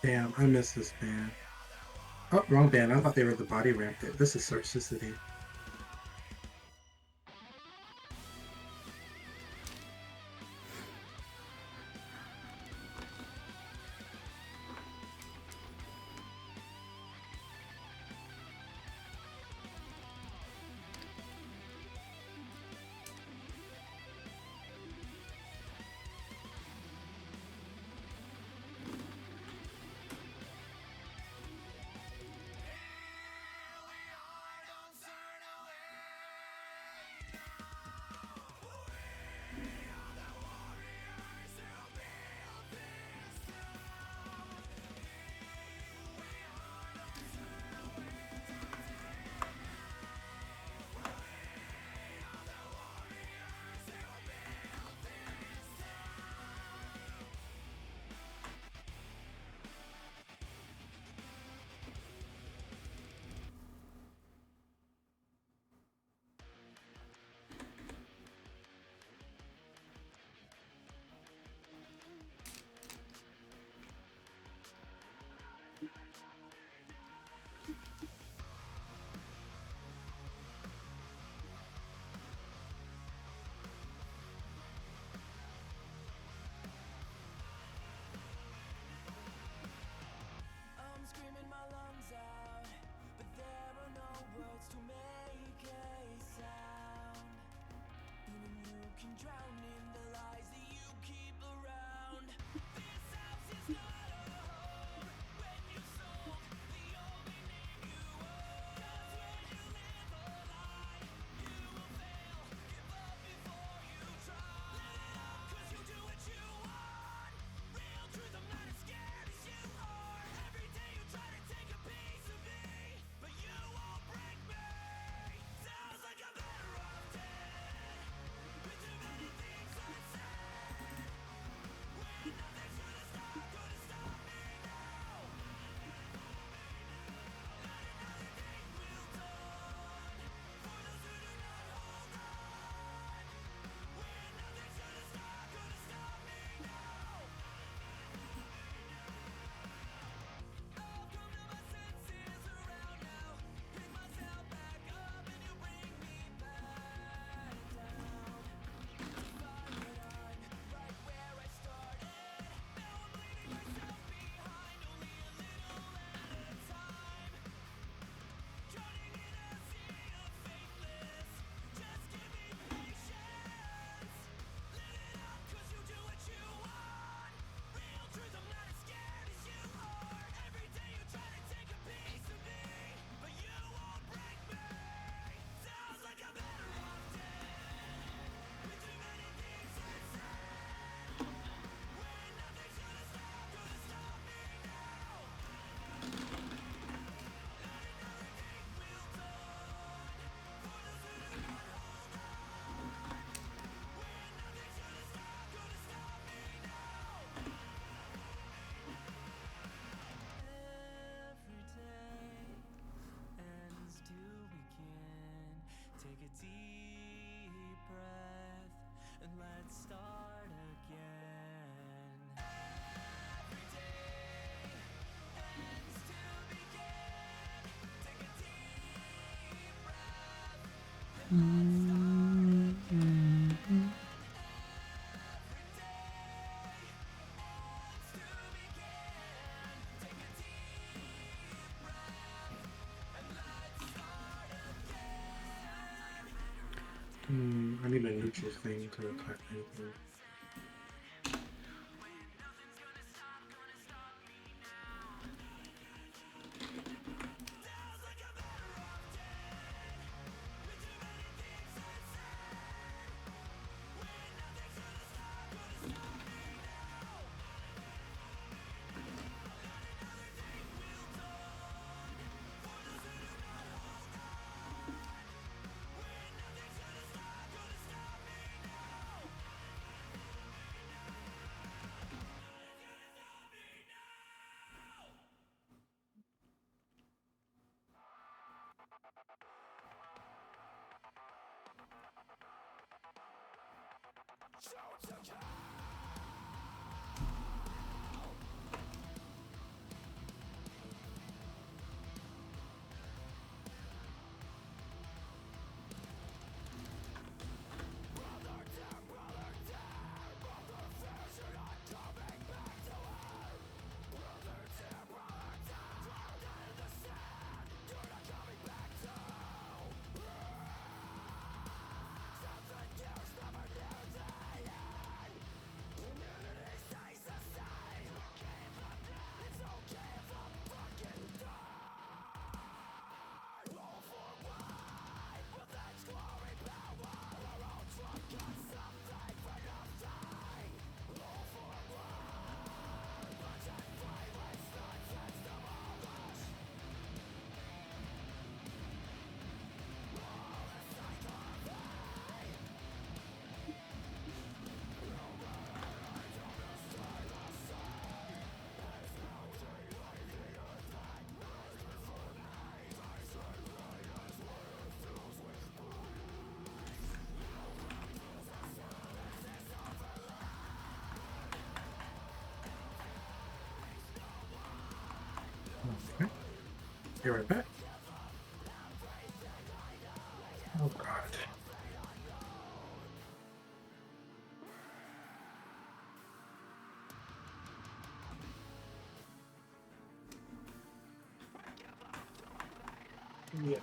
Damn, I miss this band. Oh, wrong band. I thought they were the Body Rampant. This is Sarcicity. I need a neutral thing to attack anything. Be right back. Oh God. Yeah.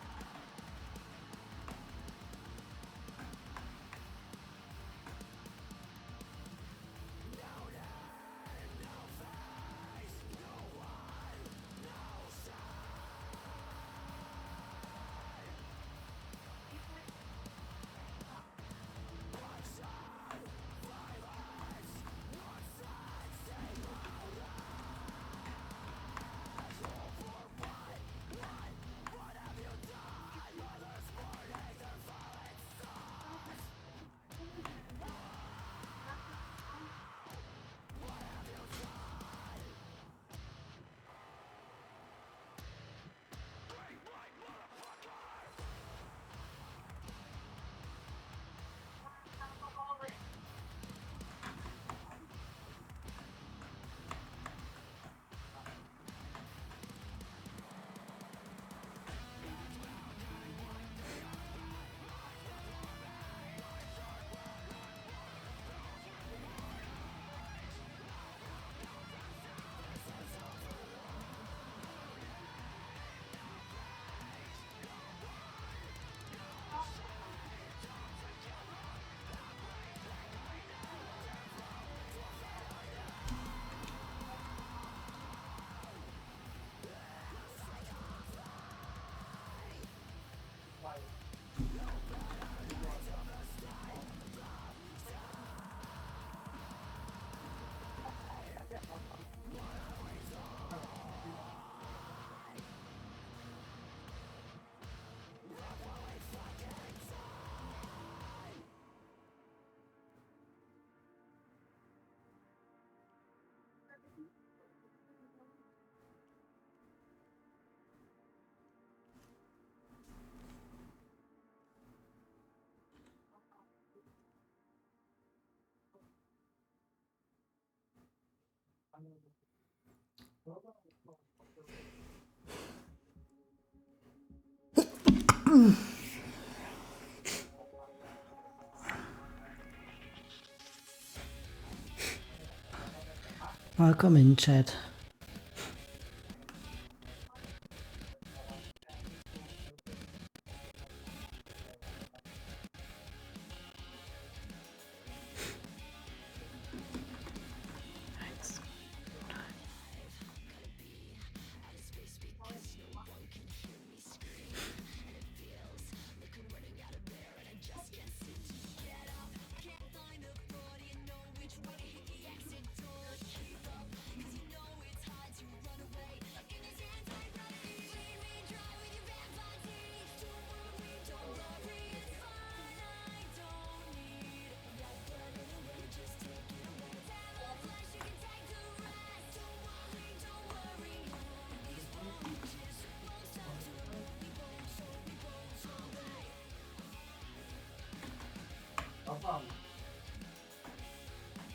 Welcome in, chat.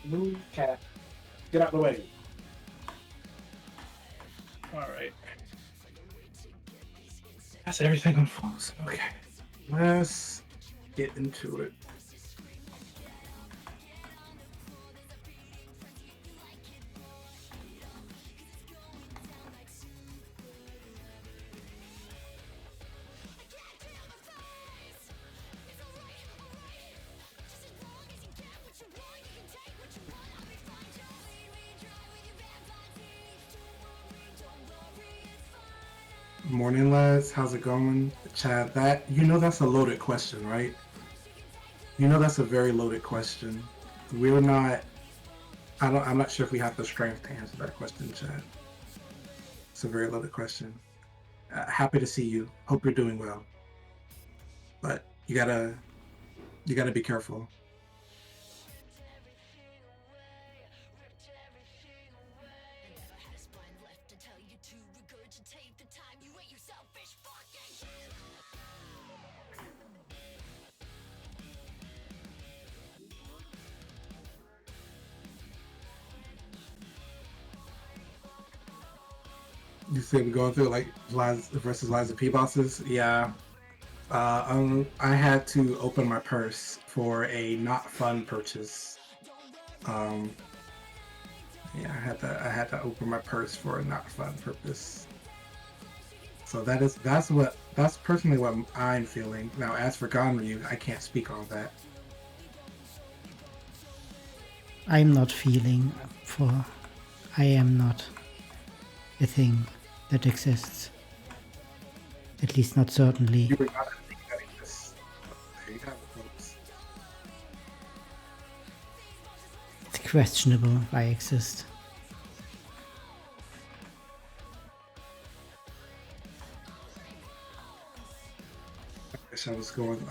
Move, cat. Get out of the way. All right. That's everything on phones. Okay. Let's get into it. Morning, lads. How's it going? Chad, that's a loaded question, right? That's a very loaded question. We're not I'm not sure if we have the strength to answer that question, Chad. It's a very loaded question. Happy to see you. Hope you're doing well. But you gotta be careful. You said we're going through like Liza versus Liza P bosses. Yeah. I had to open my purse for a not fun purchase. Yeah, I had to open my purse for a not fun purpose. So that's personally what I'm feeling. Now, as for ganryu, I can't speak on that. I'm not feeling for. I am not a thing that exists. At least not certainly. You were not a thing that exists. There you have it, folks. It's questionable I exist.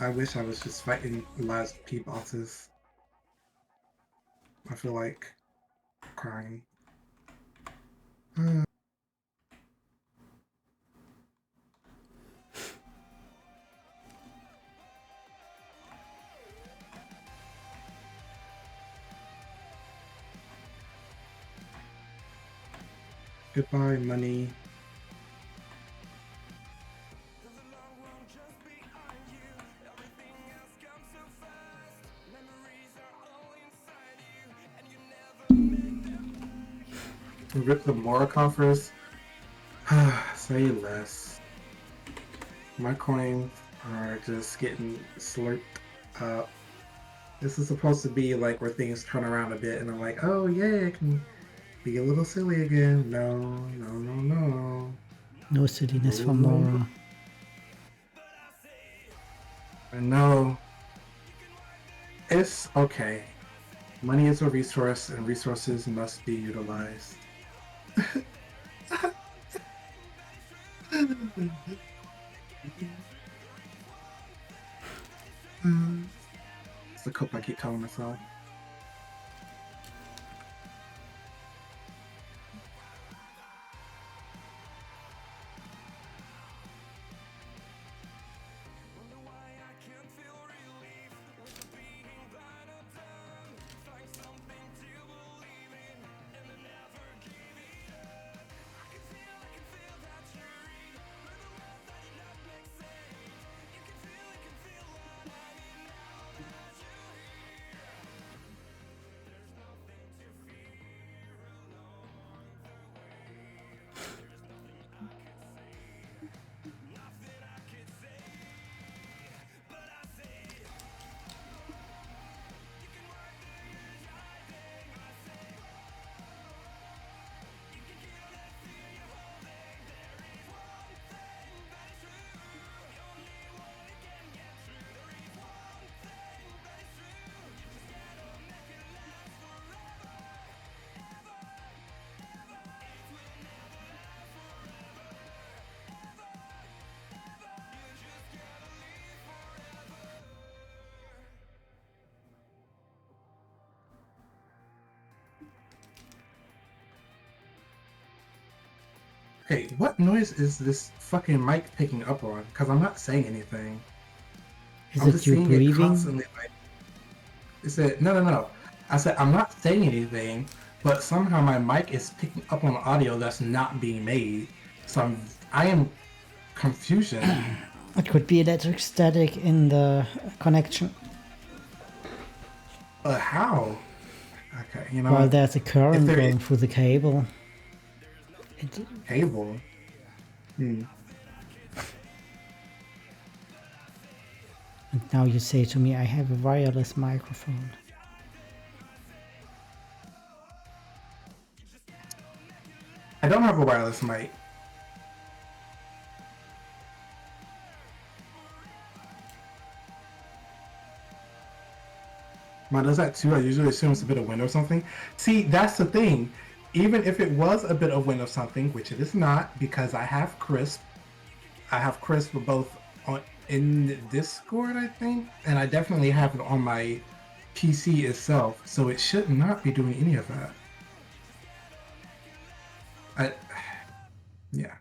I wish I was just fighting Liza P bosses. I feel like crying. Goodbye, money. Rip the Mora coffers. Say less. My coins are just getting slurped up. This is supposed to be like where things turn around a bit, and I'm like, oh yeah, I can be a little silly again. No, no, no, no. No silliness for Mora. I know. It's okay. Money is a resource, and resources must be utilized. It's the cope I keep telling myself. Hey, what noise is this fucking mic picking up on? Because I'm not saying anything. Is I'm it just you seeing it breathing? constantly. Like, it said, no. I said, I'm not saying anything, but somehow my mic is picking up on audio that's not being made. So I am confusion. It could be electric static in the connection. How? Okay, you know. Well, there's a current there going is- through the cable. Cable. And now you say to me, I have a wireless microphone. I don't have a wireless mic. Mine does that too. I usually assume it's a bit of wind or something. See, that's the thing. Even if it was a bit of wind or something, which it is not, because I have crisp. I have crisp both in Discord, I think, and I definitely have it on my PC itself, so it should not be doing any of that. Yeah.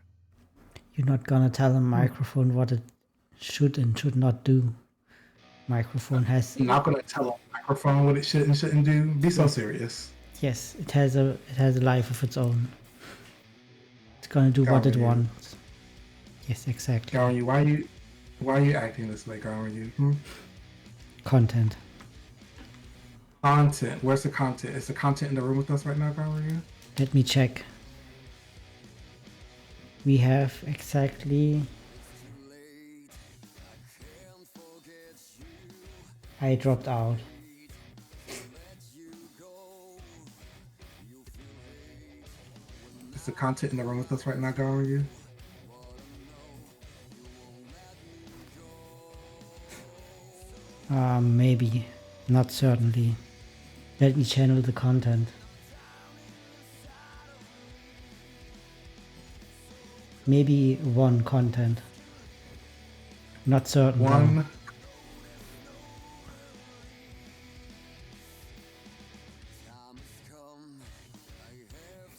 You're not gonna tell a microphone what it should and should not do. Microphone has. I'm not gonna tell a microphone what it should and shouldn't do. Be so serious. Yes, it has a life of its own. It's gonna do what it Ganryu. wants. Yes, exactly. Ganryu, why are you acting this way, Ganryu? Content. Content. Where's the content? Is the content in the room with us right now, Ganryu? Let me check. We have exactly... I dropped out. Is the content in the room with us right now, Ganryu? Maybe. Not certainly. Let me channel the content. Maybe one content. Not certain. One.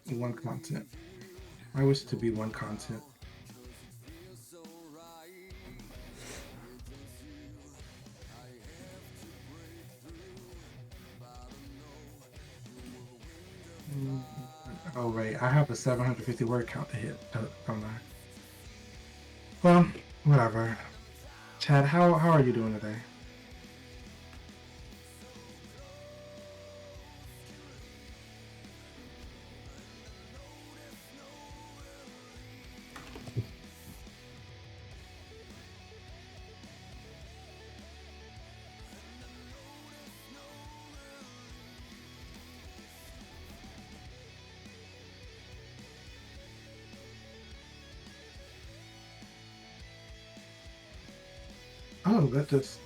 One content. I wish to be one content. Oh wait, I have a 750 word count to hit. Don't I? Well, whatever. Chad, how are you doing today? Oh, that just...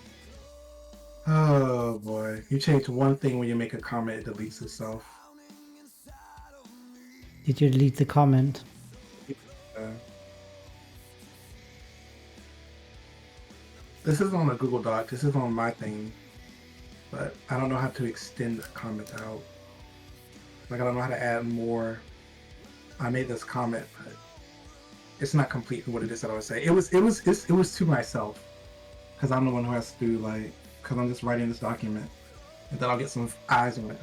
Oh boy. You change one thing when you make a comment, it deletes itself. Did you delete the comment? This is on a Google Doc. This is on my thing. But I don't know how to extend the comment out. Like, I don't know how to add more. I made this comment, but it's not complete what it is that I was saying. It was to myself. Because I'm the one who has to do, like, because I'm just writing this document. And then I'll get some eyes on it.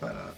But,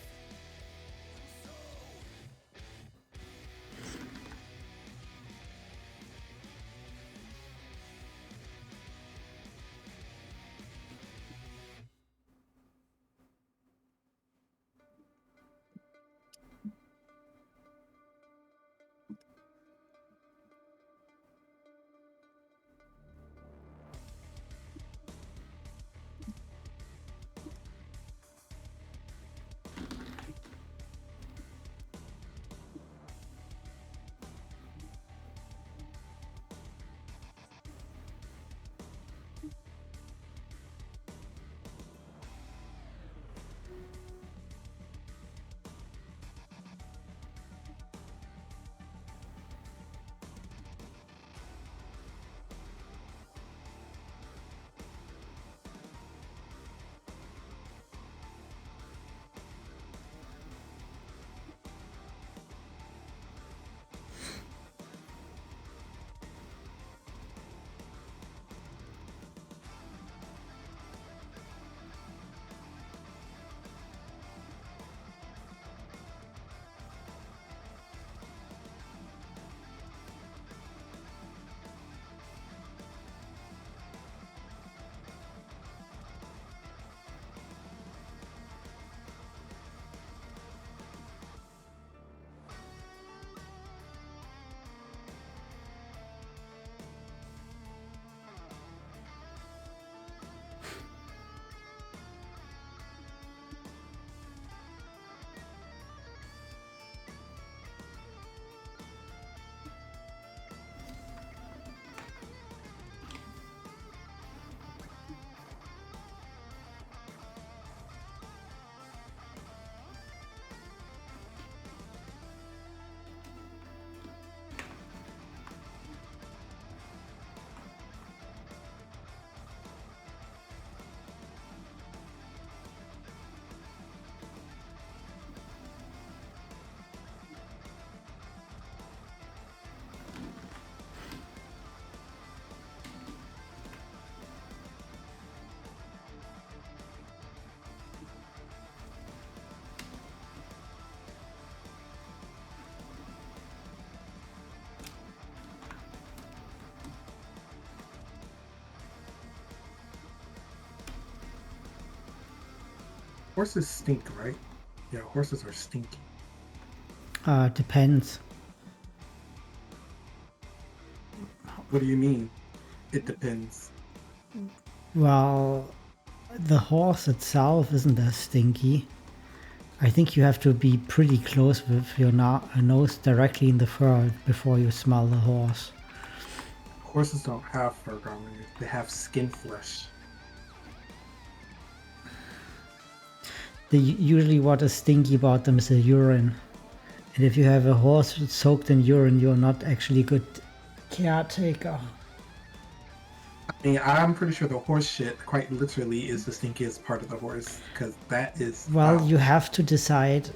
Horses stink, right? Yeah, horses are stinky. Depends. What do you mean? It depends. Well, the horse itself isn't as stinky. I think you have to be pretty close with your nose directly in the fur before you smell the horse. Horses don't have fur garments. They have skin flesh. Usually what is stinky about them is the urine. And if you have a horse soaked in urine, you're not actually a good caretaker. I mean, I'm pretty sure the horse shit, quite literally, is the stinkiest part of the horse, because that is... Well, you have to decide...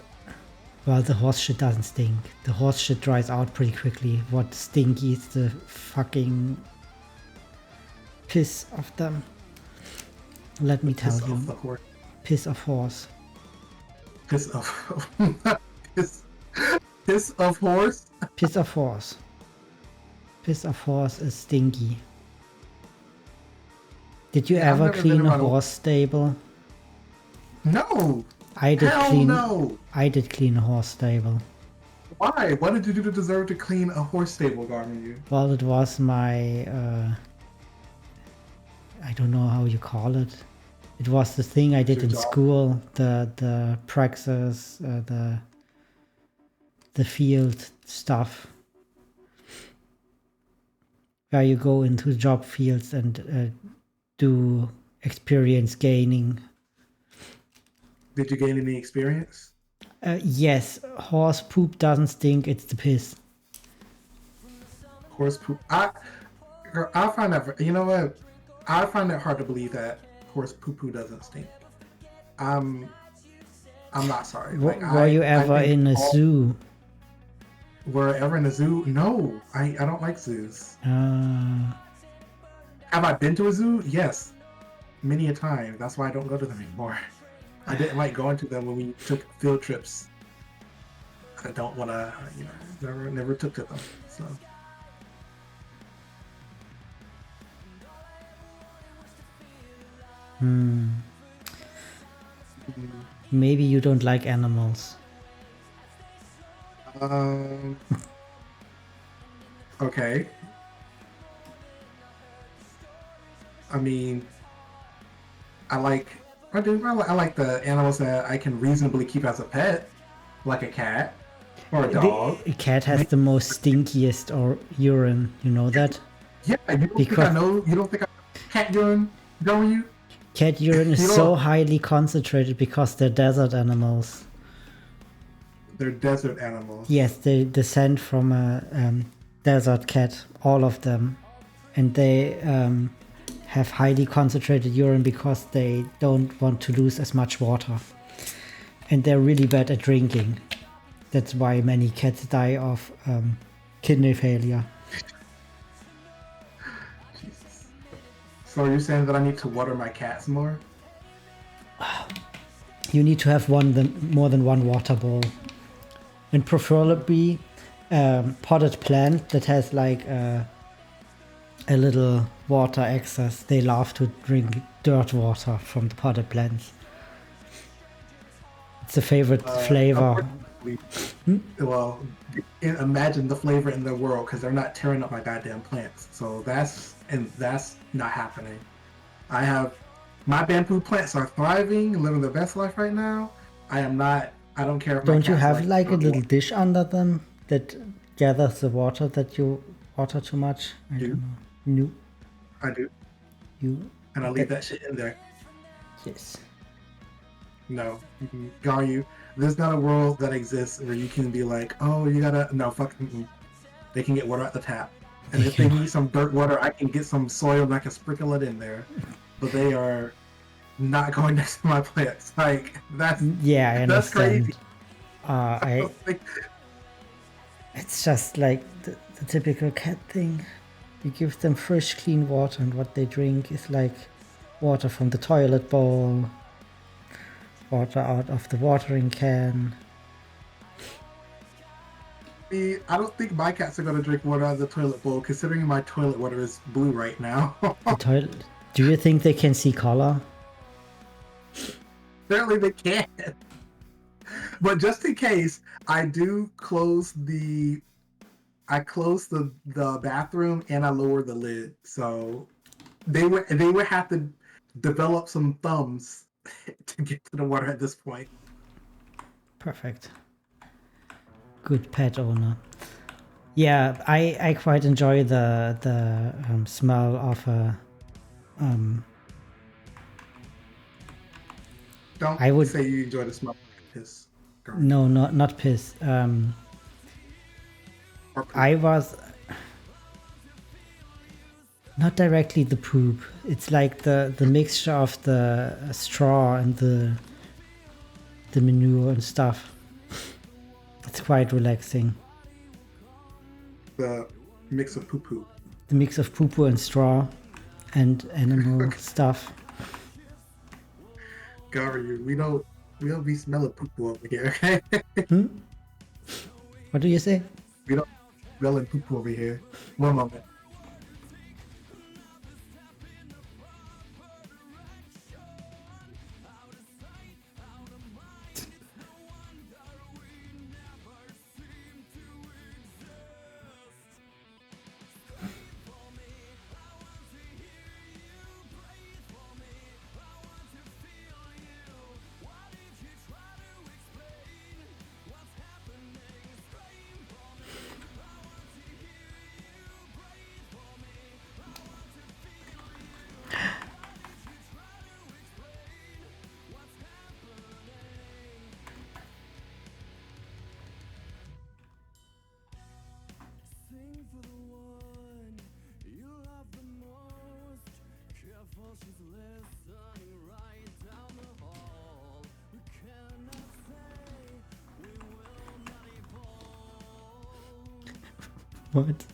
Well, the horse shit doesn't stink. The horse shit dries out pretty quickly. What stinky is the fucking piss of them. Let me tell you. Piss of the horse. Piss of horse. Piss of... piss of horse? Piss of horse. Piss of horse is stinky. Did you ever clean a horse stable? No! I did Hell clean. no! I did clean a horse stable. Why? What did you do to deserve to clean a horse stable, Ganryu? Well, it was my. I don't know how you call it. It was the thing I did in school. The praxis, the field stuff, where you go into job fields and do experience gaining. Did you gain any experience? Yes, horse poop doesn't stink, it's the piss. Horse poop. I find that, you know what? I find it hard to believe that horse poo-poo doesn't stink. I'm not sorry. Were you ever in a zoo? Were ever in a zoo? No, I don't like zoos. Have I been to a zoo? Yes, many a time. That's why I don't go to them anymore. I didn't like going to them when we took field trips. I don't want to, never took to them. So. Maybe you don't like animals. Okay. I mean, I like the animals that I can reasonably keep as a pet, like a cat or a dog. A cat has the most stinkiest or urine, you know that? Yeah, you don't think I cat urine, don't you? Cat urine is so highly concentrated because they're desert animals. They're desert animals. Yes, they descend from a desert cat, all of them. And they have highly concentrated urine because they don't want to lose as much water. And they're really bad at drinking. That's why many cats die of kidney failure. Jesus. So you're saying that I need to water my cats more? You need to have more than one water bowl. And preferably potted plant that has like a little water excess. They love to drink dirt water from the potted plants. It's a favorite flavor. Well, imagine the flavor in the world because they're not tearing up my goddamn plants. So that's not happening. My bamboo plants are thriving, living their best life right now. I don't care if Don't you have like a little dish under them that gathers the water that you water too much? I don't know. No. I do. And I leave that shit in there. Yes. No. Ganryu, there's not a world that exists where you can be like, oh, you gotta... No, fuck. They can get water at the tap. And if they need some dirt water, I can get some soil and I can sprinkle it in there. But they are not going next to my plants. Like, that's... Yeah, I understand. That's crazy. It's just like the typical cat thing. You give them fresh, clean water, and what they drink is like water from the toilet bowl, water out of the watering can. I don't think my cats are going to drink water out of the toilet bowl, considering my toilet water is blue right now. The toilet. Do you think they can see color? Apparently they can. But just in case, I do close the bathroom and I lower the lid. So they would have to develop some thumbs to get to the water at this point. Perfect. Good pet owner. Yeah, I quite enjoy the smell of a. Don't I would say you enjoy the smell of piss. Girl. no, not piss. Or poop. I was not directly the poop. It's like the mixture of the straw and the manure and stuff. It's quite relaxing. The mix of poo-poo. The mix of poo-poo and straw and animal stuff. Ganryu, we don't be smelling poo-poo over here, okay? What do you say? We don't smelling poo-poo over here. One moment. What?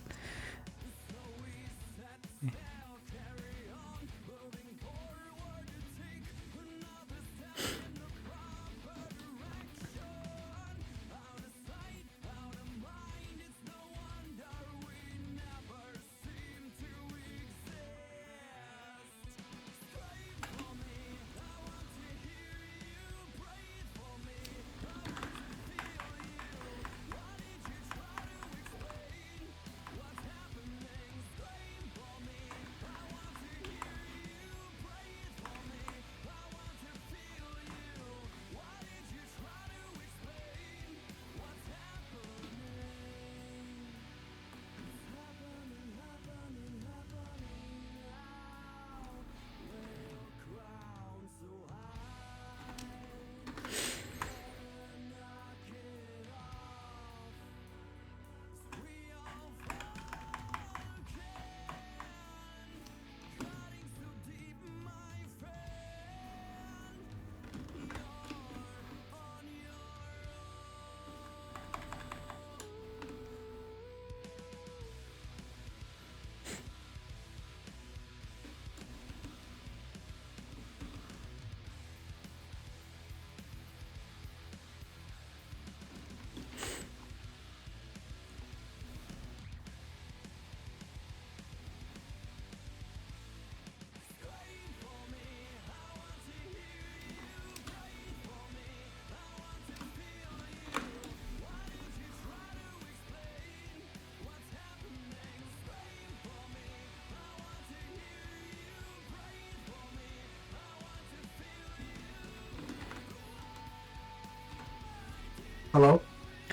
Hello?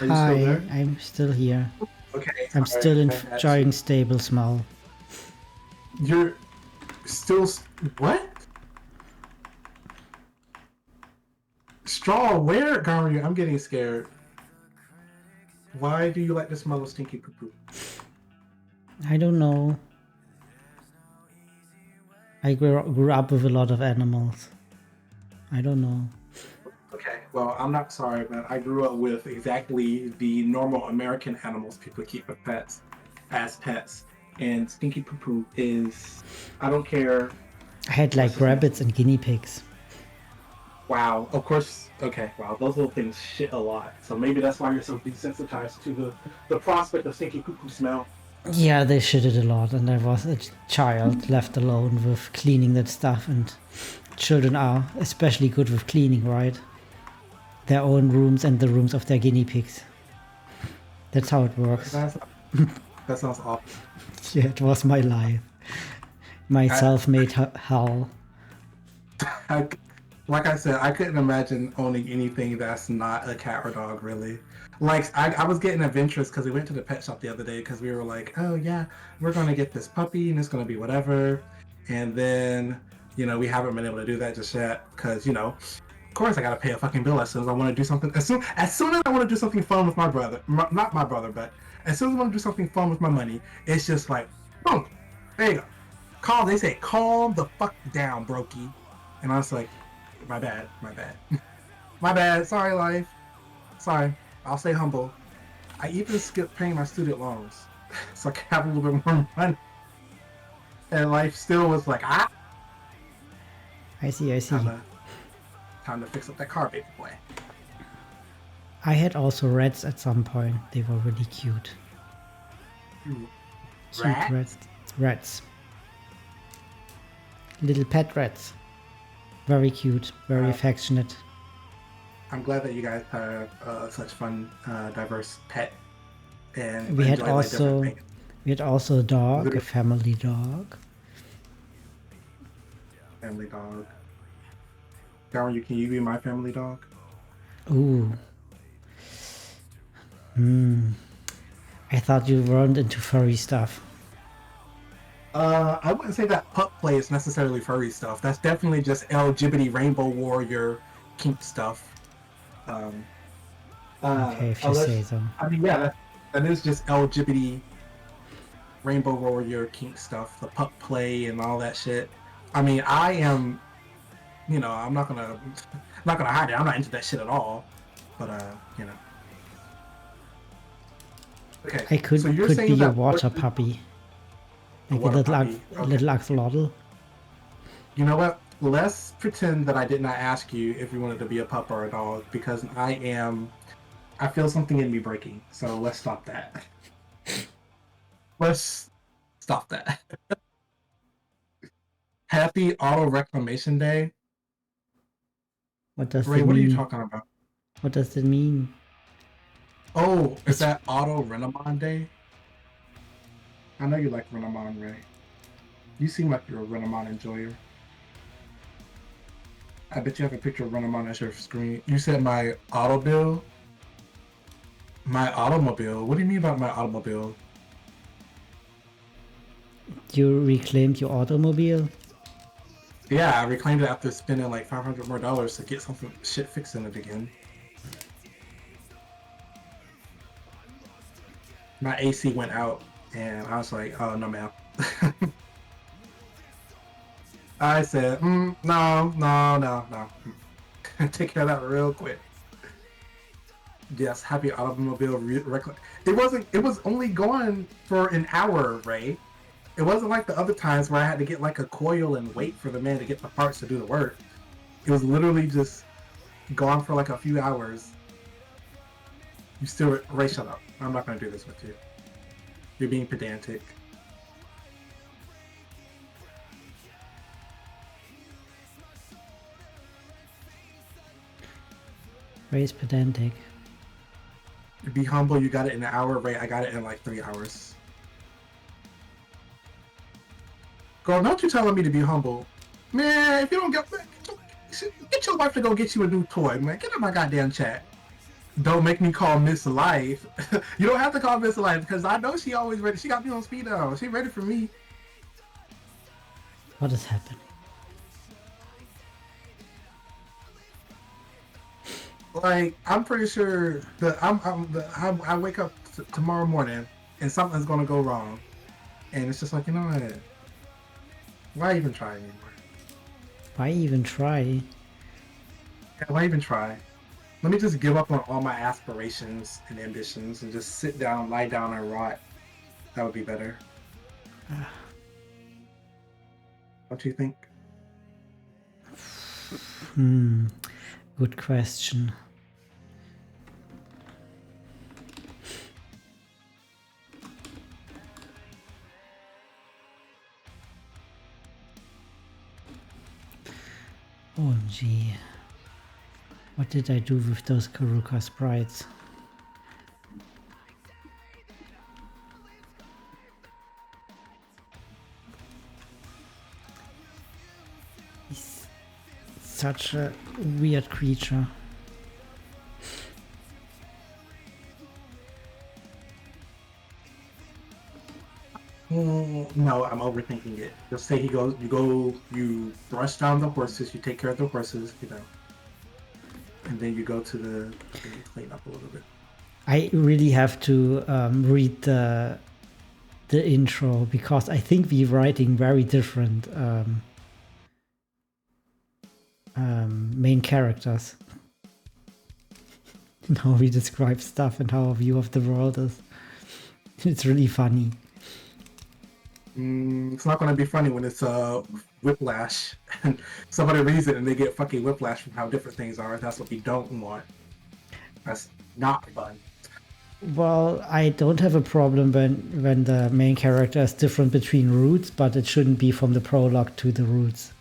Are you Hi, still there? I'm still here. Okay. I'm sorry, still I had enjoying stable smell. You're still what? Straw? Where, Ganryu? I'm getting scared. Why do you like the smell of stinky poo-poo? I don't know. I grew up with a lot of animals. I don't know. Okay, well, I'm not sorry, but I grew up with exactly the normal American animals people keep as pets. And stinky poo-poo is, I don't care. I had like rabbits and guinea pigs. Wow, of course, okay, wow, those little things shit a lot. So maybe that's why you're so desensitized to the prospect of stinky poo-poo smell. Yeah, they shitted a lot, and I was a child left alone with cleaning that stuff, and children are especially good with cleaning, right? Their own rooms and the rooms of their guinea pigs. That's how it works. That sounds awful. Yeah, it was my life. My self-made hell. Like I said, I couldn't imagine owning anything that's not a cat or dog, really. Like, I was getting adventurous because we went to the pet shop the other day because we were like, oh, yeah, we're going to get this puppy and it's going to be whatever. And then, we haven't been able to do that just yet because, of course I got to pay a fucking bill as soon as I want to do something. As soon as I want to do something fun with my brother, not my brother, but as soon as I want to do something fun with my money, it's just like, boom, there you go. They say, calm the fuck down, brokey. And I was like, my bad. My bad. Sorry, life. Sorry. I'll stay humble. I even skipped paying my student loans so I could have a little bit more money. And life still was like, I see. Time to fix up that car, baby boy. I had also rats at some point. They were really cute. Rats? Rats. Little pet rats. Very cute, very affectionate. I'm glad that you guys have such fun, diverse pet. And we had also a dog, a family dog. Family dog. Darren, can you be my family dog? Ooh. I thought you weren't into furry stuff. I wouldn't say that pup play is necessarily furry stuff. That's definitely just LGBT Rainbow Warrior kink stuff. Okay, if you say so. I mean, yeah, that is just LGBT Rainbow Warrior kink stuff. The pup play and all that shit. I mean, I am, I'm not gonna hide it. I'm not into that shit at all. But Okay. I could be a water puppy. Like a little axolotl. You know what? Let's pretend that I did not ask you if you wanted to be a pup or a dog, because I feel something in me breaking. So let's stop that. Let's stop that. Happy Auto Reclamation Day. What does Ray, it mean? what are you talking about? What does it mean? Oh, is that Auto Renamon Day? I know you like Renamon, Ray. You seem like you're a Renamon enjoyer. I bet you have a picture of Renamon as your screen. You said my automobile? My automobile? What do you mean about my automobile? You reclaimed your automobile? Yeah, I reclaimed it after spending like $500 more to get something shit fixed in it again. My AC went out and I was like, oh no ma'am. I said, no. Take care of that real quick. Yes, happy automobile It was only gone for an hour, Ray. It wasn't like the other times where I had to get like a coil and wait for the man to get the parts to do the work. It was literally just gone for like a few hours. You still, Ray, shut up. I'm not gonna do this with you. You're being pedantic. Ray's pedantic. Be humble, you got it in an hour, Ray. I got it in like 3 hours. Girl, don't you telling me to be humble. Man, if you don't get your wife to go get you a new toy, man. Get in my goddamn chat. Don't make me call Miss Life. You don't have to call Miss Life because I know she always ready. She got me on speed dial. She ready for me. What has happened? Like, I'm pretty sure that I wake up tomorrow morning and something's gonna go wrong, and it's just like, you know what? Why even try anymore? Why even try? Yeah, why even try? Let me just give up on all my aspirations and ambitions and just sit down, lie down, and rot. That would be better. Don't you think? Good question. OMG. What did I do with those Qhurruka sprites? He's such a weird creature. No, I'm overthinking it. Just say you brush down the horses, you take care of the horses, and then you go to the clean up a little bit. I really have to read the intro because I think we're writing very different main characters. And how we describe stuff and how our view of the world is. It's really funny. It's not going to be funny when it's whiplash and somebody reads it and they get fucking whiplash from how different things are. That's what we don't want. That's not fun. Well, I don't have a problem when the main character is different between routes, but it shouldn't be from the prologue to the routes,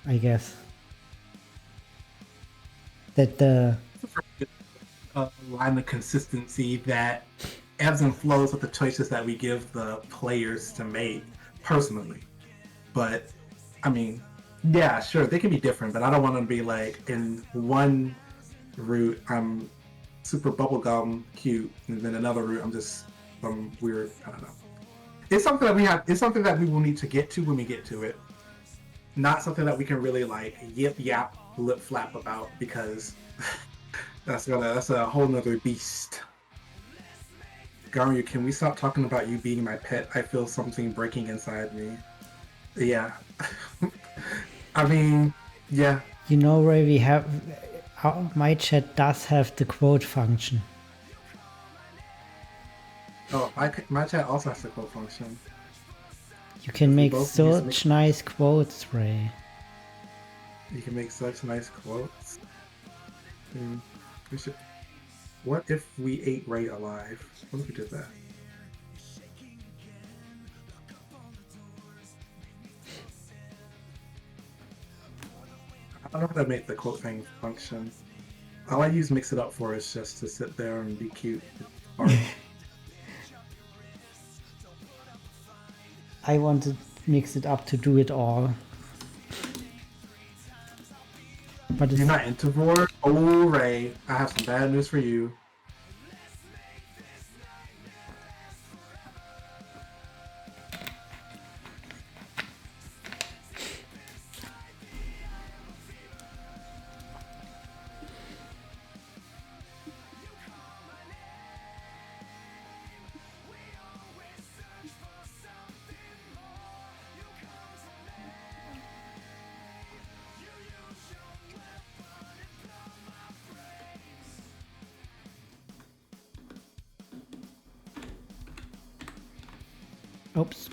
I guess. That the line of consistency that ebbs and flows with the choices that we give the players to make personally. But I mean, yeah, sure, they can be different, but I don't want them to be like in one route I'm super bubblegum cute, and then another route I'm just some weird, I don't know. It's something that we will need to get to when we get to it. Not something that we can really like yip yap lip flap about, because that's a whole nother beast. Ganryu, can we stop talking about you being my pet? I feel something breaking inside me. Yeah. I mean, yeah. You know, Ray, we have my chat does have the quote function. Oh, my chat also has the quote function. You can make such nice quotes, Ray. You can make such nice quotes. We should. What if we ate Ray alive? What if we did that? I don't know how to make the quote thing function. All I use Mix It Up for is just to sit there and be cute. I want to mix it up to do it all. But you're not into Vor? Oh, Ray, I have some bad news for you. Oops.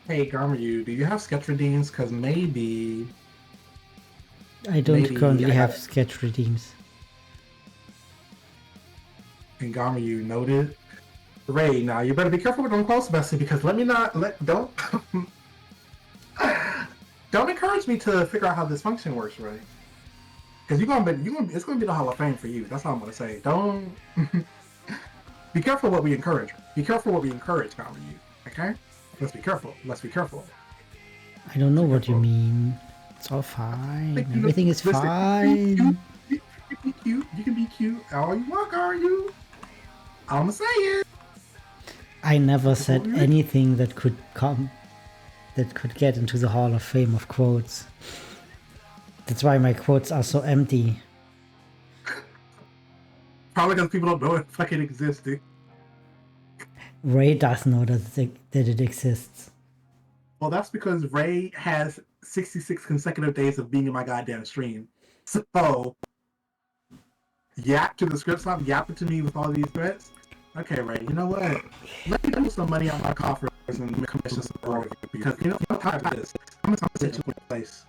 Hey, Ganryu, do you have sketch redeems? Because maybe... I don't currently have sketch redeems. And Ganryu noted. Ray, now you better be careful with them quotes, Bessie, because don't encourage me to figure out how this function works, Ray. Because it's gonna be the Hall of Fame for you. That's all I'm gonna say. Don't be careful what we encourage. Be careful what we encourage, Ganryu. Okay? Let's be careful. Let's be careful. I don't know what you mean. It's all fine. Everything is fine. You can be cute. You can be cute all you want, Ganryu. I'ma say it. I never said anything that could get into the Hall of Fame of quotes. That's why my quotes are so empty. Probably because people don't know it fucking existed. Ray does know that it exists. Well, that's because Ray has 66 consecutive days of being in my goddamn stream. So, yap to the script, stop yapping to me with all these threats. Okay, Ray, you know what? Let me pull some money out my coffers and commission some more of you, because you know how I got this. I'm gonna set you in place.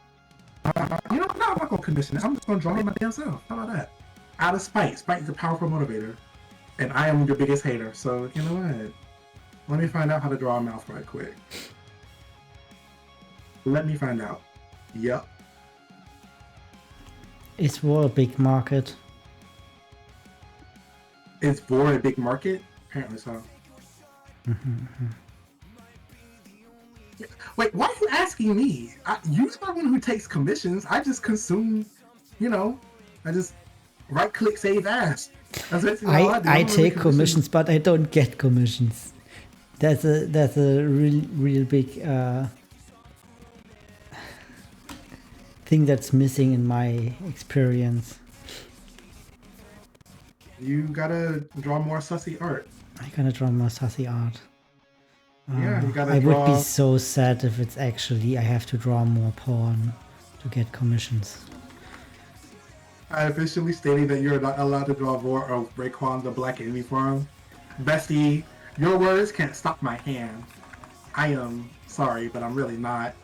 You know, I'm not gonna commission it. I'm just gonna draw it my damn self. How about that? Out of spite. Spite is a powerful motivator. And I am your biggest hater. So, you know what? Let me find out how to draw a mouth right quick. Let me find out. Yep. Is for a big market. Is for a big market? Apparently so. Wait, why are you asking me? You're the one who takes commissions. I just consume, I just right-click save as. That's basically all I do. I take commissions, but I don't get commissions. That's a real big thing that's missing in my experience. You gotta draw more sussy art. I gotta draw more sassy art. Yeah, you gotta I draw... would be so sad if it's actually I have to draw more porn to get commissions. I officially stated that you're not allowed to draw more of Raekwon the Black Enemy Farm. Bestie, your words can't stop my hand. I am sorry, but I'm really not.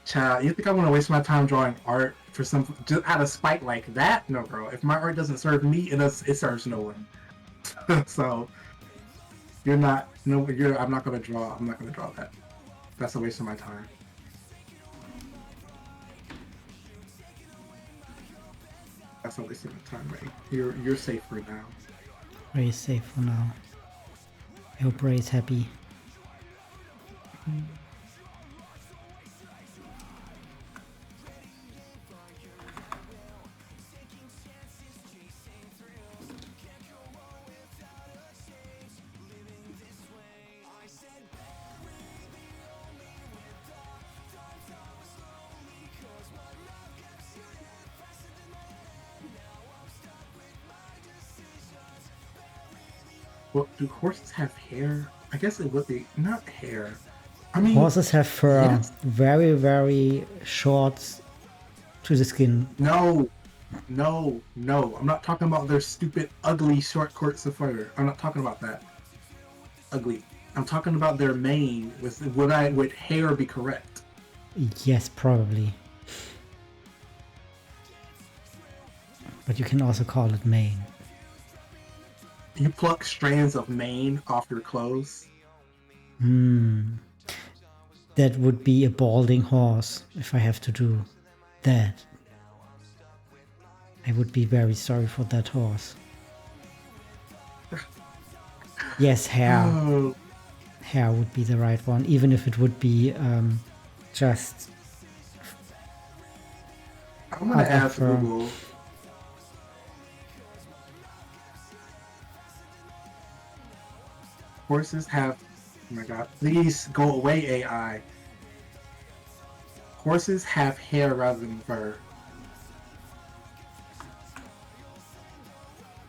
Child, you think I want to waste my time drawing art for some just out of spite like that? No, bro. If my art doesn't serve me, it serves no one. So you're not. No, I'm not gonna draw. I'm not gonna draw that. That's a waste of my time. That's a waste of my time, Ray. You're safe for now. Ray is safe for now. I hope Ray is happy. Well, do horses have hair? I guess it would be not hair. I mean, Horses have fur, yes. very, very short to the skin. No. I'm not talking about their stupid, ugly, short coats of fur. I'm not talking about that. Ugly. I'm talking about their mane. Would hair be correct? Yes, probably. But you can also call it mane. You pluck strands of mane off your clothes? That would be a balding horse if I have to do that. I would be very sorry for that horse. Yes, hair. Oh. Hair would be the right one, even if it would be just... I'm gonna ask Google. Horses have... Oh my god. Please go away, AI. Horses have hair rather than fur.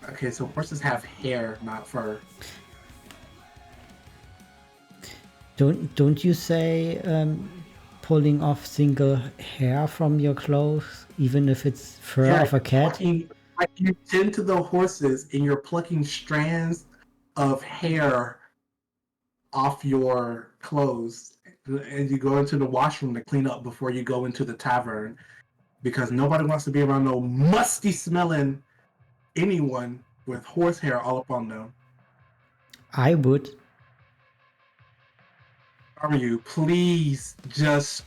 Okay, so horses have hair, not fur. Don't you say pulling off single hair from your clothes, even if it's fur of a cat? Like you tend to the horses and you're plucking strands of hair off your clothes, and you go into the washroom to clean up before you go into the tavern, because nobody wants to be around no musty smelling anyone with horsehair all up on them. I would. Are you? Please just...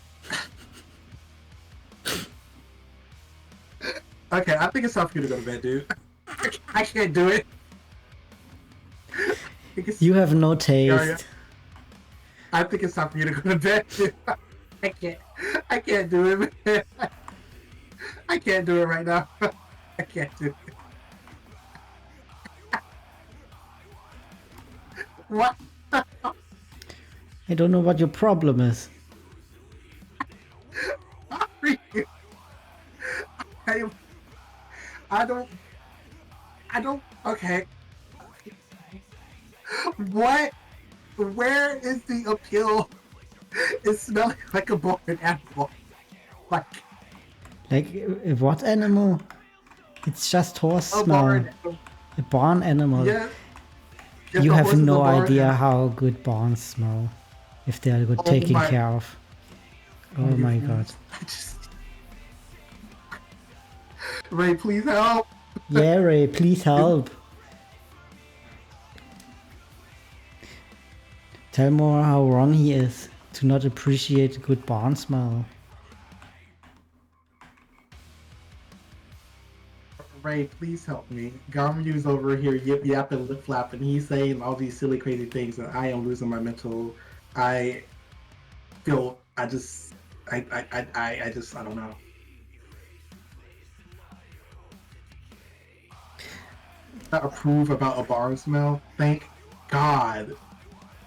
Okay, I think it's time for you to go to bed, dude. I can't do it. You have no taste. I think it's time for you to go to bed, dude. I can't do it, man. I can't do it right now. I can't do it. What? I don't know what your problem is. I don't. Okay. What? Where is the appeal? It's smelling like a boring animal. Like what animal? It's just horse smell. Barn animal. A barn animal. Yeah. You have no idea how good barns smell if they are taken care of. Oh my god. Ray, please help. Yeah, Ray, please help. Tell Mora how wrong he is to not appreciate a good barn smell. Ray, please help me. Ganryu's over here yip yapping, lip flapping. He's saying all these silly, crazy things, and I am losing my mental. I feel. I just. I don't know. Not approve about a barn smell. Thank God.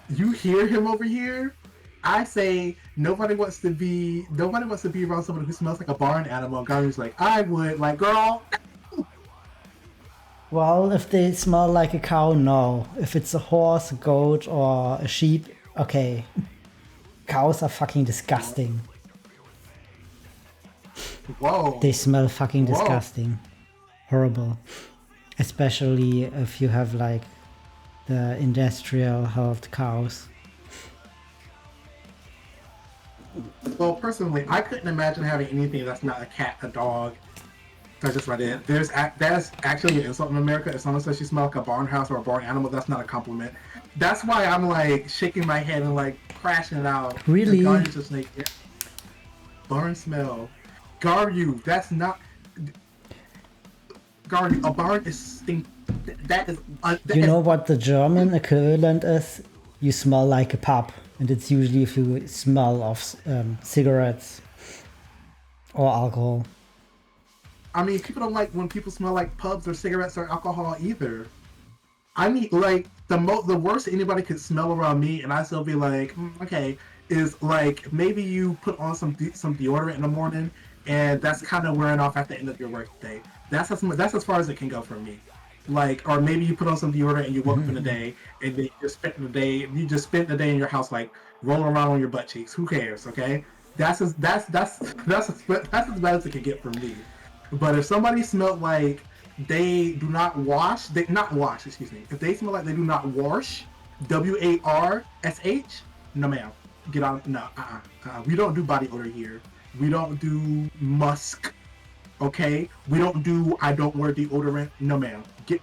You hear him over here? I say nobody wants to be around someone who smells like a barn animal. Gary's like, I would, like, girl. Well, if they smell like a cow, no. If it's a horse, a goat, or a sheep, okay. Cows are fucking disgusting. Whoa. They smell fucking Whoa. disgusting. Horrible. Especially if you have like the industrial helped cows. Well, personally, I couldn't imagine having anything that's not a cat, a dog. I just read it. That's actually an insult in America. If someone says you smell like a barn house or a barn animal, that's not a compliment. That's why I'm like shaking my head and like crashing it out. Really? Garyu just like, yeah. Barn smell. Garyu, that's not. Garyu, a barn is stink. That is. You know what the German equivalent is? You smell like a pub. And it's usually if you smell of cigarettes or alcohol. I mean, people don't like when people smell like pubs or cigarettes or alcohol either. I mean, like the worst anybody could smell around me, and I still be like, okay, is like maybe you put on some deodorant in the morning, and that's kind of wearing off at the end of your workday. That's as far as it can go for me. Like, or maybe you put on some deodorant and you woke up in the day, and then you just spent the day in your house like rolling around on your butt cheeks. Who cares? Okay, that's as bad as it can get from me. But if somebody smelled like they do not wash, if they smell like they do not wash, WARSH, no ma'am, get out. No, we don't do body odor here. We don't do musk. Okay, we don't do. I don't wear deodorant. No ma'am. Get.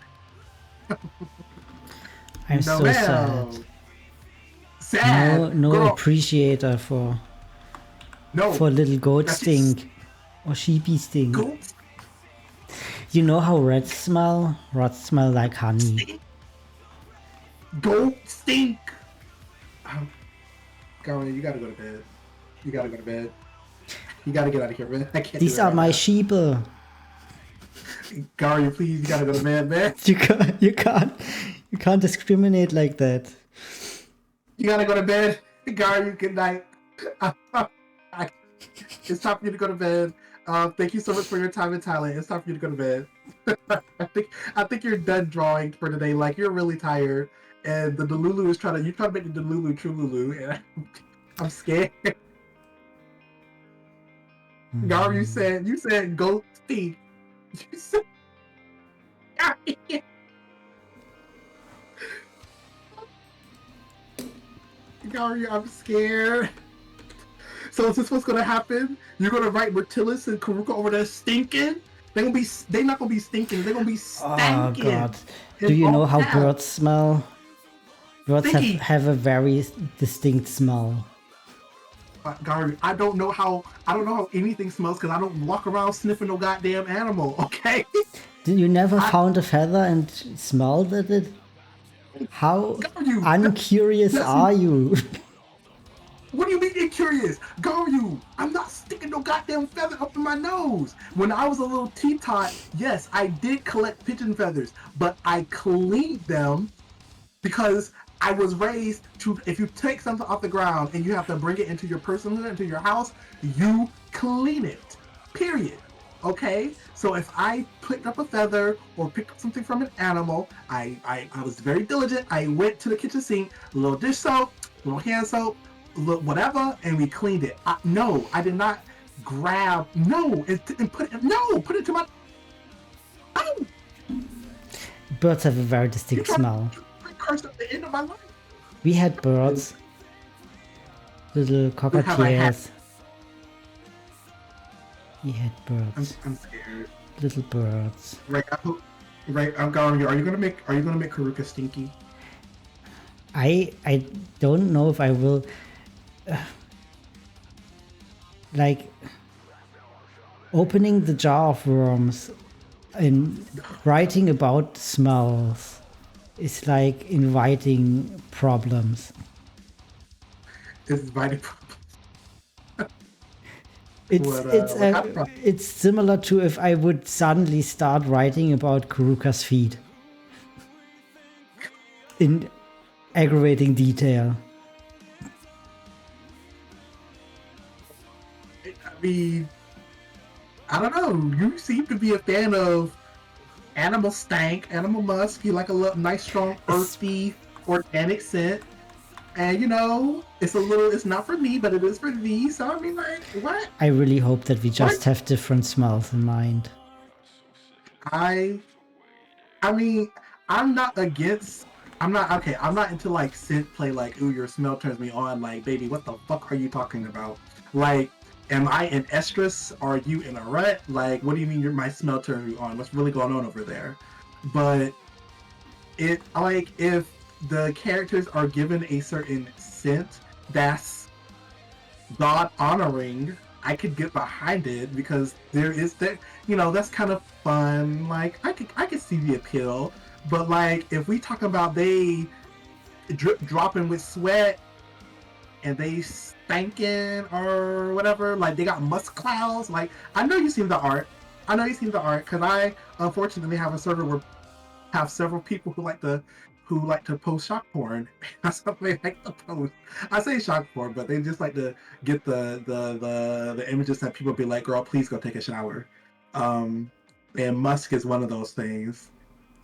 I'm no, so ma'am. sad. Sad. No Girl. appreciator for little goat stink or sheepy stink. Goat. You know how rats smell? Rats smell like honey. Stink. Goat stink. Garland, you gotta go to bed. You gotta go to bed. You gotta get out of here, man. I can't. These are my sheep. Gary, please, you gotta go to bed, man. You can't discriminate like that. You gotta go to bed. Gary, good night. It's time for you to go to bed. Thank you so much for your time in Thailand. It's time for you to go to bed. I think you're done drawing for today. Like, you're really tired, and the Delulu is trying to make the Delulu true Lulu, and I'm scared. Gar, you said goat stink. You said Gary, I'm scared. So is this what's gonna happen? You're gonna write Mertillis and Qhurruka over there stinking? They're not gonna be stinking, they're gonna be stanking. Oh god. Do you know how birds smell? Birds have a very distinct smell. Gary, I don't know how anything smells because I don't walk around sniffing no goddamn animal, okay? Did you never found a feather and smelled at it? How uncurious are you? What do you mean incurious? Garyu, I'm not sticking no goddamn feather up in my nose. When I was a little teapot, yes, I did collect pigeon feathers, but I cleaned them because I was raised to, if you take something off the ground and you have to bring it into your personhood, into your house, you clean it, period. Okay? So if I picked up a feather or picked up something from an animal, I was very diligent. I went to the kitchen sink, a little dish soap, a little hand soap, whatever, and we cleaned it. No, I did not grab, and put it to my, oh! Birds have a very distinct smell. At the end of my life. We had birds, little cockatiels. We had birds. I'm scared. little birds. Right, I'm going. Are you gonna make Qhurruka stinky? I don't know if I will. Like opening the jar of worms and writing about smells is like inviting problems. It's inviting. It's similar to if I would suddenly start writing about Qhurruka's feet in aggravating detail. I mean, I don't know. You seem to be a fan of animal stank, animal musk. You like a nice, strong, earthy, organic scent. And it's not for me, but it is for thee. So I mean, like, what? I really hope that we just have different smells in mind. I mean, I'm not into like scent play, like, ooh, your smell turns me on. Like, baby, what the fuck are you talking about? Like, am I in estrus? Are you in a rut? Like, what do you mean my smell turns you on? What's really going on over there? But if the characters are given a certain scent that's God honoring, I could get behind it because there is that, that's kind of fun. Like, I could see the appeal. But like, if we talk about they dropping with sweat and they stankin' or whatever, like they got musk clouds. Like, I know you've seen the art. Because I unfortunately have a server where have several people who like to post shock porn. That's what they like to post. I say shock porn, but they just like to get the images that people be like, girl, please go take a shower. And musk is one of those things.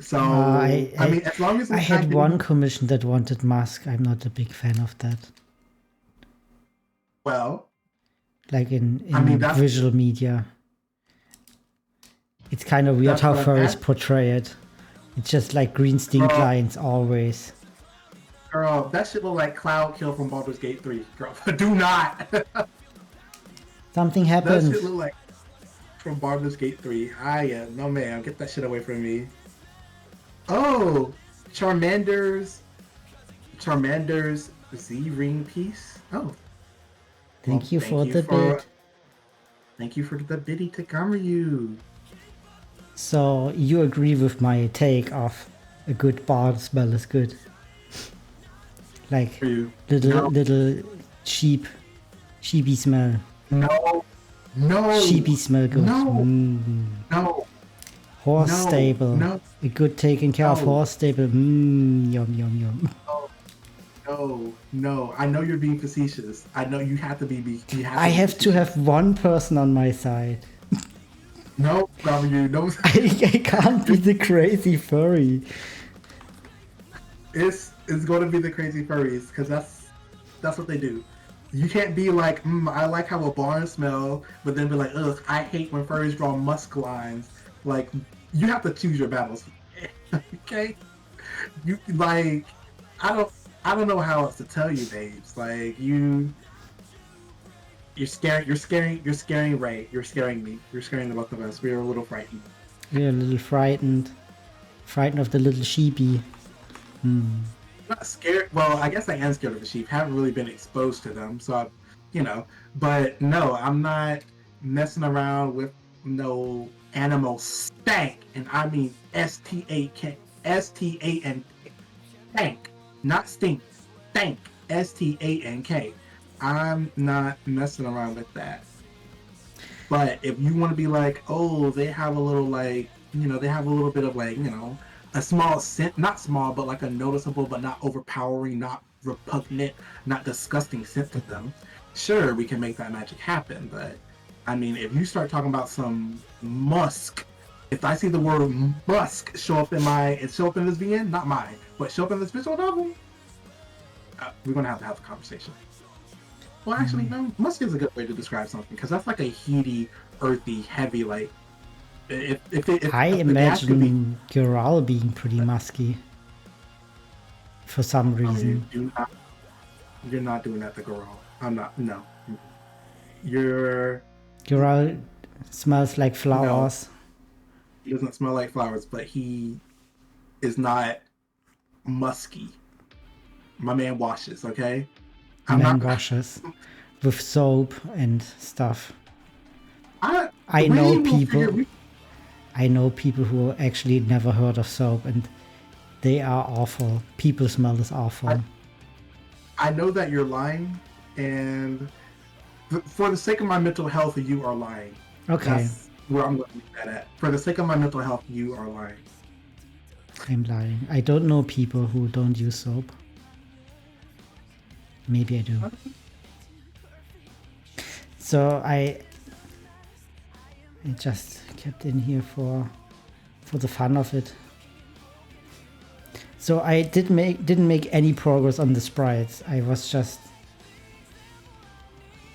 So I mean, as long as I had one commission that wanted musk. I'm not a big fan of that. Well, like in visual media, it's kind of weird how furries portray it. It's just like green stink lines always. Girl, that shit look like Cloud Kill from Baldur's Gate 3. Girl, do not. Something happened. That shit look like from Baldur's Gate 3. No ma'am, get that shit away from me. Oh, Charmander's Z-ring piece. Oh. Thank you for the bid. Thank you for the biddy to ganryu. So you agree with my take of a good bard smell is good? Like little sheepy smell. No. Sheepy smell good. No. Horse stable. No. A good taken care of horse stable. Yum yum yum. No. I know you're being facetious. I know you have to be. I have to have one person on my side. No, no. I can't be the crazy furry. It's going to be the crazy furries because that's what they do. You can't be like, I like how a barn smells, but then be like, ugh, I hate when furries draw musk lines. Like, you have to choose your battles. Okay? You like, I don't know how else to tell you, babes. Like, you're scaring Ray. You're scaring me. You're scaring the both of us. We're a little frightened. We're a little frightened. Frightened of the little sheepy. Not scared. Well, I guess I am scared of the sheep. Haven't really been exposed to them, so But no, I'm not messing around with no animal stank, and I mean STANK, stank, not stink, stank, STANK. I'm not messing around with that. But if you want to be like, oh, they have a little they have a little bit of a small scent, not small, but like a noticeable, but not overpowering, not repugnant, not disgusting scent to them. Sure, we can make that magic happen. But I mean, if you start talking about some musk, if I see the word musk show up in this VN, not mine, but show up in this visual novel, we're gonna have to have a conversation. Well, actually, no, musk is a good way to describe something because that's like a heaty, earthy, heavy, like. I imagine Gural being pretty musky for some reason. You're not doing that to Gural. I'm not. No. Gural smells like flowers. He doesn't smell like flowers, but he is not musky. My man washes, okay? I'm Man not. washes with soap and stuff. I I we know will people. figure- I know people who actually never heard of soap, and they are awful. People smell is awful. I know that you're lying, and for the sake of my mental health, you are lying. Okay, That's where I'm going to leave that at. For the sake of my mental health, you are lying. I'm lying. I don't know people who don't use soap. Maybe I do. So I just kept in here for the fun of it. So I didn't make any progress on the sprites. I was just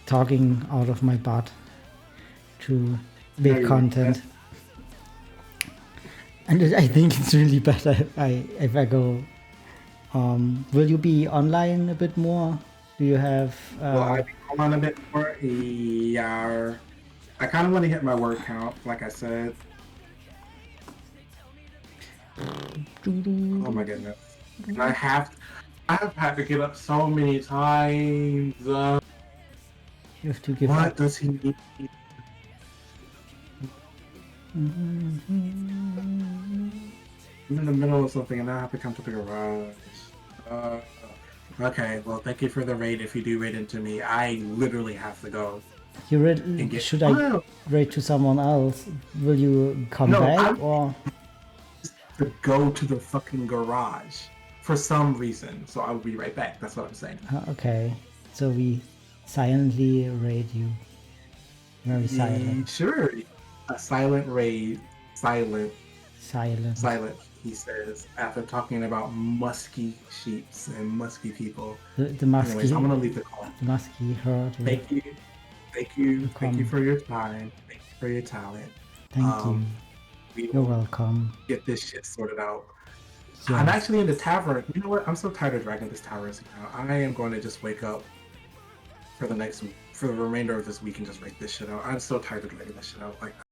talking out of my butt to make you're content. And I think it's really better if I go. Will you be online a bit more? Do you have? Well, I be on a bit more. Yeah, I kind of want to hit my word count, like I said. Oh my goodness! And I have had to get up so many times. You have to give What up. does he need? I'm in the middle of something and I have to come to the garage. Okay, well, thank you for the raid. If you do raid into me, I literally have to go. Should I raid to someone else? Will you come back or? To go to the fucking garage for some reason, so I will be right back. That's what I'm saying. Okay, so we silently raid you. Very silent. Sure, a silent raid. Silent. Silent. He says after talking about musky sheeps and musky people. The musky. Anyways, I'm gonna leave the call. The musky herd. Thank you for your time. Thank you for your talent. Thank you. You're welcome. Get this shit sorted out. Yes. I'm actually in the tavern. You know what? I'm so tired of dragging this tavern now. I am going to just wake up for the remainder of this week and just write this shit out. I'm so tired of writing this shit out. Like